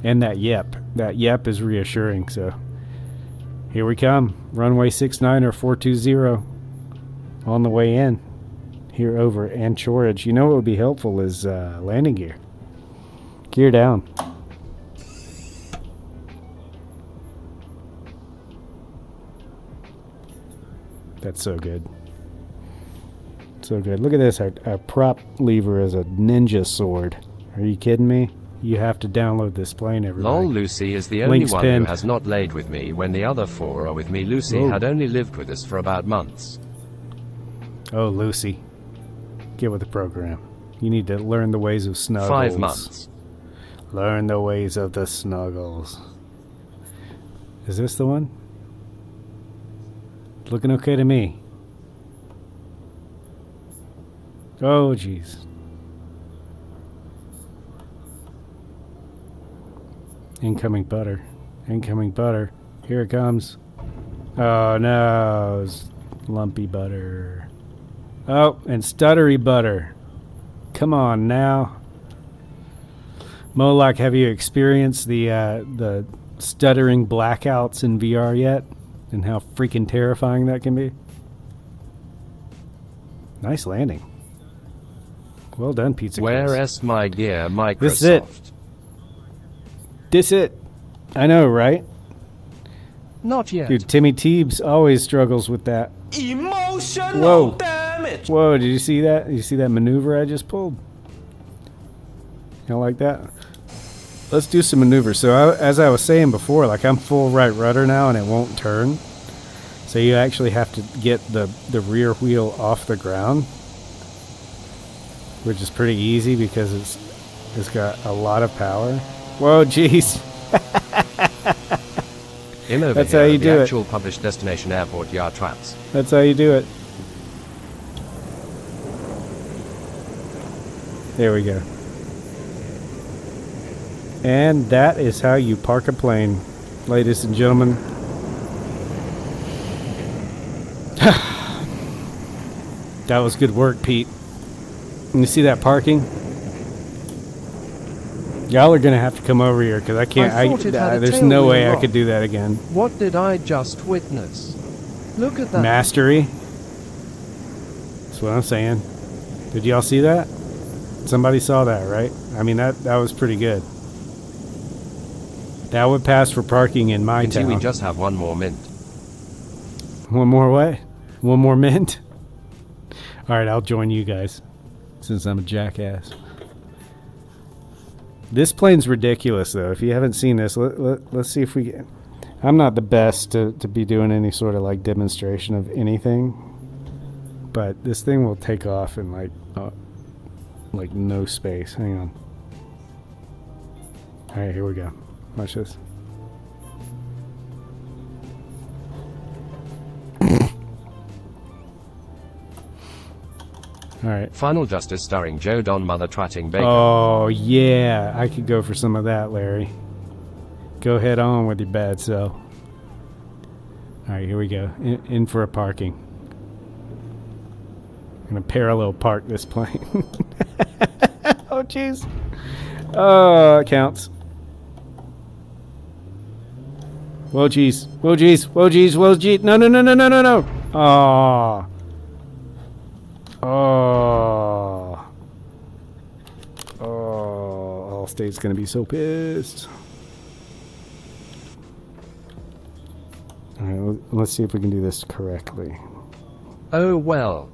And that yep. That yep is reassuring, so here we come. Runway 69 or 420 on the way in. Here over Anchorage. You know what would be helpful is landing gear. Gear down. That's so good. So good. Look at this. Our prop lever is a ninja sword. Are you kidding me? You have to download this plane, everybody. Lol, Lucy is the only one who has not laid with me when the other 4 are with me. Lucy had only lived with us for about months. Oh, Lucy. Get with the program. You need to learn the ways of snuggles. 5 months. Learn the ways of the snuggles. Is this the one? Looking okay to me. Oh, jeez. Incoming butter. Incoming butter. Here it comes. Oh, no. It's lumpy butter. Oh, and stuttery butter. Come on now. Moloch, have you experienced the stuttering blackouts in VR yet? And how freaking terrifying that can be? Nice landing. Well done, Pizza. Where's my gear, Microsoft? This is it. This it. I know, right? Not yet. Dude, Timmy Teebs always struggles with that. Emotional damage. Whoa, did you see that? Did you see that maneuver I just pulled? You don't like that? Let's do some maneuvers. So as I was saying before, like I'm full right rudder now and it won't turn. So you actually have to get the rear wheel off the ground, which is pretty easy because it's got a lot of power. Whoa, jeez. That's how you do it. The actual published destination airport, yard trams. That's how you do it. There we go. And that is how you park a plane, ladies and gentlemen. That was good work, Pete. And you see that parking? Y'all are gonna have to come over here because I can't. There's no way I could do that again. What did I just witness? Look at that. Mastery. That's what I'm saying. Did y'all see that? Somebody saw that, right? I mean, that was pretty good. That would pass for parking in my town. We just have one more mint. One more what? One more mint? Alright, I'll join you guys. Since I'm a jackass. This plane's ridiculous, though. If you haven't seen this, let's see if we can. I'm not the best to be doing any sort of, like, demonstration of anything. But this thing will take off in, like no space. Hang on. Alright, here we go. Watch this. Alright. Final Justice starring Joe Don Mother Twatting Baker. Oh, yeah. I could go for some of that, Larry. Go head on with your bad self. Alright, here we go. In for a parking. I'm going to parallel park this plane. Oh, jeez. Oh, it counts. Whoa, jeez. Whoa, jeez. Whoa, jeez. Whoa, jeez. No, no, no, no, no, no, no. Oh. Oh. Oh. Allstate's going to be so pissed. Alright, let's see if we can do this correctly. Oh, well.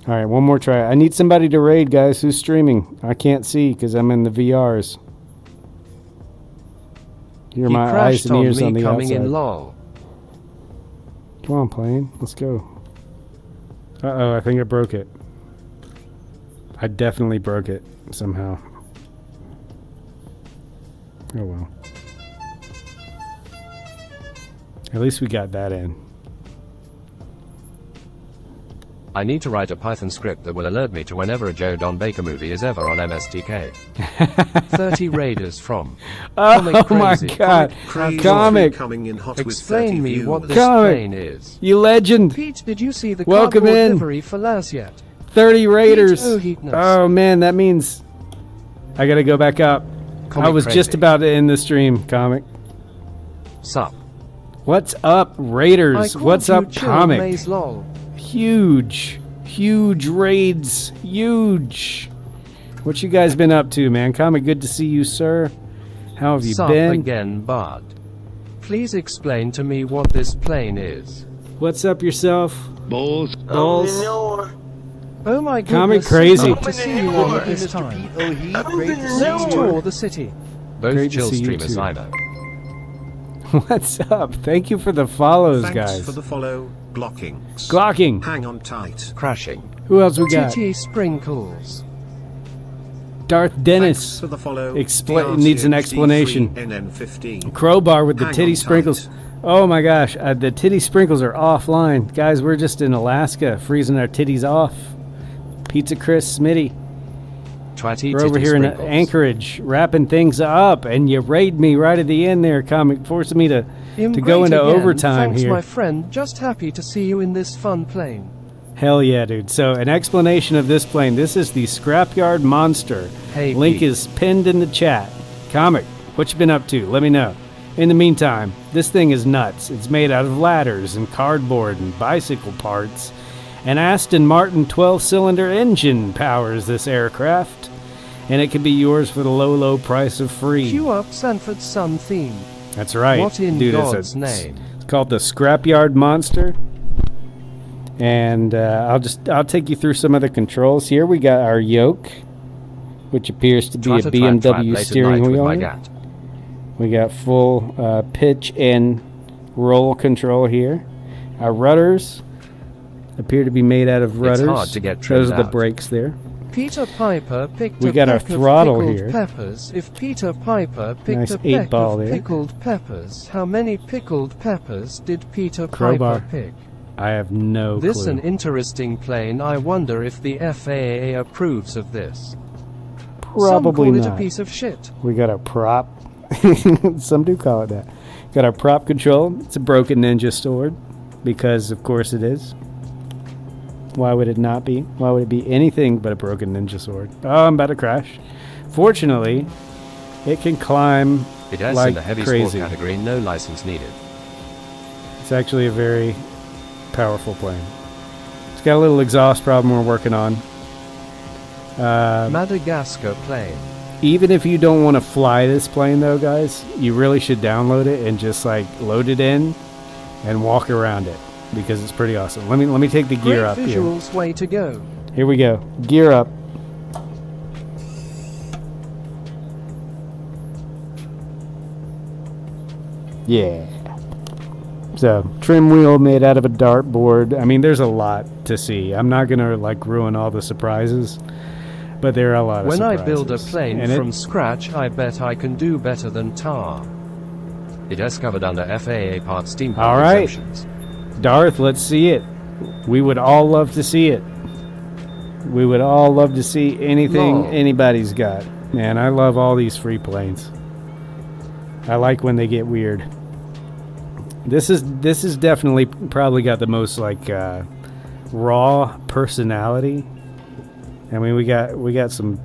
Alright, one more try. I need somebody to raid, guys. Who's streaming? I can't see because I'm in the VRs. You're my eyes and ears on the outside. In lol. Come on, plane. Let's go. Uh-oh, I think I broke it. I definitely broke it somehow. Oh, well. At least we got that in. I need to write a Python script that will alert me to whenever a Joe Don Baker movie is ever on MSTK. 30 raiders from Oh my god. Comic. Coming in hot with Explain 30 me what this Comic. plane is. You legend. Pete, did you see the Welcome cardboard in. livery for Laz yet? 30 raiders. Pete, Oh man, that means I gotta go back up. Comic I was crazy. just about to end the stream, Comic. Sup? What's up, Raiders? What's up, Comic? Maze lol. Huge raids, huge. What you guys been up to, man? Comic, good to see you, sir. How have you Sup been? again, bud. Please explain to me what this plane is. What's up yourself? Balls. Balls. Oh my goodness. Comic crazy. Good to see you all at this time. Let's tour the city. Both Great to chill see you streamers too. I know. What's up? Thank you for the follows, Thanks guys. for the follow, Glocking. Glocking. Hang on tight. Crashing. Who else we got? TT Sprinkles. Darth Thanks Dennis. for the follow. Needs an explanation. NN15. Crowbar with the Hang titty on sprinkles. tight. Oh my gosh, the titty sprinkles are offline. Guys, we're just in Alaska, freezing our titties off. Pizza Chris Smitty. Twatty We're over titty here in sprinkles. Anchorage, wrapping things up, and you raid me right at the end there, Comic, forcing me to go into overtime Thanks, here. my friend. Just happy to see you in this fun plane. Hell yeah, dude. So, an explanation of this plane. This is the Scrapyard Monster. Hey, Link Pete. is pinned in the chat. Comic, what you been up to? Let me know. In the meantime, this thing is nuts. It's made out of ladders and cardboard and bicycle parts. An Aston Martin 12-cylinder engine powers this aircraft, and it can be yours for the low, low price of free. Cue up Sanford's Son theme. That's right. What in dude, God's name? It's called the Scrapyard Monster. And I'll take you through some of the controls here. We got our yoke, which appears to be Try a to BMW late at steering night with wheel. my here. gat. We got full pitch and roll control here. Our rudders appear to be made out of rudders. hard to get trimmed Those are the out. brakes there. Peter Piper picked We a got our peck of throttle pickled here. peppers. If Peter Piper picked Nice a 8 peck ball of there. pickled peppers, how many pickled peppers did Peter Crowbar. Piper pick? I have no This clue. an interesting plane. I wonder if the FAA approves of this. Probably Some call it not. a piece of shit. We got our prop. Some do call it that. Got our prop control. It's a broken ninja sword. Because, of course, it is. Why would it not be? Why would it be anything but a broken ninja sword? Oh, I'm about to crash. Fortunately, it can climb It has like in the heavy crazy. sport category, no license needed. It's actually a very powerful plane. It's got a little exhaust problem we're working on. Madagascar plane. Even if you don't want to fly this plane, though, guys, you really should download it and just like load it in and walk around it because it's pretty awesome. Let me take the gear Great up here. visuals, way to go. Here we go. Gear up. Yeah. So, trim wheel made out of a dartboard. I mean, there's a lot to see. I'm not going to, like, ruin all the surprises, but there are a lot of When surprises. I build a plane And from scratch, I bet I can do better than Tar. It is covered under FAA Part Steampunk All right. exemptions. Darth, let's see it. We would all love to see it. We would all love to see anything Lol. anybody's got. Man, I love all these free planes. I like when they get weird. This is definitely probably got the most like raw personality. I mean, we got some,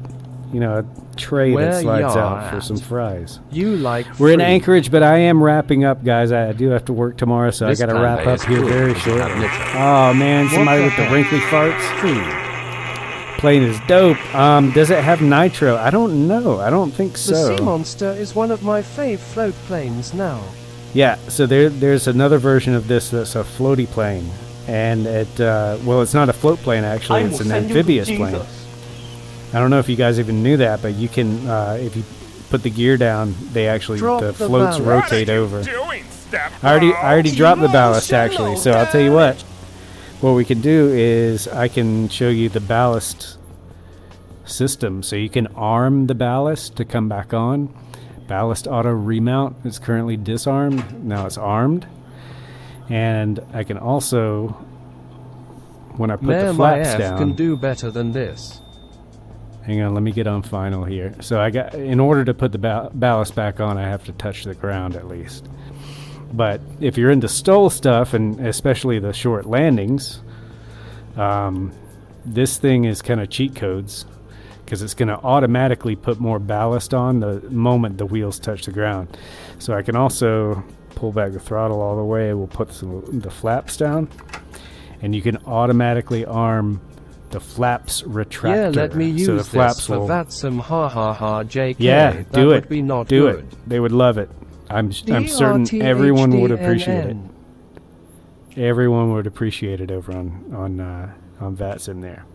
you know, a tray Where that slides y'all out for at? some fries. You like We're in free. Anchorage, but I am wrapping up, guys. I do have to work tomorrow, so This I got to plan wrap day up is here cool very because you short. have nitro. Oh man, What somebody the with the heck? wrinkly farts. Free. Plane is dope. Does it have nitro? I don't know. I don't think The so. Sea Monster is one of my fave float planes now. Yeah, so there's another version of this that's a floaty plane, and well, it's not a float plane actually. It's an amphibious plane. I don't know if you guys even knew that, but you can if you put the gear down, they actually Drop the the floats ballast. rotate over. Doing, step I already dropped the ballast actually, so I'll tell you what we can do is I can show you the ballast system, so you can arm the ballast to come back on. Ballast auto remount is currently disarmed, now it's armed, and I can also, when I put the Man, my flaps F down, can do better than this. hang on, let me get on final here. So I got, in order to put the ballast back on, I have to touch the ground at least. But if you're into stole stuff, and especially the short landings, this thing is kind of cheat codes, because it's going to automatically put more ballast on the moment the wheels touch the ground. So I can also pull back the throttle all the way. We'll put the flaps down, and you can automatically arm the flaps retractor. Yeah, let me use so the flaps this for will, that some ha ha ha JK. yeah, that do would it. be not do good. it. They would love it. I'm certain everyone would appreciate it. Everyone would appreciate it over on VATS in there.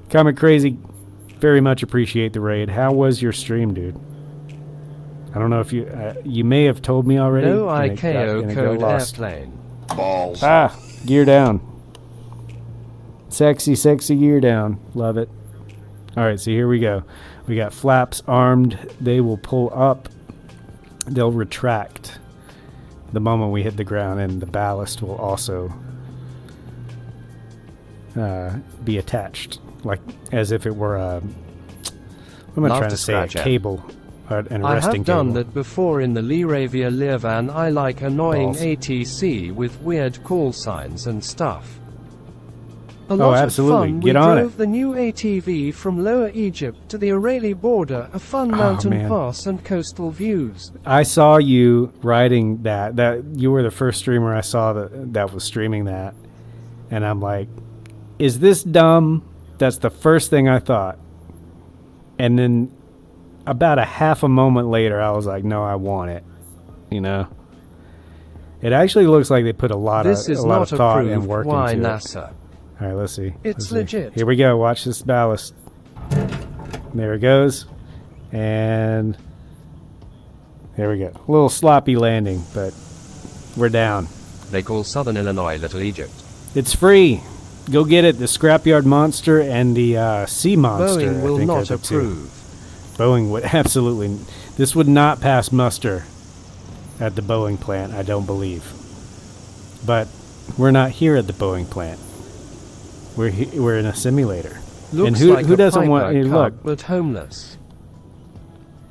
Comic Crazy, very much appreciate the raid. How was your stream, dude? I don't know if you may have told me already. No and it got- IKO and it got code lost. airplane. balls. Ah, gear down. Sexy, sexy gear down. Love it. All right, so here we go. We got flaps armed. They will pull up. They'll retract the moment we hit the ground, and the ballast will also be attached, like as if it were a, what am I Love trying to to say, a scratch it. cable, an I arresting have done cable. that before in the Liravia Learvan. I like annoying Balls. ATC with weird call signs and stuff. A lot Oh, absolutely. of fun. Get we on it. drove the new ATV from Lower Egypt to the Israeli border, a fun mountain man. pass and coastal views. I saw you riding that. That you were the first streamer I saw that was streaming that, and I'm like, "Is this dumb?" That's the first thing I thought, and then about a half a moment later, I was like, "No, I want it." You know, it actually looks like they put a lot This of is a lot not of thought and approved. work Why into it. NASA? All right, let's see. It's Let's see. legit. Here we go. Watch this ballast. There it goes, and there we go. A little sloppy landing, but we're down. They call Southern Illinois Little Egypt. It's free. Go get it. The Scrapyard Monster and the Sea Monster. Boeing I will think, are not the two. approve. Boeing would absolutely. This would not pass muster at the Boeing plant, I don't believe. But we're not here at the Boeing plant. We're in a simulator. Looks who like a doesn't want? Piper Hey, look, Cub, but homeless.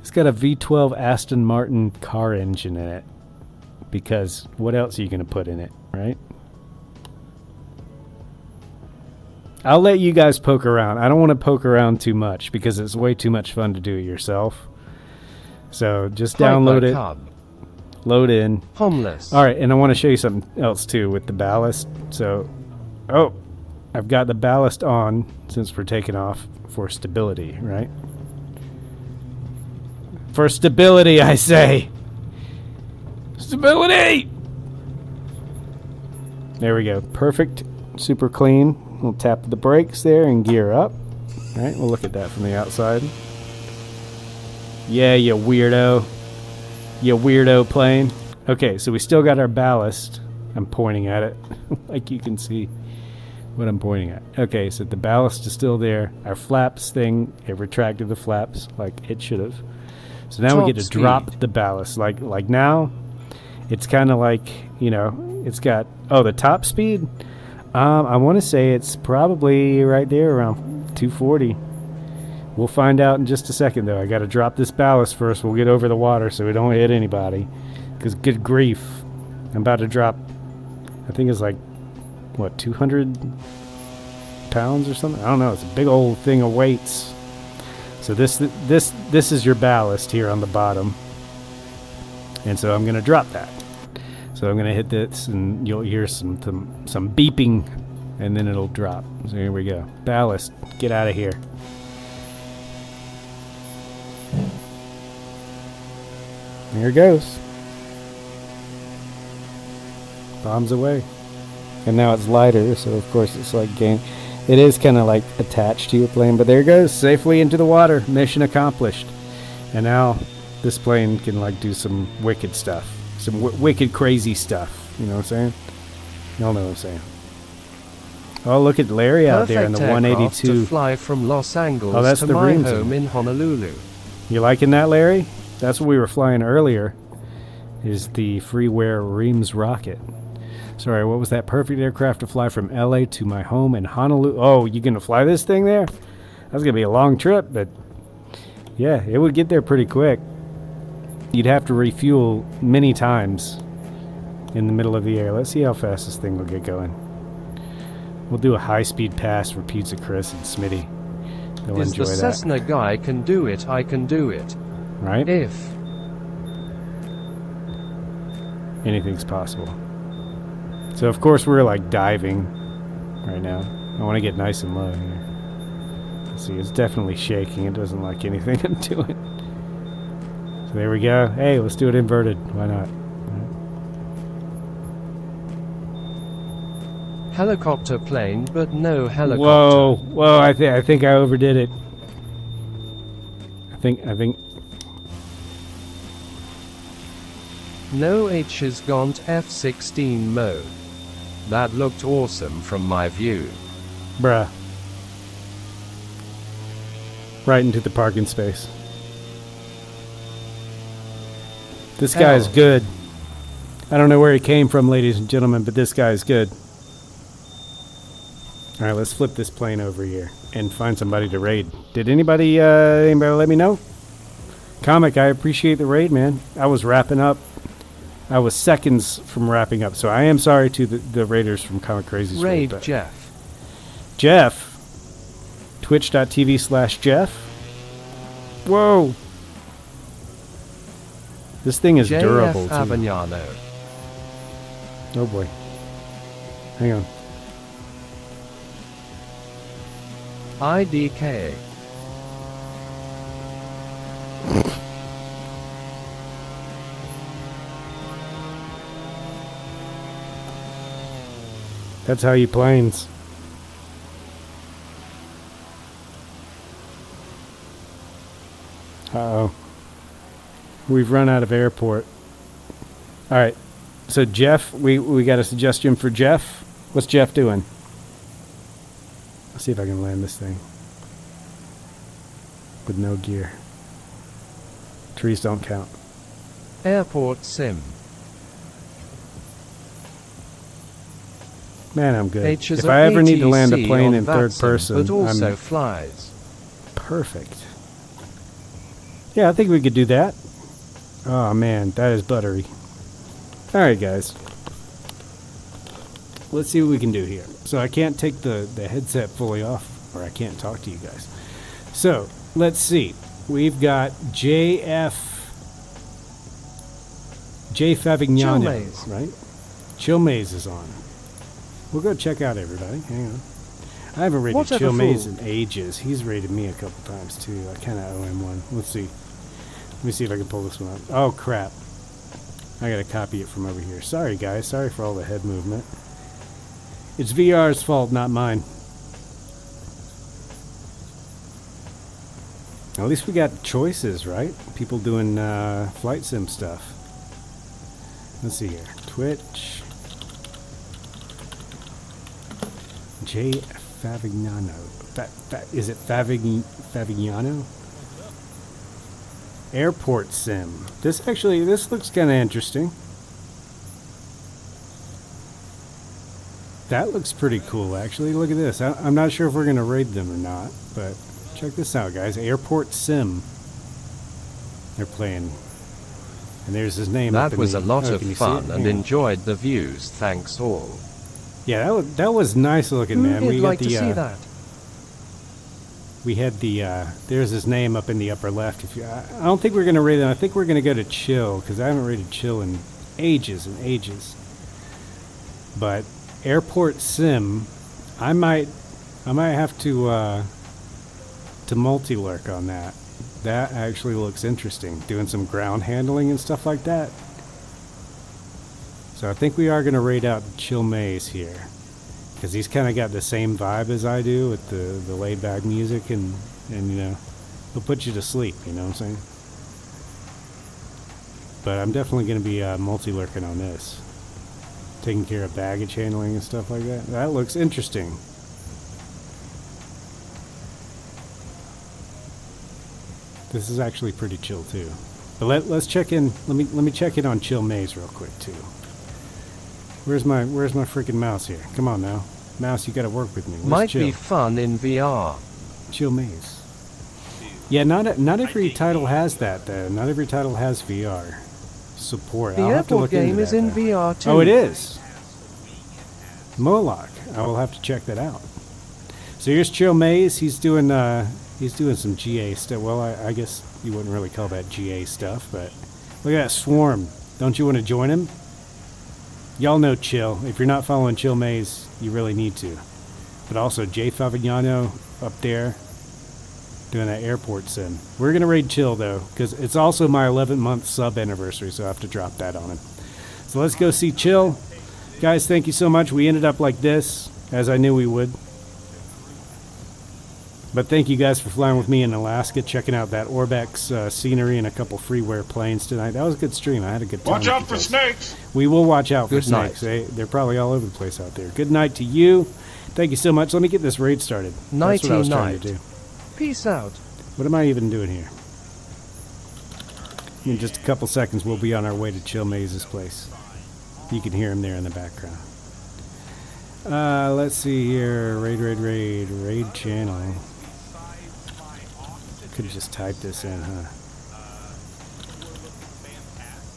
it's got a V12 Aston Martin car engine in it. Because what else are you going to put in it, right? I'll let you guys poke around. I don't want to poke around too much because it's way too much fun to do it yourself. So just download it, Cub. load in. Homeless. All right, and I want to show you something else too with the ballast. So, oh, I've got the ballast on since we're taking off for stability, right? For stability, I say. Stability! There we go. Perfect. Super clean. We'll tap the brakes there and gear up. All right, we'll look at that from the outside. Yeah, you weirdo. You weirdo plane. Okay, so we still got our ballast. I'm pointing at it. Like you can see what I'm pointing at. Okay, so the ballast is still there. Our flaps thing, it retracted the flaps like it should have. So now we get to drop the ballast. Like now, it's kind of like, you know, it's got, oh, the top speed? I want to say it's probably right there around 240. We'll find out in just a second, though. I got to drop this ballast first. We'll get over the water so we don't hit anybody. Because good grief, I'm about to drop, I think it's like, what, 200 pounds or something? I don't know. It's a big old thing of weights. So this is your ballast here on the bottom. And so I'm going to drop that. So I'm going to hit this, and you'll hear some beeping, and then it'll drop. So here we go. Ballast. Get out of here. There it goes. Bombs away. And now it's lighter, so of course it's like game. It is kind of like attached to your plane, but there it goes. Safely into the water. Mission accomplished. And now this plane can like do some wicked stuff. Some wicked crazy stuff. You know what I'm saying? Y'all know what I'm saying. Oh, look at Larry out there in the 182. To fly from Los Angeles that's to the my Reims home in Honolulu. You liking that, Larry? That's what we were flying earlier. Is the freeware Reims rocket. Sorry, what was that? Perfect aircraft to fly from LA to my home in Honolulu. Oh, you gonna fly this thing there? That's gonna be a long trip, but yeah, it would get there pretty quick. You'd have to refuel many times in the middle of the air. Let's see how fast this thing will get going. We'll do a high-speed pass for Pizza Chris and Smitty. They'll Is enjoy the that. Cessna guy can do it, I can do it. Right? If anything's possible. So of course we're like diving right now. I want to get nice and low here. Let's see, it's definitely shaking. It doesn't like anything I'm doing. So there we go. Hey, let's do it inverted. Why not? helicopter plane, but no helicopter. Whoa! I think I overdid it. I think. No H's gone to F-16 mode. That looked awesome from my view. Bruh. Right into the parking space. This guy's good. I don't know where he came from, ladies and gentlemen, but this guy's good. Alright, let's flip this plane over here and find somebody to raid. Did anybody let me know? Comic, I appreciate the raid, man. I was wrapping up. I was seconds from wrapping up, so I am sorry to the raiders from Comic Crazy's raid. Raid Jeff. Jeff. Twitch.tv/Jeff. Whoa. This thing is durable, too. Avignano. Oh, boy. Hang on. IDK. That's how you planes. Uh-oh. We've run out of airport. Alright. So Jeff, we got a suggestion for Jeff. What's Jeff doing? Let's see if I can land this thing. With no gear. Trees don't count. Airport sim. Man, I'm good. H is If a I ever need to land a ATC plane on in third Vatsim, person, but also I'm flies. perfect. Yeah, I think we could do that. Oh man, that is buttery. Alright guys. Let's see what we can do here. So I can't take the headset fully off, or I can't talk to you guys. So, let's see. We've got J Favignano, Chilmaze. right? Chilmaze is on. We'll go check out everybody. Hang on. I haven't rated What other Chilmaze fool? in ages. He's rated me a couple times too. I kind of owe him one. Let's see. Let me see if I can pull this one up. Oh crap. I gotta copy it from over here. Sorry guys, sorry for all the head movement. It's VR's fault, not mine. At least we got choices, right? People doing flight sim stuff. Let's see here. Twitch. J Favignano. Is it Favignano? Airport sim. This looks kind of interesting. That looks pretty cool, actually. Look at this. I'm not sure if we're going to raid them or not, but check this out, guys. Airport sim. They're playing. And there's his name. That was a lot of can you see fun it? and Yeah. enjoyed the views. Thanks all. Yeah, that was nice looking, man. Who'd We like got to the see that? we had the there's his name up in the upper left. If you, I don't think we're gonna rate them. I think we're gonna go to chill because I haven't rated chill in ages and ages. But airport sim, I might have to multi-lurk on that. That actually looks interesting. Doing some ground handling and stuff like that. So I think we are going to raid out Chill Maze here. Because he's kind of got the same vibe as I do with the laid-back music and you know, he'll put you to sleep, you know what I'm saying? But I'm definitely going to be multi-lurking on this. Taking care of baggage handling and stuff like that. That looks interesting. This is actually pretty chill too. But let's check in. Let me check in on Chill Maze real quick too. Where's my freaking mouse here? Come on now, mouse, you got to work with me. Where's Might Chill? be fun in VR. Chill Maze. Yeah, not every title has that though. Not every title has VR support. The I'll have to airport look game into is that, in though. VR too. Oh, it is. Moloch. I will have to check that out. So here's Chill Maze. He's doing some GA stuff. Well, I guess you wouldn't really call that GA stuff, but look at that swarm. Don't you want to join him? Y'all know Chill. If you're not following Chill Maze, you really need to. But also J Favignano up there doing that airport sim. We're gonna raid Chill though, because it's also my 11-month sub anniversary, so I have to drop that on him. So let's go see Chill. Guys, thank you so much. We ended up like this, as I knew we would. But thank you guys for flying with me in Alaska, checking out that ORBX scenery and a couple freeware planes tonight. That was a good stream. I had a good time. Watch out for snakes! We will watch out for Good night. snakes. They're probably all over the place out there. Good night to you. Thank you so much. Let me get this raid started. That's what I was trying to do. Peace out. What am I even doing here? In just a couple seconds, we'll be on our way to Chill Maze's place. You can hear him there in the background. Let's see here. Raid channel. Could have just typed this in, huh?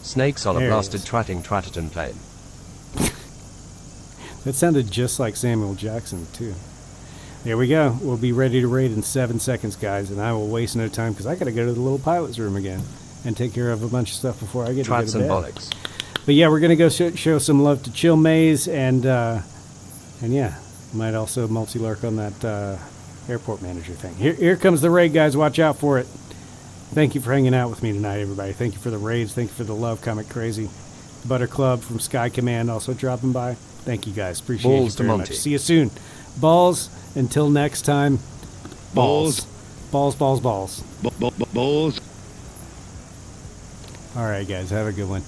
Snakes on a There it blasted is. Twatterton plane. That sounded just like Samuel Jackson, too. There we go. We'll be ready to raid in 7 seconds, guys, and I will waste no time because I got to go to the little pilot's room again and take care of a bunch of stuff before I get to go Twats to and bed. bollocks. But yeah, we're gonna go show some love to Chill Maze, and yeah, might also multi-lurk on that airport manager thing. Here comes the raid, guys. Watch out for it. Thank you for hanging out with me tonight, everybody. Thank you for the raids. Thank you for the love, Comic Crazy. Butter Club from Sky Command also dropping by. Thank you guys. Appreciate Balls you to very Monty. much. See you soon. Balls. Until next time. Balls. Balls. Balls. Balls. Balls. All right, guys. Have a good one.